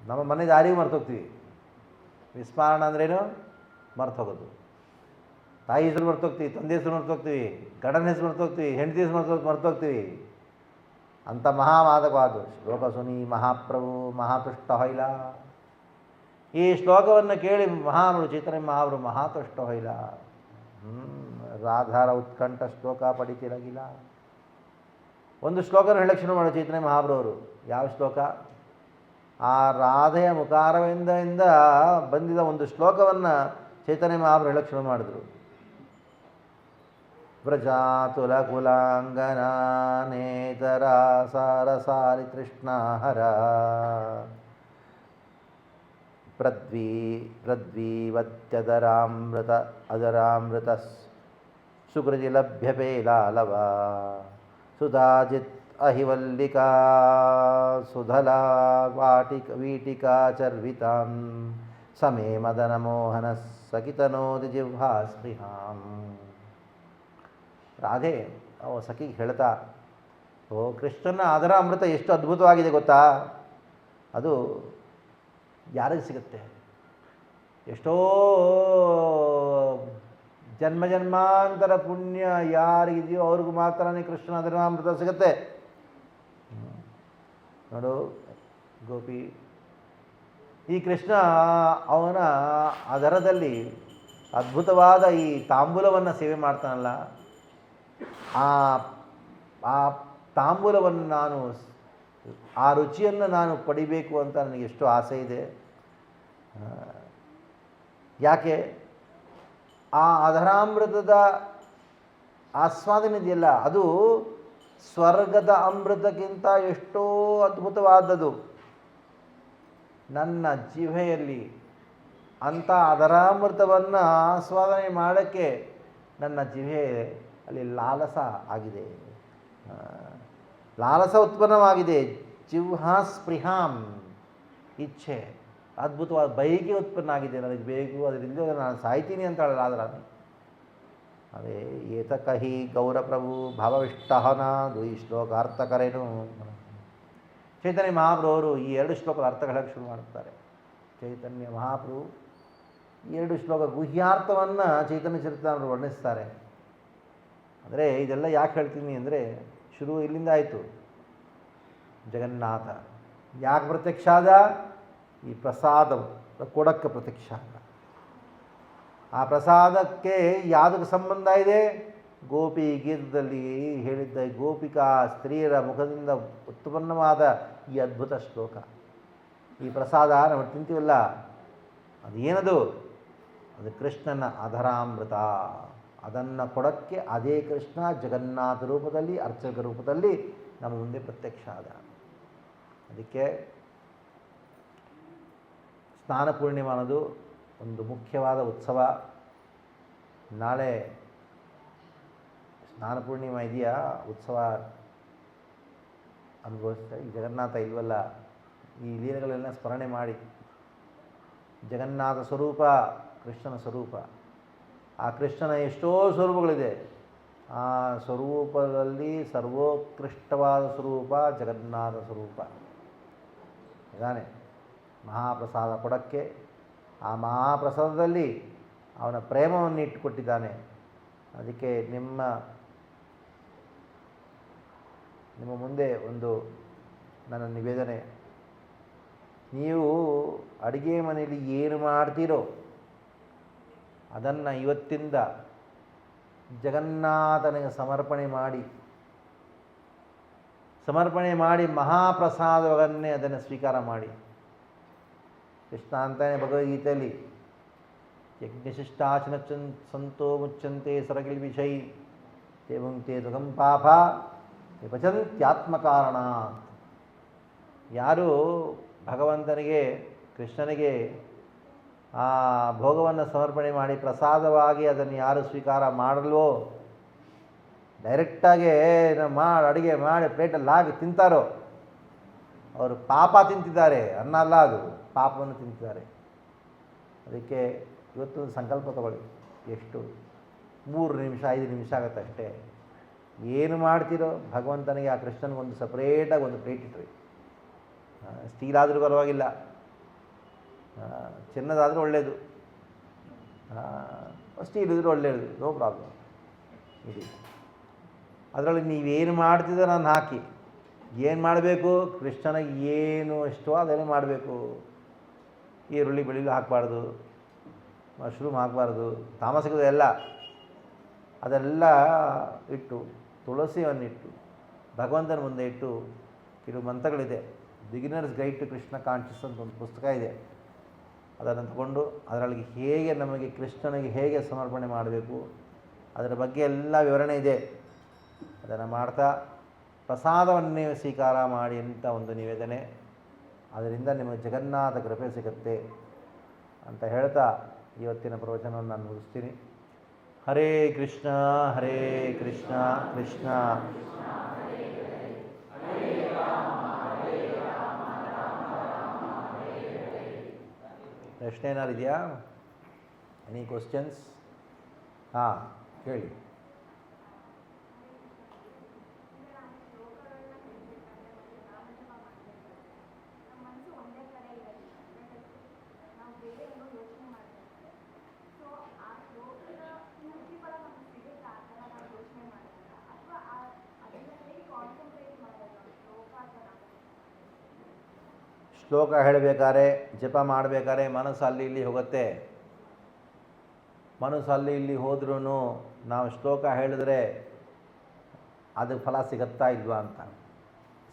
ನಮ್ಮ ಮನೆ ದಾರಿಗೆ ಮರ್ತೋಗ್ತೀವಿ. ವಿಸ್ಮಾರಣ ಅಂದ್ರೇನು? ಮರ್ತೋಗೋದು. ತಾಯಿ ಹೆಸರು ಮರ್ತೋಗ್ತೀವಿ, ತಂದೆ ಹೆಸರು ಮರ್ತೋಗ್ತೀವಿ, ಗಂಡನ ಹೆಸರು ಮರ್ತೋಗ್ತೀವಿ, ಹೆಂಡತಿ ಹೆಸರು ಮರ್ತೋಗ್ತೀವಿ. ಅಂಥ ಮಹಾಮಾದಕವಾದ ಶ್ಲೋಕ ಸುನಿ ಮಹಾಪ್ರಭು ಮಹಾತುಷ್ಟ ಹೊಯ್ಲ. ಈ ಶ್ಲೋಕವನ್ನು ಕೇಳಿ ಮಹಾಪ್ರಭು ಚೈತನ್ಯ ಮಹಾಪ್ರಭು ಮಹಾತುಷ್ಟ ಹೊಯ್ಲ. ರಾಧಾರ ಉತ್ಕಂಠ ಶ್ಲೋಕ ಪಡಿತಿರಗಿಲ್ಲ. ಒಂದು ಶ್ಲೋಕನ ಹೇಳಕ್ಕೆ ಶುರು ಮಾಡೋ ಚೈತನ್ಯ ಮಹಾಪ್ರಭುವರು. ಯಾವ ಶ್ಲೋಕ? ಆ ರಾಧೆಯ ಮುಖಾರವಿಂದ ಬಂದಿದ ಒಂದು ಶ್ಲೋಕವನ್ನು ಚೈತನ್ಯ ಮಹಾಪ್ರಭು ಹೇಳಕ್ಕೆ ಶುರು ಮಾಡಿದ್ರು. ವ್ರಜಾತುಲ ಕುಲಾಂಗನ ನೇತರ ಸಾರಸಾರಿ ತೃಷ್ಣಾಹರ ಪೃಥ್ವೀವತ್ಯದರಾಮೃತ ಅದರಾಮೃತ ಸುಕೃತಿ ಲಭ್ಯಪೇ ಲಾಲವ ಸುಧಾಜಿತ್ ಅಹಿವಲ್ಲಿಕಾ ಸುಧಲಾ ವೀಟಿಕಾ ಚರ್ವಿತಾಂ ಸಮೇ ಮದನ ಮೋಹನ ಸಕಿತನೋದಿ ಜಿಹ್ವಾ ಸ್ಪೃಹಾಂ. ರಾಧೆ ಸಖಿಗೆ ಹೇಳ್ತಾ, ಓ ಕೃಷ್ಣನ ಅದರ ಅಮೃತ ಎಷ್ಟು ಅದ್ಭುತವಾಗಿದೆ ಗೊತ್ತಾ? ಅದು ಯಾರಿಗೆ ಸಿಗುತ್ತೆ? ಎಷ್ಟೋ ಜನ್ಮ ಜನ್ಮಾಂತರ ಪುಣ್ಯ ಯಾರಿಗಿದೆಯೋ ಅವ್ರಿಗೂ ಮಾತ್ರನೇ ಕೃಷ್ಣನ ಅದರ ಅಮೃತ ಸಿಗುತ್ತೆ. ನೋಡು ಗೋಪಿ, ಈ ಕೃಷ್ಣ ಅವನ ಅದರದಲ್ಲಿ ಅದ್ಭುತವಾದ ಈ ತಾಂಬೂಲವನ್ನು ಸೇವೆ ಮಾಡ್ತಾನಲ್ಲ, ಆ ತಾಂಬೂಲವನ್ನು ನಾನು, ಆ ರುಚಿಯನ್ನು ನಾನು ಪಡಿಬೇಕು ಅಂತ ನನಗೆ ಎಷ್ಟು ಆಸೆ ಇದೆ. ಯಾಕೆ? ಆ ಅಧರಾಮೃತದ ಆಸ್ವಾದನೆ ಇದೆಯಲ್ಲ, ಅದು ಸ್ವರ್ಗದ ಅಮೃತಕ್ಕಿಂತ ಎಷ್ಟೋ ಅದ್ಭುತವಾದದ್ದು. ನನ್ನ ಜಿಹ್ವೆಯಲ್ಲಿ ಅಂಥ ಅಧರಾಮೃತವನ್ನು ಆಸ್ವಾದನೆ ಮಾಡೋಕ್ಕೆ ನನ್ನ ಜಿಹ್ವೆ ಅಲ್ಲಿ ಲಾಲಸ ಆಗಿದೆ, ಲಾಲಸ ಉತ್ಪನ್ನವಾಗಿದೆ. ಜಿಹ್ವಾ ಸ್ಪೃಹಾಂ, ಇಚ್ಛೆ, ಅದ್ಭುತವಾದ ಬೈಕೆ ಉತ್ಪನ್ನ ಆಗಿದೆ. ನನಗೆ ಬೇಕು, ಅದರಿಂದ ನಾನು ಸಾಯ್ತೀನಿ ಅಂತ ಹೇಳಲಾದ್ರೆ ಅದೇ ಏತಕಹಿ ಗೌರಪ್ರಭು ಭಾವವಿಷ್ಟಹನಾದು ಈ ಶ್ಲೋಕ ಅರ್ಥ ಕರೇನು. ಚೈತನ್ಯ ಮಹಾಪ್ರಭುವರು ಈ ಎರಡು ಶ್ಲೋಕದ ಅರ್ಥಗಳಕ್ಕೆ ಶುರು ಮಾಡ್ತಾರೆ. ಚೈತನ್ಯ ಮಹಾಪ್ರಭು ಈ ಎರಡು ಶ್ಲೋಕ ಗುಹ್ಯಾರ್ಥವನ್ನು ಚೈತನ್ಯ ಚರಿತಾಮೃತದಲ್ಲಿ ವರ್ಣಿಸ್ತಾರೆ. ಅಂದರೆ ಇದೆಲ್ಲ ಯಾಕೆ ಹೇಳ್ತೀನಿ ಅಂದರೆ, ಶುರು ಇಲ್ಲಿಂದ ಆಯಿತು. ಜಗನ್ನಾಥ ಯಾಕೆ ಪ್ರತ್ಯಕ್ಷ ಆದ? ಈ ಪ್ರಸಾದ ಕೊಡಕ್ಕೆ ಪ್ರತ್ಯಕ್ಷ ಆದ. ಆ ಪ್ರಸಾದಕ್ಕೆ ಯಾವುದಕ್ಕೆ ಸಂಬಂಧ ಇದೆ? ಗೋಪಿ ಗೀತದಲ್ಲಿ ಹೇಳಿದ್ದ ಗೋಪಿಕಾ ಸ್ತ್ರೀಯರ ಮುಖದಿಂದ ಉತ್ಪನ್ನವಾದ ಈ ಅದ್ಭುತ ಶ್ಲೋಕ. ಈ ಪ್ರಸಾದ ನಾವು ತಿಂತೀವಲ್ಲ, ಅದೇನದು? ಅದು ಕೃಷ್ಣನ ಅಧರಾಮೃತ. ಅದನ್ನು ಕೊಡಕ್ಕೆ ಅದೇ ಕೃಷ್ಣ ಜಗನ್ನಾಥ ರೂಪದಲ್ಲಿ, ಅರ್ಚಕ ರೂಪದಲ್ಲಿ ನಮ್ಮ ಮುಂದೆ ಪ್ರತ್ಯಕ್ಷ ಆದ. ಅದಕ್ಕೆ ಸ್ನಾನ ಪೂರ್ಣಿಮಾ ಅನ್ನೋದು ಒಂದು ಮುಖ್ಯವಾದ ಉತ್ಸವ. ನಾಳೆ ಸ್ನಾನ ಪೂರ್ಣಿಮಾ ಇದೆಯಾ, ಉತ್ಸವ ಅನುಭವಿಸ್ತಾ. ಈ ಜಗನ್ನಾಥ ಇಲ್ವಲ್ಲ, ಈ ಲೀಲೆಗಳೆಲ್ಲ ಸ್ಮರಣೆ ಮಾಡಿ. ಜಗನ್ನಾಥ ಸ್ವರೂಪ ಕೃಷ್ಣನ ಸ್ವರೂಪ. ಆ ಕೃಷ್ಣನ ಎಷ್ಟೋ ಸ್ವರೂಪಗಳಿದೆ. ಆ ಸ್ವರೂಪದಲ್ಲಿ ಸರ್ವೋತ್ಕೃಷ್ಟವಾದ ಸ್ವರೂಪ ಜಗನ್ನಾಥ ಸ್ವರೂಪ. ಇದ್ದಾನೆ ಮಹಾಪ್ರಸಾದ ಕೊಡೋಕ್ಕೆ. ಆ ಮಹಾಪ್ರಸಾದದಲ್ಲಿ ಅವನ ಪ್ರೇಮವನ್ನು ಇಟ್ಟುಕೊಟ್ಟಿದ್ದಾನೆ. ಅದಕ್ಕೆ ನಿಮ್ಮ ಮುಂದೆ ಒಂದು ನನ್ನ ನಿವೇದನೆ, ನೀವು ಅಡುಗೆ ಮನೆಯಲ್ಲಿ ಏನು ಮಾಡ್ತೀರೋ ಅದನ್ನು ಇವತ್ತಿಂದ ಜಗನ್ನಾಥನಿಗೆ ಸಮರ್ಪಣೆ ಮಾಡಿ ಮಹಾಪ್ರಸಾದವನ್ನೇ ಅದನ್ನು ಸ್ವೀಕಾರ ಮಾಡಿ. ಕೃಷ್ಣ ಅಂತಾನೆ ಭಗವದ್ಗೀತೆಯಲ್ಲಿ, ಯಜ್ಞಶಿಷ್ಟಾಚನ ಸಂತೋ ಮುಚ್ಚಂತೆ ಸರಗಿಲ್ ವಿಷೈ ತೇವಂತೆ ದುಃಖಂ ಪಾಪ ವಿಭಜಂತ್ಯಾತ್ಮಕಾರಣ. ಯಾರು ಭಗವಂತನಿಗೆ ಕೃಷ್ಣನಿಗೆ ಆ ಭೋಗವನ್ನು ಸಮರ್ಪಣೆ ಮಾಡಿ ಪ್ರಸಾದವಾಗಿ ಅದನ್ನು ಯಾರು ಸ್ವೀಕಾರ ಮಾಡಲ್ವೋ, ಡೈರೆಕ್ಟಾಗಿ ಅಡುಗೆ ಮಾಡಿ ಪ್ಲೇಟಲ್ಲಿ ಹಾಕಿ ತಿಂತಾರೋ ಅವರು ಪಾಪ ತಿಂತಿದ್ದಾರೆ, ಅನ್ನ ಅಲ್ಲ ಅದು, ಪಾಪವನ್ನು ತಿಂತಿದ್ದಾರೆ. ಅದಕ್ಕೆ ಇವತ್ತೊಂದು ಸಂಕಲ್ಪ ತಗೊಳ್ಳಿ. ಎಷ್ಟು 3 ನಿಮಿಷ 5 ನಿಮಿಷ ಆಗುತ್ತೆ ಅಷ್ಟೇ. ಏನು ಮಾಡ್ತೀರೋ ಭಗವಂತನಿಗೆ ಆ ಕೃಷ್ಣನಿಗೊಂದು ಸಪ್ರೇಟಾಗಿ ಒಂದು ಪ್ಲೇಟ್ ಇಟ್ರಿ. ಸ್ಟೀಲ್ ಆದರೂ ಪರವಾಗಿಲ್ಲ, ಚಿನ್ನದಾದರೂ ಒಳ್ಳೆಯದು, ಸ್ಟೀಲ್ ಇದ್ರೂ ಒಳ್ಳೆಯದು, ನೋ ಪ್ರಾಬ್ಲಮ್. ಇದು ಅದರಲ್ಲಿ ನೀವೇನು ಮಾಡ್ತಿದ್ದೀರ ನಾನು ಹಾಕಿ. ಏನು ಮಾಡಬೇಕು, ಕೃಷ್ಣನಿಗೆ ಏನು ಇಷ್ಟೋ ಅದನ್ನೇ ಮಾಡಬೇಕು. ಈರುಳ್ಳಿ ಬೆಳ್ಳುಳ್ಳಿ ಹಾಕಬಾರ್ದು, ಮಶ್ರೂಮ್ ಹಾಕಬಾರ್ದು, ತಾಮಸಿಕದ ಎಲ್ಲ ಅದೆಲ್ಲ ಇಟ್ಟು ತುಳಸಿಯನ್ನಿಟ್ಟು ಭಗವಂತನ ಮುಂದೆ ಇಟ್ಟು ಕೆಲವು ಮಂತ್ರಗಳಿದೆ. Beginners guide to Krishna conscious ಅಂತ ಒಂದು ಪುಸ್ತಕ ಇದೆ. ಅದನ್ನು ತಗೊಂಡು ಅದರೊಳಗೆ ಹೇಗೆ ನಮಗೆ ಕೃಷ್ಣನಿಗೆ ಹೇಗೆ ಸಮರ್ಪಣೆ ಮಾಡಬೇಕು ಅದರ ಬಗ್ಗೆ ಎಲ್ಲ ವಿವರಣೆ ಇದೆ. ಅದನ್ನು ಮಾಡ್ತಾ ಪ್ರಸಾದವನ್ನೇ ಸ್ವೀಕಾರ ಮಾಡಿ ಅಂತ ಒಂದು ನಿವೇದನೆ. ಅದರಿಂದ ನಿಮಗೆ ಜಗನ್ನಾಥ ಕೃಪೆ ಸಿಗುತ್ತೆ ಅಂತ ಹೇಳ್ತಾ ಇವತ್ತಿನ ಪ್ರವಚನವನ್ನು ನಾನು ಮುಗಿಸ್ತೀನಿ. ಹರೇ ಕೃಷ್ಣ ಕೃಷ್ಣ ಪ್ರಶ್ನೆ ಏನಾರು ಇದೆಯಾ? Any questions? ಹಾಂ ಕೇಳಿ. ಶ್ಲೋಕ ಹೇಳಬೇಕಾದ್ರೆ ಜಪ ಮಾಡಬೇಕಾದ್ರೆ ಮನಸ್ಸು ಅಲ್ಲಿ ಇಲ್ಲಿ ಹೋಗುತ್ತೆ. ಮನಸ್ಸು ಅಲ್ಲಿ ಇಲ್ಲಿ ಹೋದ್ರೂ ನಾವು ಶ್ಲೋಕ ಹೇಳಿದ್ರೆ ಅದಕ್ಕೆ ಫಲ ಸಿಗುತ್ತಾ ಇಲ್ವಾ ಅಂತ.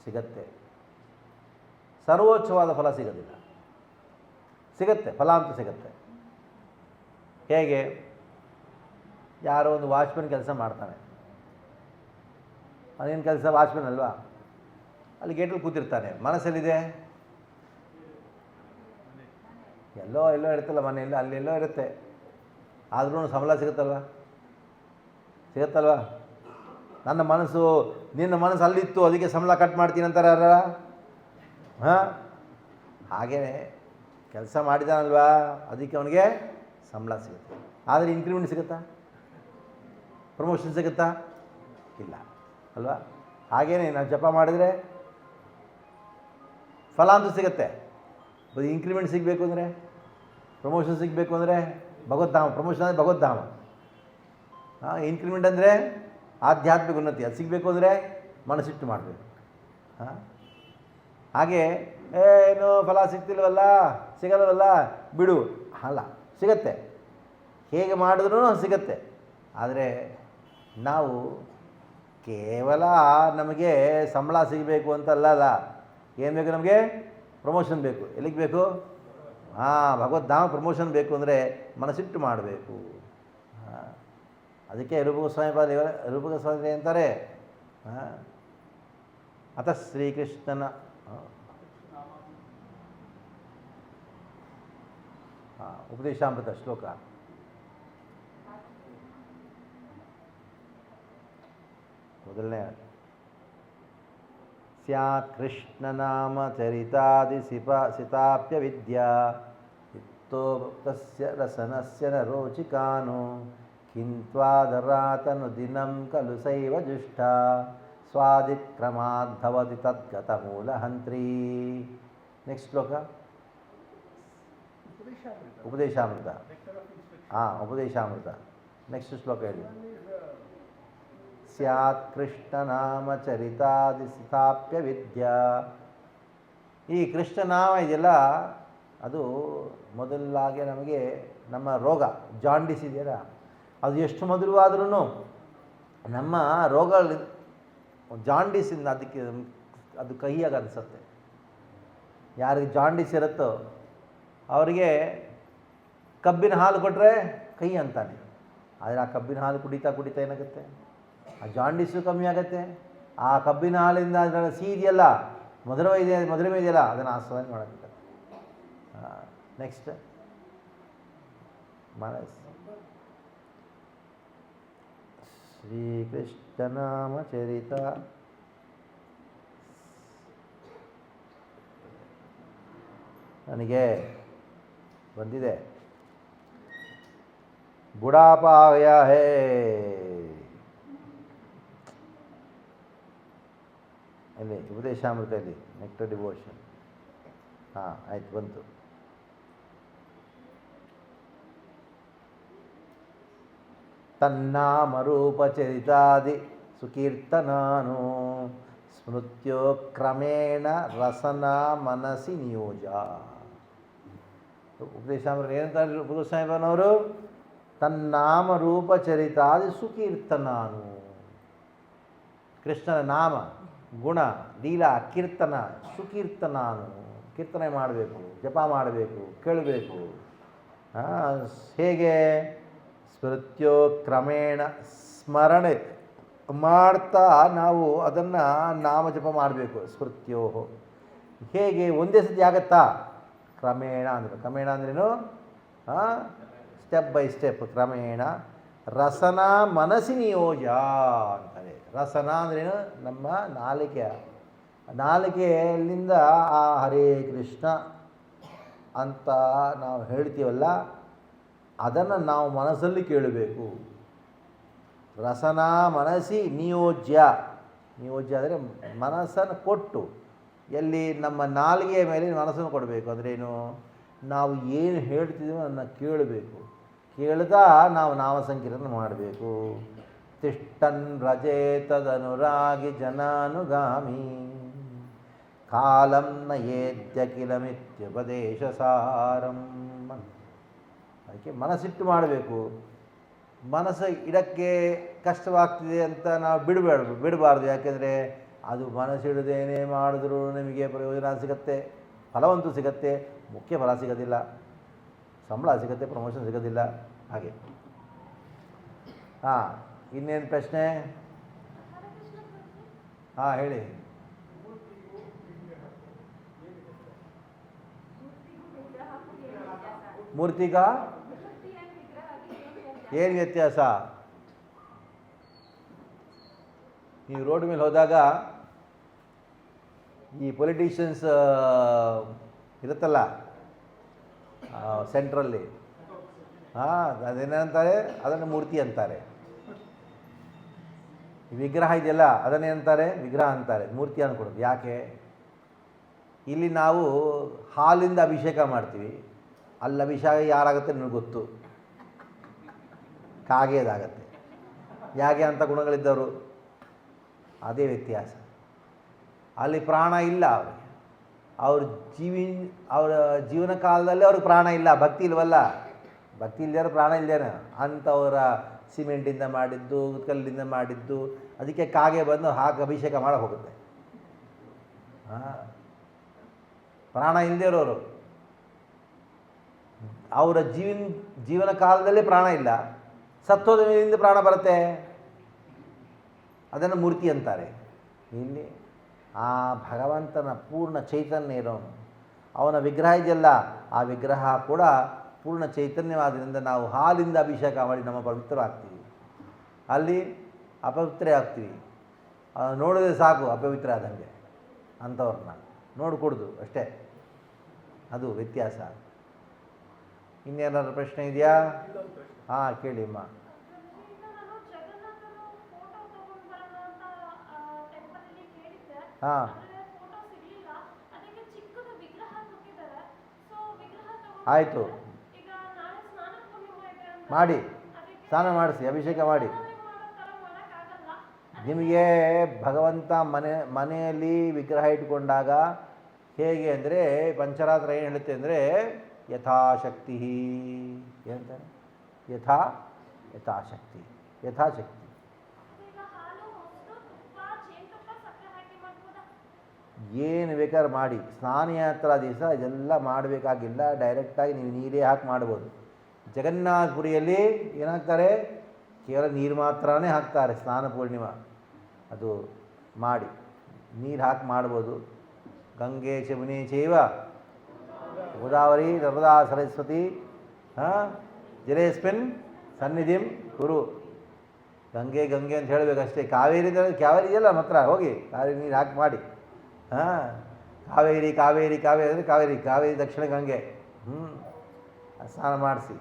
ಸಿಗತ್ತೆ, ಸರ್ವೋಚ್ಚವಾದ ಫಲ ಸಿಗೋದಿಲ್ಲ, ಸಿಗತ್ತೆ, ಫಲ ಅಂತೂ ಸಿಗತ್ತೆ. ಹೇಗೆ? ಯಾರೋ ಒಂದು ವಾಚ್ಮನ್ ಕೆಲಸ ಮಾಡ್ತಾನೆ, ಅದೇನು ಕೆಲಸ? ವಾಚ್ಮನ್ ಅಲ್ವಾ? ಅಲ್ಲಿ ಗೇಟಲ್ಲಿ ಕೂತಿರ್ತಾನೆ, ಮನಸ್ಸಲ್ಲಿದೆ ಎಲ್ಲೋ ಇರುತ್ತಲ್ಲ, ಮನೆಯಲ್ಲಿ ಅಲ್ಲೆಲ್ಲೋ ಇರುತ್ತೆ. ಆದ್ರೂ ಸಂಬಳ ಸಿಗುತ್ತಲ್ವ? ನನ್ನ ಮನಸ್ಸು, ನಿನ್ನ ಮನಸ್ಸು ಅಲ್ಲಿತ್ತು, ಅದಕ್ಕೆ ಸಂಬಳ ಕಟ್ ಮಾಡ್ತೀನಿ ಅಂತಾರೆ ಯಾರ? ಹಾಂ, ಹಾಗೇ ಕೆಲಸ ಮಾಡಿದಾನಲ್ವಾ, ಅದಕ್ಕೆ ಅವನಿಗೆ ಸಂಬಳ ಸಿಗುತ್ತೆ. ಆದರೆ ಇನ್ಕ್ರಿಮೆಂಟ್ ಸಿಗುತ್ತಾ? ಪ್ರಮೋಷನ್ ಸಿಗುತ್ತಾ? ಇಲ್ಲ ಅಲ್ವಾ? ಹಾಗೇನೆ ನಾವು ಜಪ ಮಾಡಿದರೆ ಫಲ ಅಂತೂ ಸಿಗುತ್ತೆ. ಇನ್ಕ್ರಿಮೆಂಟ್ ಸಿಗಬೇಕು ಅಂದರೆ, ಪ್ರಮೋಷನ್ ಸಿಗಬೇಕು ಅಂದರೆ ಭಗವದ್ಧಾಮ. ಪ್ರಮೋಷನ್ ಅಂದರೆ ಭಗವದ್ಧಾಮ. ಇನ್ಕ್ರಿಮೆಂಟ್ ಅಂದರೆ ಆಧ್ಯಾತ್ಮಿಕ ಉನ್ನತಿ. ಅದು ಸಿಗಬೇಕು ಅಂದರೆ ಮನಸ್ಸಿಟ್ಟು ಮಾಡಬೇಕು. ಹಾಗೆ ಏನು ಫಲ ಸಿಗಲ್ವಲ್ಲ ಬಿಡು, ಅಲ್ಲ, ಸಿಗತ್ತೆ. ಹೇಗೆ ಮಾಡಿದ್ರೂ ಸಿಗತ್ತೆ. ಆದರೆ ನಾವು ಕೇವಲ ನಮಗೆ ಸಂಬಳ ಸಿಗಬೇಕು ಅಂತಲ್ಲ, ಏನು ಬೇಕು ನಮಗೆ? ಪ್ರಮೋಷನ್ ಬೇಕು. ಎಲ್ಲಿಗೆ ಬೇಕು? ಭಗವದ್ಧಾಮ ಪ್ರಮೋಷನ್ ಬೇಕು ಅಂದರೆ ಮನಸ್ಸಿಟ್ಟು ಮಾಡಬೇಕು. ಅದಕ್ಕೆ ರೂಪಗೋಸ್ವಾಮಿ ಅಂತಾರೆ, ಅತ ಶ್ರೀಕೃಷ್ಣನ ಉಪದೇಶಾಮೃತ ಶ್ಲೋಕ ಮೊದಲನೇ. ಸ್ಯಾತ್ ಕೃಷ್ಣನಾಮ ಚರಿತಾದಿ ಸಿತಾಪ್ಯ ವಿದ್ಯಾ ಇತ್ತೋ ಭಕ್ತಸ್ಯ ರಸನಸ್ಯ ನ ರೋಚಿಕಾನು ಕಿಂತ್ವಾದರಾತನು ದಿನಂ ಖಲು ಸೈವ ಜುಷ್ಟಾ ಸ್ವಾದಿಕ್ರಮಾದ್ಭವತಿ ತದ್ಗತ ಮೂಲಹಂತ್ರೀ. ನೆಕ್ಸ್ಟ್ ಶ್ಲೋಕ ಉಪದೇಶಾಮೃತ. ಉಪದೇಶಾಮೃತ. Nectar of instruction. ಹಾಂ, ಉಪದೇಶಾಮೃತ. ನೆಕ್ಸ್ಟ್ ಶ್ಲೋಕ ಹೇಳಿ. One is, ಸ್ಯಾತ್ ಕೃಷ್ಣನಾಮ ಚರಿತಾದಿ ಸ್ಥಾಪ್ಯ ವಿದ್ಯಾ. ಈ ಕೃಷ್ಣನಾಮ ಇದೆಯಲ್ಲ, ಅದು ಮೊದಲಾಗೆ ನಮಗೆ ನಮ್ಮ ರೋಗ ಜಾಂಡಿಸ್ ಇದೆಯಲ್ಲ, ಅದು ಎಷ್ಟು ಮಧುರವಾದ್ರೂ ನಮ್ಮ ರೋಗಗಳು ಜಾಂಡೀಸಿಂದ ಅದಕ್ಕೆ ಅದು ಕಹಿಯಾಗಿ ಅನಿಸುತ್ತೆ. ಯಾರಿಗೆ ಜಾಂಡೀಸ್ ಇರುತ್ತೋ ಅವರಿಗೆ ಕಬ್ಬಿನ ಹಾಲು ಕೊಟ್ಟರೆ ಕಹಿ ಅಂತಾನೆ. ಆದರೆ ಆ ಕಬ್ಬಿನ ಹಾಲು ಕುಡಿತಾ ಕುಡಿತಾ ಏನಾಗುತ್ತೆ, ಆ ಜಾಂಡೀಸು ಕಮ್ಮಿ ಆಗುತ್ತೆ. ಆ ಕಬ್ಬಿನ ಹಾಲಿಂದ ಅದರ ಸಿಹಿ ಇದೆಯಲ್ಲ, ಮಧುರಮೇ ಇದೆಯಲ್ಲ, ಅದನ್ನು ಆಸ್ವಾದನೆ ಮಾಡೋಕ್ಕೆ. ನೆಕ್ಸ್ಟ್ ಮನಸ್ ಶ್ರೀಕೃಷ್ಣನಾಮ ಚರಿತ. ನನಗೆ ಬಂದಿದೆ. ಬುಢಾಪಾ ಆಯಾ ಹೇ. ಇಲ್ಲಿ ಉಪದೇಶಾಮೃತದಲ್ಲಿ ನೆಕ್ಟರ್ ಡಿವೋಷನ್. ಹಾಂ, ಆಯ್ತು, ಬಂತು. ತನ್ನಾಮರೂಪಚರಿತಾದಿ ಸುಕೀರ್ತನಾನು ಸ್ಮೃತ್ಯೋ ಕ್ರಮೇಣ ರಸನ ಮನಸ್ಸಿ ನಿಯೋಜ. ಉಪದೇಶಾಮೃತ ಏನಂತಾರೆ ಉಪದೇಶಾಮೃತನವರು? ತನ್ನಾಮರೂಪಚರಿತಾದಿ ಸುಕೀರ್ತನಾನು. ಕೃಷ್ಣನ ನಾಮ, ಗುಣ, ಲೀಲಾ, ಕೀರ್ತನ, ಸುಕೀರ್ತನಾನು. ಕೀರ್ತನೆ ಮಾಡಬೇಕು, ಜಪ ಮಾಡಬೇಕು, ಕೇಳಬೇಕು. ಹೇಗೆ? ಸ್ಮೃತ್ಯೋ ಕ್ರಮೇಣ, ಸ್ಮರಣೆ ಮಾಡ್ತಾ ನಾವು ಅದನ್ನು ನಾಮ ಜಪ ಮಾಡಬೇಕು. ಸ್ಮೃತ್ಯೋ ಹೇಗೆ? ಒಂದೇ ಸತಿ ಆಗತ್ತಾ? ಕ್ರಮೇಣ ಅಂದರೆ, ಕ್ರಮೇಣ ಅಂದ್ರೇನು? ಸ್ಟೆಪ್ ಬೈ ಸ್ಟೆಪ್, ಕ್ರಮೇಣ. ರಸನ ಮನಸ್ಸಿ ನಿಯೋಜ ಅಂತಾರೆ. ರಸನ ಅಂದ್ರೇನು? ನಮ್ಮ ನಾಲಿಗೆಯಲ್ಲಿಂದ ಆ ಹರೇ ಕೃಷ್ಣ ಅಂತ ನಾವು ಹೇಳ್ತೀವಲ್ಲ, ಅದನ್ನು ನಾವು ಮನಸ್ಸಲ್ಲಿ ಕೇಳಬೇಕು. ರಸನ ಮನಸ್ಸಿ ನಿಯೋಜ್ಯ. ನಿಯೋಜ್ಯ ಅಂದರೆ ಮನಸ್ಸನ್ನು ಕೊಟ್ಟು, ಎಲ್ಲಿ ನಮ್ಮ ನಾಲಿಗೆಯ ಮೇಲೆ ಮನಸ್ಸನ್ನು ಕೊಡಬೇಕು. ಅಂದ್ರೇನು? ನಾವು ಏನು ಹೇಳ್ತಿದ್ದೀವೋ ಅದನ್ನು ಕೇಳಬೇಕು. ಕೇಳ್ತಾ ನಾವು ನಾಮ ಸಂಕೀರ್ತನೆ ಮಾಡಬೇಕು. ತಿಷ್ಟನ್ ರಜೇತದನುರಾಗಿ ಜನಾನುಗಾಮಿ ಕಾಲಂ ನಯೇದ್ಯ ಕಿಲಮಿತ್ಯುಪದೇಶ ಸಾರಂ. ಅದಕ್ಕೆ ಮನಸ್ಸಿಟ್ಟು ಮಾಡಬೇಕು. ಮನಸ್ಸು ಇಡಕ್ಕೆ ಕಷ್ಟವಾಗ್ತಿದೆ ಅಂತ ನಾವು ಬಿಡಬಾರ್ದು. ಯಾಕೆಂದರೆ ಅದು ಮನಸ್ಸಿಡದೇನೆ ಮಾಡಿದ್ರೂ ನಮಗೆ ಪ್ರಯೋಜನ ಸಿಗುತ್ತೆ, ಫಲವಂತೂ ಸಿಗುತ್ತೆ, ಮುಖ್ಯ ಫಲ ಸಿಗೋದಿಲ್ಲ, ಸಂಬಳ ಸಿಗುತ್ತೆ, ಪ್ರಮೋಷನ್ ಸಿಗೋದಿಲ್ಲ. ಹಾಗೆ. ಹಾಂ, ಇನ್ನೇನು ಪ್ರಶ್ನೆ? ಹಾಂ, ಹೇಳಿ. ಮೂರ್ತಿಗ ಏನು ವ್ಯತ್ಯಾಸ? ನೀವು ರೋಡ್ ಮೇಲೆ ಹೋದಾಗ ಈ ಪೊಲಿಟಿಷಿಯನ್ಸ್ ಇರುತ್ತಲ್ಲ ಸೆಂಟ್ರಲ್ಲಿ, ಅದೇನಂತಾರೆ? ಅದನ್ನು ಮೂರ್ತಿ ಅಂತಾರೆ. ವಿಗ್ರಹ ಇದೆಯಲ್ಲ, ಅದನ್ನೇನಂತಾರೆ? ವಿಗ್ರಹ ಅಂತಾರೆ. ಮೂರ್ತಿ ಅಂದ್ಕೊಡೋದು. ಯಾಕೆ? ಇಲ್ಲಿ ನಾವು ಹಾಲಿಂದ ಅಭಿಷೇಕ ಮಾಡ್ತೀವಿ, ಅಲ್ಲಿ ಅಭಿಷೇಕ ಯಾರಾಗುತ್ತೆ ನನಗೆ ಗೊತ್ತು, ಕಾಗೆಯದಾಗತ್ತೆ. ಯಾಕೆ ಅಂತ ಗುಣಗಳಿದ್ದವರು. ಅದೇ ವ್ಯತ್ಯಾಸ. ಅಲ್ಲಿ ಪ್ರಾಣ ಇಲ್ಲ ಅವ್ರಿಗೆ. ಅವರ ಜೀವನ ಕಾಲದಲ್ಲಿ ಅವ್ರಿಗೆ ಪ್ರಾಣ ಇಲ್ಲ. ಭಕ್ತಿ ಇಲ್ವಲ್ಲ, ಭಕ್ತಿ ಇಲ್ಲದೇ ಪ್ರಾಣ ಇಲ್ಲದೇನೆ ಅಂಥವರ ಸಿಮೆಂಟಿಂದ ಮಾಡಿದ್ದು, ಕಲ್ಲಿಂದ ಮಾಡಿದ್ದು, ಅದಕ್ಕೆ ಕಾಗೆ ಬಂದು ಹಾಕಿ ಅಭಿಷೇಕ ಮಾಡೋಕೆ ಹೋಗುತ್ತೆ. ಪ್ರಾಣ ಇಲ್ಲದೇ ಇರೋರು, ಅವರ ಜೀವನ ಕಾಲದಲ್ಲೇ ಪ್ರಾಣ ಇಲ್ಲ, ಸತ್ತೋದ ಮೇಲಿಂದ ಪ್ರಾಣ ಬರುತ್ತೆ. ಅದನ್ನು ಮೂರ್ತಿ ಅಂತಾರೆ. ಇಲ್ಲಿ ಆ ಭಗವಂತನ ಪೂರ್ಣ ಚೈತನ್ಯ ಇರೋನು, ಅವನ ವಿಗ್ರಹ ಇದೆಯಲ್ಲ, ಆ ವಿಗ್ರಹ ಕೂಡ ಪೂರ್ಣ ಚೈತನ್ಯವಾದ್ದರಿಂದ ನಾವು ಹಾಲಿಂದ ಅಭಿಷೇಕ ಮಾಡಿ ನಮ್ಮ ಪವಿತ್ರರಾಗ್ತೀವಿ. ಅಲ್ಲಿ ಅಪವಿತ್ರ ಆಗ್ತೀವಿ. ನೋಡಿದ್ರೆ ಸಾಕು ಅಪವಿತ್ರ ಆದಂಗೆ. ಅಂಥವ್ರನ್ನ ನೋಡಿಕೊಡ್ದು ಅಷ್ಟೇ. ಅದು ವ್ಯತ್ಯಾಸ. ಇನ್ನೇನಾದ್ರು ಪ್ರಶ್ನೆ ಇದೆಯಾ? ಹಾಂ, ಕೇಳಿಮ್ಮ. ಹಾಂ, ಆಯಿತು, ಮಾಡಿ, ಸ್ನಾನ ಮಾಡಿಸಿ, ಅಭಿಷೇಕ ಮಾಡಿ. ನಿಮಗೆ ಭಗವಂತ ಮನೆಯಲ್ಲಿ ವಿಗ್ರಹ ಇಟ್ಕೊಂಡಾಗ ಹೇಗೆ ಅಂದರೆ ಪಂಚರಾತ್ರ ಏನು ಹೇಳುತ್ತೆ ಅಂದರೆ ಯಥಾಶಕ್ತಿ ಏನಂತಾರೆ, ಯಥಾಶಕ್ತಿ. ಏನು ಬೇಕಾದ್ರೆ ಮಾಡಿ. ಸ್ನಾನಯಾತ್ರಾ ದಿವಸ ಇದೆಲ್ಲ ಮಾಡಬೇಕಾಗಿಲ್ಲ, ಡೈರೆಕ್ಟಾಗಿ ನೀವು ನೀರೇ ಹಾಕಿ ಮಾಡ್ಬೋದು. ಜಗನ್ನಾಥಪುರಿಯಲ್ಲಿ ಏನಾಗ್ತಾರೆ, ಕೇವಲ ನೀರು ಮಾತ್ರನೇ ಹಾಕ್ತಾರೆ ಸ್ನಾನ ಪೂರ್ಣಿಮಾ. ಅದು ಮಾಡಿ ನೀರು ಹಾಕಿ ಮಾಡ್ಬೋದು. ಗಂಗೆ ಯಮುನೆ ಚೈವ ಗೋದಾವರಿ ನರ್ಮದಾ ಸರಸ್ವತಿ ಜಲೇಸ್ಮಿನ್ ಸನ್ನಿಧಿಂ ಕುರು. ಗಂಗೆ ಗಂಗೆ ಅಂತ ಹೇಳಬೇಕಷ್ಟೇ. ಕಾವೇರಿ ಇದೆಯಲ್ಲ ಮಾತ್ರ ಹೋಗಿ ಕಾವೇರಿ ನೀರು ಹಾಕಿ ಮಾಡಿ. ಕಾವೇರಿ ಕಾವೇರಿ ಕಾವೇರಿ ಅಂದರೆ ಕಾವೇರಿ ದಕ್ಷಿಣ ಗಂಗೆ. ಸ್ನಾನ ಮಾಡಿಸಿ.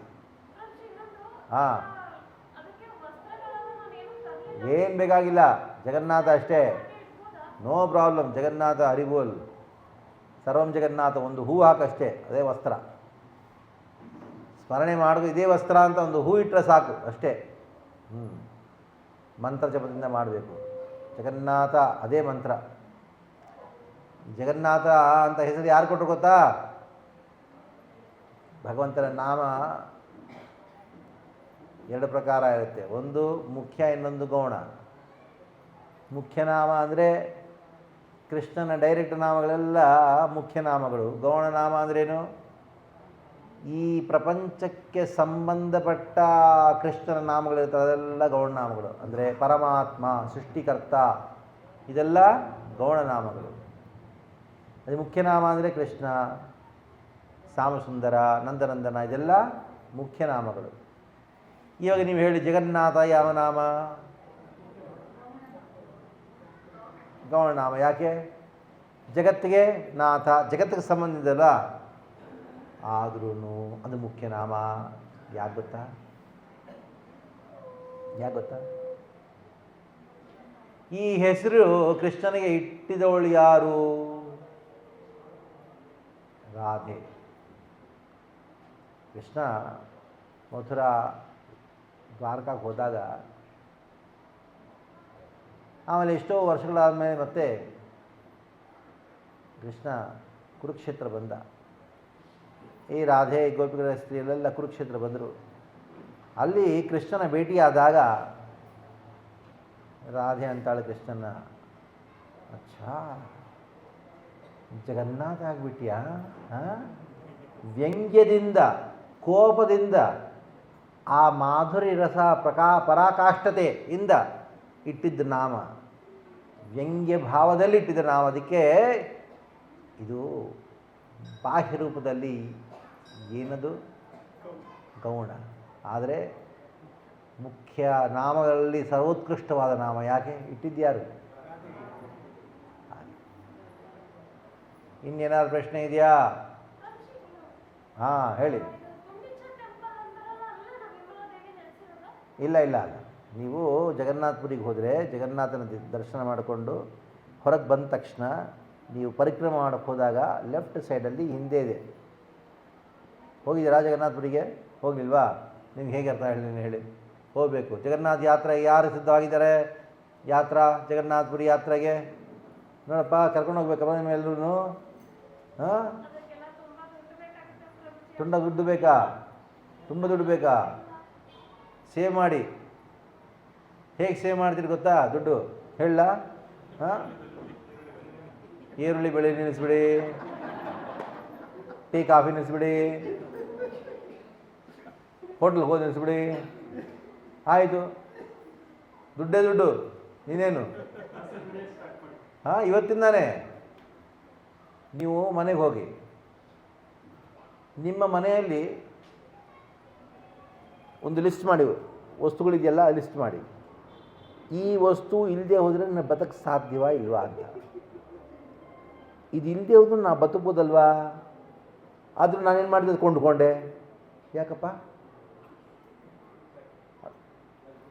ಏನು ಬೇಕಾಗಿಲ್ಲ, ಜಗನ್ನಾಥ ಅಷ್ಟೇ, ನೋ ಪ್ರಾಬ್ಲಮ್. ಜಗನ್ನಾಥ ಹರಿಬೋಲ್, ಸರ್ವಂ ಜಗನ್ನಾಥ. ಒಂದು ಹೂ ಹಾಕಷ್ಟೇ, ಅದೇ ವಸ್ತ್ರ. ಸ್ಮರಣೆ ಮಾಡೋದು ಇದೇ ವಸ್ತ್ರ ಅಂತ ಒಂದು ಹೂ ಇಟ್ಟರೆ ಸಾಕು ಅಷ್ಟೇ. ಮಂತ್ರ ಜಪದಿಂದ ಮಾಡಬೇಕು. ಜಗನ್ನಾಥ ಅದೇ ಮಂತ್ರ. ಜಗನ್ನಾಥ ಅಂತ ಹೆಸರು ಯಾರು ಕೊಟ್ಟರು ಗೊತ್ತಾ? ಭಗವಂತನ ನಾಮ ಎರಡು ಪ್ರಕಾರ ಇರುತ್ತೆ. ಒಂದು ಮುಖ್ಯ, ಇನ್ನೊಂದು ಗೌಣ. ಮುಖ್ಯ ನಾಮ ಅಂದರೆ ಕೃಷ್ಣನ ಡೈರೆಕ್ಟ್ ನಾಮಗಳೆಲ್ಲ ಮುಖ್ಯ ನಾಮಗಳು. ಗೌಣ ನಾಮ ಅಂದ್ರೇನು? ಈ ಪ್ರಪಂಚಕ್ಕೆ ಸಂಬಂಧಪಟ್ಟ ಕೃಷ್ಣನ ನಾಮಗಳಿರ್ತವೆ, ಅದೆಲ್ಲ ಗೌಣನಾಮಗಳು. ಅಂದರೆ ಪರಮಾತ್ಮ, ಸೃಷ್ಟಿಕರ್ತ, ಇದೆಲ್ಲ ಗೌಣನಾಮಗಳು. ಅದು ಮುಖ್ಯ ನಾಮ ಅಂದರೆ ಕೃಷ್ಣ, ಸಾಮಸುಂದರ, ನಂದನಂದನ, ಇದೆಲ್ಲ ಮುಖ್ಯ ನಾಮಗಳು. ಇವಾಗ ನೀವು ಹೇಳಿ ಜಗನ್ನಾಥ ಯಾವ ನಾಮ? ಗೌಣನಾಮ. ಯಾಕೆ? ಜಗತ್ತಿಗೆ ನಾಥ, ಜಗತ್ತಿಗೆ ಸಂಬಂಧಿಸಿದಲ್ಲ. ಆದ್ರೂ ಅದು ಮುಖ್ಯ ನಾಮ. ಯಾಕೆ ಗೊತ್ತಾ? ಈ ಹೆಸರು ಕೃಷ್ಣನಿಗೆ ಇಟ್ಟಿದವಳು ಯಾರು? ರಾಧೆ. ಕೃಷ್ಣ ಮಥುರಾ ದ್ವಾರಕಾಕ್ಕೆ ಹೋದಾಗ, ಆಮೇಲೆ ಎಷ್ಟೋ ವರ್ಷಗಳಾದಮೇಲೆ ಮತ್ತೆ ಕೃಷ್ಣ ಕುರುಕ್ಷೇತ್ರ ಬಂದ. ಈ ರಾಧೆ ಗೋಪಿಗಳ ಸ್ತ್ರೀಯಲ್ಲೆಲ್ಲ ಕುರುಕ್ಷೇತ್ರ ಬಂದರು. ಅಲ್ಲಿ ಕೃಷ್ಣನ ಭೇಟಿಯಾದಾಗ ರಾಧೆ ಅಂತಾಳೆ ಕೃಷ್ಣನ, ಅಚ್ಚಾ ಜಗನ್ನಾಥ ಆಗಿಬಿಟ್ಟಿಯಾ? ವ್ಯಂಗ್ಯದಿಂದ, ಕೋಪದಿಂದ, ಆ ಮಾಧುರಿ ರಸ ಪರಾಕಾಷ್ಠತೆಯಿಂದ ಇಟ್ಟಿದ್ದ ನಾಮ, ವ್ಯಂಗ್ಯ ಭಾವದಲ್ಲಿ ಇಟ್ಟಿದ್ದ ನಾಮ. ಅದಕ್ಕೆ ಇದು ಬಾಹ್ಯ ರೂಪದಲ್ಲಿ ಏನದು ಗೌಣ, ಆದರೆ ಮುಖ್ಯ ನಾಮಗಳಲ್ಲಿ ಸರ್ವೋತ್ಕೃಷ್ಟವಾದ ನಾಮ. ಯಾಕೆ ಇಟ್ಟಿದ್ಯಾರು? ಇನ್ನೇನಾದ್ರು ಪ್ರಶ್ನೆ ಇದೆಯಾ? ಹಾಂ ಹೇಳಿ. ಇಲ್ಲ, ನೀವು ಜಗನ್ನಾಥಪುರಿಗೆ ಹೋದರೆ ಜಗನ್ನಾಥನ ದರ್ಶನ ಮಾಡಿಕೊಂಡು ಹೊರಗೆ ಬಂದ ತಕ್ಷಣ ನೀವು ಪರಿಕ್ರಮ ಮಾಡೋಕ್ಕೆ ಹೋದಾಗ ಲೆಫ್ಟ್ ಸೈಡಲ್ಲಿ ಹಿಂದೆ ಇದೆ. ಹೋಗಿದ್ದೀರಾ ಜಗನ್ನಾಥಪುರಿಗೆ? ಹೋಗಲಿಲ್ವಾ? ನಿಮ್ಗೆ ಹೇಗೆ ಅರ್ಥ ಹೇಳಿ. ಹೋಗಬೇಕು. ಜಗನ್ನಾಥ ಯಾತ್ರೆ ಯಾರು ಸಿದ್ಧವಾಗಿದ್ದಾರೆ? ಜಗನ್ನಾಥಪುರಿ ಯಾತ್ರೆಗೆ ನೋಡಪ್ಪ, ಕರ್ಕೊಂಡು ಹೋಗ್ಬೇಕಪ್ಪ ನಿಮ್ಮೆಲ್ಲರೂ. ತುಂಬ ದುಡ್ಡು ಬೇಕಾ? ಸೇವ್ ಮಾಡಿ. ಹೇಗೆ ಸೇವ್ ಮಾಡ್ತೀರಿ ಗೊತ್ತಾ ದುಡ್ಡು? ಹೇಳ. ಈರುಳ್ಳಿ ಬೆಳೆ ನಿಲ್ಲಿಸ್ಬಿಡಿ, ಟೀ ಕಾಫಿ ನಿಲ್ಲಿಸ್ಬಿಡಿ, ಹೋಟ್ಲ್ಗೆ ಹೋಗಿ ನಿಲ್ಲಿಸ್ಬಿಡಿ. ಆಯಿತು, ದುಡ್ಡು. ನೀನೇನು ಇವತ್ತಿಂದಾನೆ ನೀವು ಮನೆಗೆ ಹೋಗಿ, ನಿಮ್ಮ ಮನೆಯಲ್ಲಿ ಒಂದು ಲಿಸ್ಟ್ ಮಾಡಿ, ವಸ್ತುಗಳಿದೆಯಲ್ಲ ಲಿಸ್ಟ್ ಮಾಡಿ. ಈ ವಸ್ತು ಇಲ್ಲದೆ ಹೋದರೆ ನಾನು ಬದುಕಕ್ಕೆ ಸಾಧ್ಯವಾ ಇಲ್ವಾ ಅಂತ. ಇದು ಇಲ್ಲದೆ ಹೋದ್ರೆ ನಾನು ಬದುಕ್ಬೋದಲ್ವಾ? ಆದರೂ ನಾನೇನು ಮಾಡಿದೆ? ಕೊಂಡ್ಕೊಂಡೆ. ಯಾಕಪ್ಪ?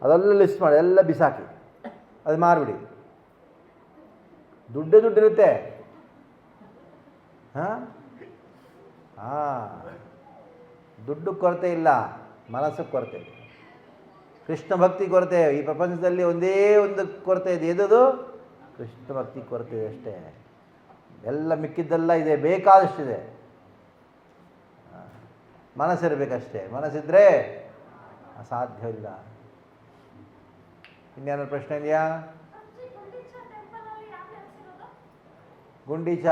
ಅದೆಲ್ಲ ಲಿಸ್ಟ್ ಮಾಡಿ, ಎಲ್ಲ ಬಿಸಾಕಿ, ಅದು ಮಾರಿಬಿಡಿ. ದುಡ್ಡಿರುತ್ತೆ. ದುಡ್ಡು ಕೊರತೆ ಇಲ್ಲ, ಮನಸ್ಸು ಕೊರತೆ ಇದೆ. ಕೃಷ್ಣ ಭಕ್ತಿ ಕೊರತೆ. ಈ ಪ್ರಪಂಚದಲ್ಲಿ ಒಂದೇ ಒಂದು ಕೊರತೆ ಇದೆ, ಎದುದು ಕೃಷ್ಣ ಭಕ್ತಿ ಕೊರತೆ ಇದೆ ಅಷ್ಟೇ. ಎಲ್ಲ ಮಿಕ್ಕಿದ್ದೆಲ್ಲ ಇದೆ, ಬೇಕಾದಷ್ಟಿದೆ. ಮನಸ್ಸಿರಬೇಕಷ್ಟೇ. ಮನಸ್ಸಿದ್ರೆ ಅಸಾಧ್ಯವಿಲ್ಲ. ಇನ್ನೇನಾದ್ರು ಪ್ರಶ್ನೆ ಇದೆಯಾ? ಗುಂಡೀಚ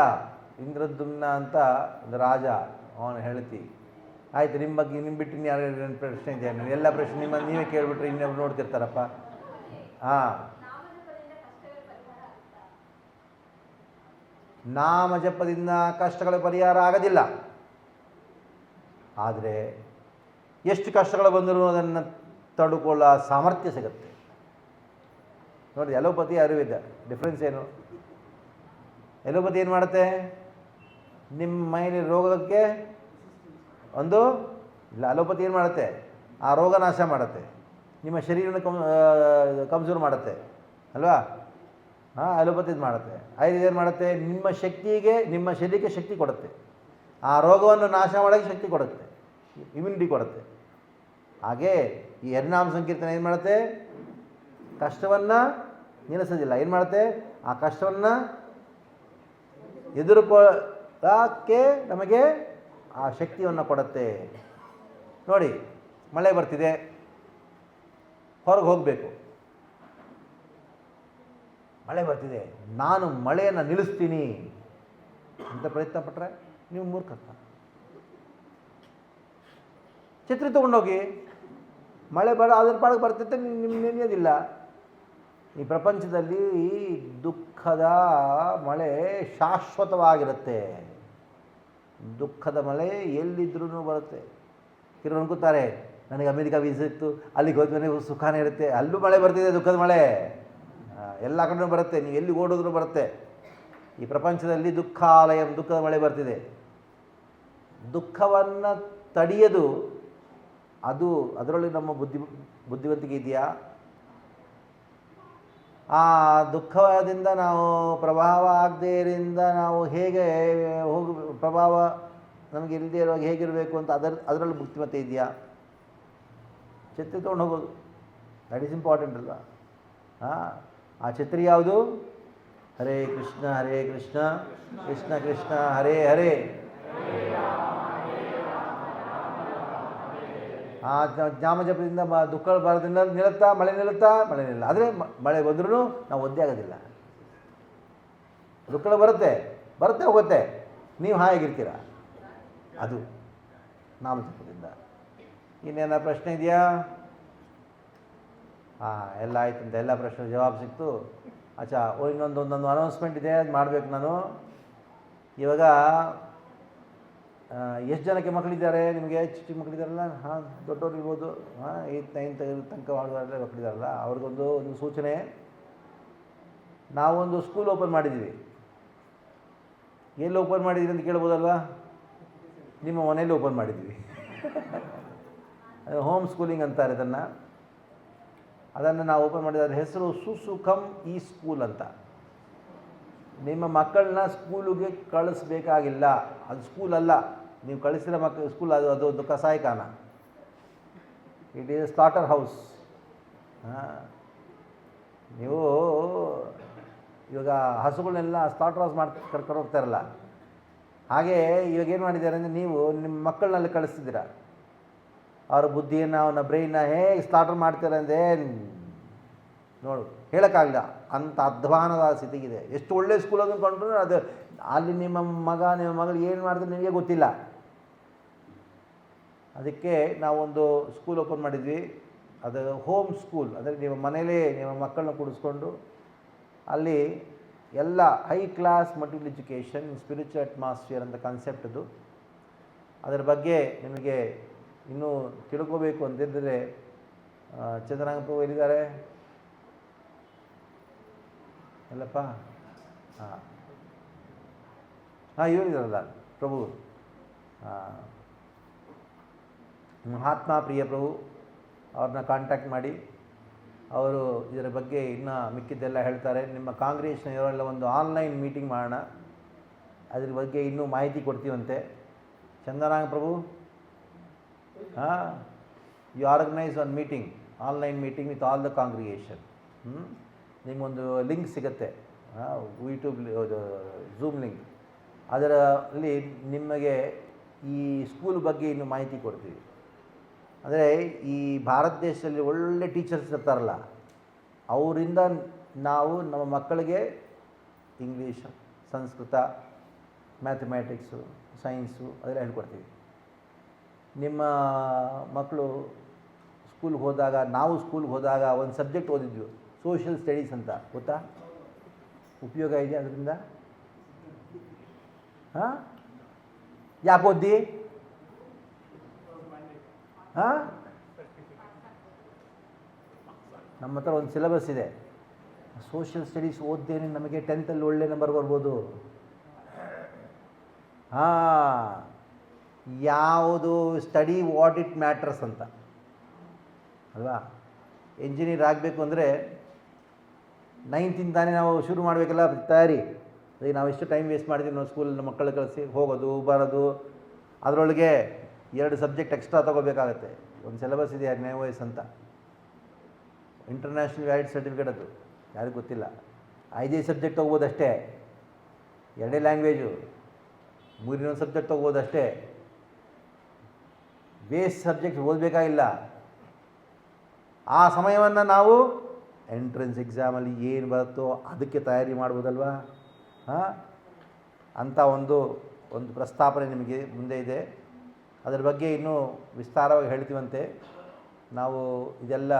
ಇಂದ್ರದ್ಯುಮ್ನ ಅಂತ ಒಂದು ರಾಜ, ಅವನು ಹೇಳ್ತಿ. ಆಯ್ತು, ನಿಮ್ಮ ಬಗ್ಗೆ ನಿಮ್ಮ ಬಿಟ್ಟು ಯಾರು ಪ್ರಶ್ನೆ ಇದೆಯಾ? ಎಲ್ಲ ಪ್ರಶ್ನೆ ನಿಮ್ಮ ನೀವೇ ಕೇಳಿಬಿಟ್ರೆ ಇನ್ನೊಬ್ರು ನೋಡ್ತಿರ್ತಾರಪ್ಪ. ಹಾಂ, ನಾಮ ಜಪದಿಂದ ಕಷ್ಟಗಳ ಪರಿಹಾರ ಆಗೋದಿಲ್ಲ. ಆದರೆ ಎಷ್ಟು ಕಷ್ಟಗಳು ಬಂದರೂ ಅದನ್ನು ತಡ್ಕೊಳ್ಳೋ ಸಾಮರ್ಥ್ಯ ಸಿಗುತ್ತೆ. ನೋಡಿ, ಅಲೋಪತಿ ಆಯುರ್ವೇದ ಡಿಫ್ರೆನ್ಸ್ ಏನು? ಎಲೋಪತಿ ಏನು ಮಾಡುತ್ತೆ? ನಿಮ್ಮ ಮೈಲಿ ರೋಗಕ್ಕೆ ಒಂದು ಇಲ್ಲ. ಅಲೋಪತಿ ಏನು ಮಾಡುತ್ತೆ? ಆ ರೋಗ ನಾಶ ಮಾಡುತ್ತೆ, ನಿಮ್ಮ ಶರೀರನ ಕಮ್ಜೋರ್ ಮಾಡುತ್ತೆ ಅಲ್ವಾ? ಹಾಂ, ಅಲೋಪತಿ ಇದು ಮಾಡುತ್ತೆ. ಆಯುರ್ವೇದ ಏನು ಮಾಡುತ್ತೆ? ನಿಮ್ಮ ಶಕ್ತಿಗೆ, ನಿಮ್ಮ ಶರೀರಕ್ಕೆ ಶಕ್ತಿ ಕೊಡುತ್ತೆ, ಆ ರೋಗವನ್ನು ನಾಶ ಮಾಡೋಕ್ಕೆ ಶಕ್ತಿ ಕೊಡುತ್ತೆ, ಇಮ್ಯುನಿಟಿ ಕೊಡುತ್ತೆ. ಹಾಗೆ ಈ ಹರಿನಾಮ ಸಂಕೀರ್ತನೆ ಏನು ಮಾಡುತ್ತೆ? ಕಷ್ಟವನ್ನು ನಿಲ್ಲಿಸೋದಿಲ್ಲ. ಏನು ಮಾಡುತ್ತೆ? ಆ ಕಷ್ಟವನ್ನು ಎದುರುಕೊಳ್ಳೋಕ್ಕೆ ನಮಗೆ ಆ ಶಕ್ತಿಯನ್ನು ಕೊಡುತ್ತೆ. ನೋಡಿ, ಮಳೆ ಬರ್ತಿದೆ, ಹೊರಗೆ ಹೋಗಬೇಕು, ಮಳೆ ಬರ್ತಿದೆ, ನಾನು ಮಳೆಯನ್ನು ನಿಲ್ಲಿಸ್ತೀನಿ ಅಂತ ಪ್ರಯತ್ನ ಪಟ್ಟರೆ ನೀವು ಮೂರ್ಖತ್ವ. ಛತ್ರಿ ತೊಗೊಂಡೋಗಿ, ಮಳೆ ಅದ್ರ ಪಾಡಿಗೆ ಬರ್ತಿತ್ತೆ, ನಿಮ್ಮ ನೆನೆಯೋದಿಲ್ಲ. ಈ ಪ್ರಪಂಚದಲ್ಲಿ ದುಃಖದ ಮಳೆ ಶಾಶ್ವತವಾಗಿರುತ್ತೆ. ದುಃಖದ ಮಳೆ ಎಲ್ಲಿದ್ರೂ ಬರುತ್ತೆ. ಕೆಲವರು ಅನ್ಕೋತಾರೆ, ನನಗೆ ಅಮೆರಿಕ ವೀಸಾ ಇತ್ತು, ಅಲ್ಲಿಗೆ ಹೋದ್ಮೇಲೆ ಸುಖಾನೇ ಇರುತ್ತೆ. ಅಲ್ಲೂ ಮಳೆ ಬರ್ತಿದೆ, ದುಃಖದ ಮಳೆ ಎಲ್ಲ ಕಡೆಯೂ ಬರುತ್ತೆ. ನೀವು ಎಲ್ಲಿ ಓಡಿದ್ರೂ ಬರುತ್ತೆ. ಈ ಪ್ರಪಂಚದಲ್ಲಿ ದುಃಖಾಲಯಂ, ದುಃಖದ ಮಳೆ ಬರ್ತಿದೆ. ದುಃಖವನ್ನು ತಡೆಯೋದು ಅದು, ಅದರಲ್ಲಿ ನಮ್ಮ ಬುದ್ಧಿವಂತಿಕೆ ಇದೆಯಾ? ಆ ದುಃಖದಿಂದ ನಾವು ಪ್ರಭಾವ ಆಗದೇರಿಂದ ನಾವು ಹೇಗೆ ಪ್ರಭಾವ ನಮಗೆ ಇಲ್ಲದೇ ಇರುವಾಗ ಹೇಗಿರಬೇಕು ಅಂತ ಅದರಲ್ಲಿ ಬುದ್ಧಿಮತ್ತೆ ಇದೆಯಾ? ಛತ್ರಿ ತೊಗೊಂಡು ಹೋಗೋದು, ದಟ್ ಈಸ್ ಇಂಪಾರ್ಟೆಂಟ್ ಅಲ್ವಾ? ಹಾಂ, ಆ ಛತ್ರಿ ಯಾವುದು? ಹರೇ ಕೃಷ್ಣ ಕೃಷ್ಣ ಕೃಷ್ಣ ಹರೇ ಹರೇ. ಆ ನಾಮಜಪದಿಂದ ದುಃಖ ಬರೋದ್ರಿಂದ ನಿಲ್ಲುತ್ತಾ? ಮಳೆ ನಿಲ್ಲುತ್ತಾ? ಮಳೆ ನಿಲ್ಲ. ಆದರೆ ಮಳೆ ಬಂದ್ರೂ ನಾವು ಒದ್ದೆ ಆಗೋದಿಲ್ಲ. ದುಃಖ ಬರುತ್ತೆ ಹೋಗುತ್ತೆ, ನೀವು ಹಾಯಾಗಿರ್ತೀರ. ಅದು ನಾಮಜಪದಿಂದ. ಇನ್ನೇನ ಪ್ರಶ್ನೆ ಇದೆಯಾ? ಹಾಂ, ಎಲ್ಲ ಆಯ್ತು ಅಂತ ಎಲ್ಲ ಪ್ರಶ್ನೆ ಜವಾಬು ಸಿಕ್ತು. ಅಚ್ಚಾ, ಒಂದೊಂದು ಅನೌನ್ಸ್ಮೆಂಟ್ ಇದೆ, ಅದು ಮಾಡಬೇಕು ನಾನು. ಇವಾಗ ಎಷ್ಟು ಜನಕ್ಕೆ ಮಕ್ಕಳಿದ್ದಾರೆ ನಿಮಗೆ? ಚಿಕ್ಕ ಮಕ್ಕಳಿದ್ದಾರಲ್ಲ, ಹಾಂ, ದೊಡ್ಡವ್ರು ಇರ್ಬೋದು, ಹಾಂ, 8th 9th ತನಕ ಮಾಡುವಾಗಲೇ ಮಕ್ಕಳಿದ್ದಾರಲ್ಲ, ಅವ್ರಿಗೊಂದು ಸೂಚನೆ. ನಾವೊಂದು ಸ್ಕೂಲ್ ಓಪನ್ ಮಾಡಿದ್ದೀವಿ. ಎಲ್ಲಿ ಓಪನ್ ಮಾಡಿದ್ದೀವಿ ಅಂತ ಕೇಳ್ಬೋದಲ್ವಾ? ನಿಮ್ಮ ಮನೇಲಿ ಓಪನ್ ಮಾಡಿದ್ದೀವಿ. ಹೋಮ್ ಸ್ಕೂಲಿಂಗ್ ಅಂತಾರೆ ಅದನ್ನು ನಾವು ಓಪನ್ ಮಾಡಿದ ಹೆಸರು ಸುಸುಖಂ ಈ ಸ್ಕೂಲ್ ಅಂತ. ನಿಮ್ಮ ಮಕ್ಕಳನ್ನ ಸ್ಕೂಲಿಗೆ ಕಳಿಸ್ಬೇಕಾಗಿಲ್ಲ. ಅದು ಸ್ಕೂಲ್ ಅಲ್ಲ, ನೀವು ಕಳಿಸಿರೋ ಸ್ಕೂಲ್ ಅದು ಒಂದು ಕಸಾಯಿಖಾನ. It is slaughter house. ನೀವು ಇವಾಗ ಹಸುಗಳನ್ನೆಲ್ಲ ಸ್ಲಾಟರ್ ಹೌಸ್ ಕರ್ಕೊಂಡು ಹೋಗ್ತಾರಲ್ಲ, ಹಾಗೆ ಇವಾಗ ಏನು ಮಾಡಿದ್ದಾರೆ ಅಂದರೆ, ನೀವು ನಿಮ್ಮ ಮಕ್ಕಳನ್ನಲ್ಲಿ ಕಳಿಸ್ತಿದ್ದೀರ. ಅವ್ರ ಬುದ್ಧಿಯನ್ನು, ಅವನ ಬ್ರೈನ್ನ ಹೇಗೆ ಸ್ಲಾಟರ್ ಮಾಡ್ತಾರೆ ಅಂದರೆ ನೋಡು, ಹೇಳೋಕ್ಕಾಗಲ್ಲ, ಅಂಥ ಅಧ್ವಾನದ ಸ್ಥಿತಿಗಿದೆ. ಎಷ್ಟು ಒಳ್ಳೆಯ ಸ್ಕೂಲ್ ಅಂದ್ಕೊಂಡ್ರು ಅದು ಅಲ್ಲಿ ನಿಮ್ಮ ಮಗಳು ಏನು ಮಾಡಿದ್ರೆ ನಿಮಗೆ ಗೊತ್ತಿಲ್ಲ. ಅದಕ್ಕೆ ನಾವೊಂದು ಸ್ಕೂಲ್ ಓಪನ್ ಮಾಡಿದ್ವಿ. ಅದು ಹೋಮ್ ಸ್ಕೂಲ್, ಅಂದರೆ ನಿಮ್ಮ ಮನೇಲೇ ನಿಮ್ಮ ಮಕ್ಕಳನ್ನ ಕೂಡಿಸ್ಕೊಂಡು ಅಲ್ಲಿ ಎಲ್ಲ high class multiple education, spiritual atmosphere ಅಂತ ಕಾನ್ಸೆಪ್ಟ್ ಅದು. ಅದರ ಬಗ್ಗೆ ನಿಮಗೆ ಇನ್ನೂ ತಿಳ್ಕೋಬೇಕು ಅಂತಿದ್ದರೆ ಚಂದ್ರಾಂಗ ಎಲ್ಲಿದ್ದಾರೆ? ಎಲ್ಲಪ್ಪ? ಹಾಂ ಇವರಿದ್ದಾರಲ್ಲ ಪ್ರಭು, ಮಹಾತ್ಮ ಪ್ರಿಯ ಪ್ರಭು, ಅವ್ರನ್ನ ಕಾಂಟ್ಯಾಕ್ಟ್ ಮಾಡಿ. ಅವರು ಇದರ ಬಗ್ಗೆ ಇನ್ನೂ ಮಿಕ್ಕಿದ್ದೆಲ್ಲ ಹೇಳ್ತಾರೆ. ನಿಮ್ಮ ಕಾಂಗ್ರೆಸ್ನ ಇವರೆಲ್ಲ ಒಂದು ಆನ್ಲೈನ್ ಮೀಟಿಂಗ್ ಮಾಡೋಣ, ಅದ್ರ ಬಗ್ಗೆ ಇನ್ನೂ ಮಾಹಿತಿ ಕೊಡ್ತೀವಂತೆ. Chandananga Prabhu, you organise one meeting, online meeting with all the congregation. ನಿಮಗೊಂದು ಲಿಂಕ್ ಸಿಗುತ್ತೆ, ಯೂಟ್ಯೂಬ್ ಝೂಮ್ ಲಿಂಕ್. ಅದರಲ್ಲಿ ನಿಮಗೆ ಈ ಸ್ಕೂಲ್ ಬಗ್ಗೆ ಇನ್ನು ಮಾಹಿತಿ ಕೊಡ್ತೀವಿ. ಅಂದರೆ ಈ ಭಾರತ ದೇಶದಲ್ಲಿ ಒಳ್ಳೆ ಟೀಚರ್ಸ್ ಇರ್ತಾರಲ್ಲ, ಅವರಿಂದ ನಾವು ನಮ್ಮ ಮಕ್ಕಳಿಗೆ ಇಂಗ್ಲೀಷ್, ಸಂಸ್ಕೃತ, ಮ್ಯಾಥಮೆಟಿಕ್ಸು, ಸೈನ್ಸು ಅದೆಲ್ಲ ಹೇಳ್ಕೊಡ್ತೀವಿ. ನಿಮ್ಮ ಮಕ್ಕಳು ಸ್ಕೂಲ್ಗೆ ಹೋದಾಗ, ನಾವು ಸ್ಕೂಲ್ಗೆ ಹೋದಾಗ ಒಂದು ಸಬ್ಜೆಕ್ಟ್ ಓದಿದ್ವಿ, ಸೋಷಿಯಲ್ ಸ್ಟಡೀಸ್ ಅಂತ, ಗೊತ್ತಾ? ಉಪಯೋಗ ಇದೆಯಾ ಅದರಿಂದ? ಹಾಂ, ಯಾಕೆ ಓದಿ? ಹಾಂ, ನಮ್ಮ ಹತ್ರ ಒಂದು ಸಿಲೆಬಸ್ ಇದೆ. ಸೋಷಿಯಲ್ ಸ್ಟಡೀಸ್ ಓದ್ದೇನೆ ನಮಗೆ 10th ಒಳ್ಳೆ ನಂಬರ್ ಬರ್ಬೋದು. ಹಾಂ, ಯಾವುದು ಸ್ಟಡಿ ವಾಟ್ ಇಟ್ ಮ್ಯಾಟ್ರಸ್ ಅಂತ ಅಲ್ವಾ? ಇಂಜಿನಿಯರ್ ಆಗಬೇಕು ಅಂದರೆ 9th ತಾನೇ ನಾವು ಶುರು ಮಾಡಬೇಕಲ್ಲ ತಯಾರಿ. ಅದಕ್ಕೆ ನಾವು ಎಷ್ಟು ಟೈಮ್ ವೇಸ್ಟ್ ಮಾಡ್ತೀವಿ ನಾವು ಸ್ಕೂಲಲ್ಲಿ ಮಕ್ಕಳು ಕಳಿಸಿ ಹೋಗೋದು ಬರೋದು. ಅದರೊಳಗೆ 2 ಸಬ್ಜೆಕ್ಟ್ ಎಕ್ಸ್ಟ್ರಾ ತೊಗೋಬೇಕಾಗತ್ತೆ. ಒಂದು ಸಿಲೆಬಸ್ ಇದೆ NIOS ಅಂತ, ಇಂಟರ್ನ್ಯಾಷನಲ್ ವ್ಯಾಲಿಡ್ ಸರ್ಟಿಫಿಕೇಟ್. ಅದು ಯಾರಿಗೂ ಗೊತ್ತಿಲ್ಲ. 5 ಸಬ್ಜೆಕ್ಟ್ ತೊಗೋಬೋದಷ್ಟೇ, 2 ಲ್ಯಾಂಗ್ವೇಜು, 3 ಸಬ್ಜೆಕ್ಟ್ ತೊಗೋಬೋದಷ್ಟೇ. ಬೇಸ್ ಸಬ್ಜೆಕ್ಟ್ ಓದಬೇಕಾಗಿಲ್ಲ. ಆ ಸಮಯವನ್ನು ನಾವು ಎಂಟ್ರೆನ್ಸ್ ಎಕ್ಸಾಮಲ್ಲಿ ಏನು ಬರುತ್ತೋ ಅದಕ್ಕೆ ತಯಾರಿ ಮಾಡ್ಬೋದಲ್ವಾ? ಹಾಂ, ಅಂಥ ಒಂದು ಪ್ರಸ್ತಾಪನೆ ನಿಮಗೆ ಮುಂದೆ ಇದೆ. ಅದರ ಬಗ್ಗೆ ಇನ್ನೂ ವಿಸ್ತಾರವಾಗಿ ಹೇಳ್ತೀವಂತೆ. ನಾವು ಇದೆಲ್ಲ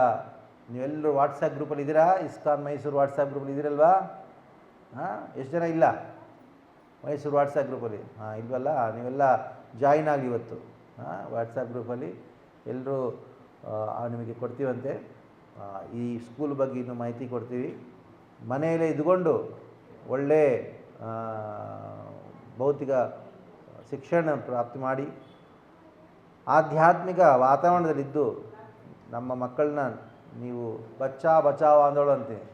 ನೀವೆಲ್ಲರೂ ವಾಟ್ಸಪ್ ಗ್ರೂಪಲ್ಲಿ ಇದ್ದೀರಾ? ಇಸ್ಕಾನ್ ಮೈಸೂರು ವಾಟ್ಸಪ್ ಗ್ರೂಪಲ್ಲಿ ಇದ್ದೀರಲ್ವಾ? ಹಾಂ, ಎಷ್ಟು ಜನ ಇಲ್ಲ ಮೈಸೂರು ವಾಟ್ಸಪ್ ಗ್ರೂಪಲ್ಲಿ? ಹಾಂ, ಇಲ್ವಲ್ಲ, ನೀವೆಲ್ಲ ಜಾಯಿನ್ ಆಗಿ ಇವತ್ತು. ಹಾಂ, ವಾಟ್ಸಪ್ ಗ್ರೂಪಲ್ಲಿ ಎಲ್ಲರೂ ನಿಮಗೆ ಕೊಡ್ತೀವಂತೆ. ಈ ಸ್ಕೂಲ್ ಬಗ್ಗೆ ಇನ್ನೂ ಮಾಹಿತಿ ಕೊಡ್ತೀವಿ. ಮನೆಯಲ್ಲೇ ಇದ್ಕೊಂಡು ಒಳ್ಳೆ ಭೌತಿಕ ಶಿಕ್ಷಣ ಪ್ರಾಪ್ತಿ ಮಾಡಿ ಆಧ್ಯಾತ್ಮಿಕ ವಾತಾವರಣದಲ್ಲಿದ್ದು ನಮ್ಮ ಮಕ್ಕಳನ್ನ ನೀವು ಬಚ್ಚಾ ಬಚಾವ್ ಆಂದೋಲನ ಅಂತೀನಿ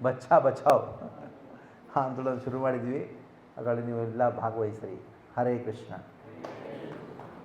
ಬಚ್ಚಾ ಬಚಾವ್ ಆಂದೋಲನ ಶುರು ಮಾಡಿದ್ವಿ. ಅದರಲ್ಲಿ ನೀವೆಲ್ಲ ಭಾಗವಹಿಸ್ರಿ. ಹರೇ ಕೃಷ್ಣ.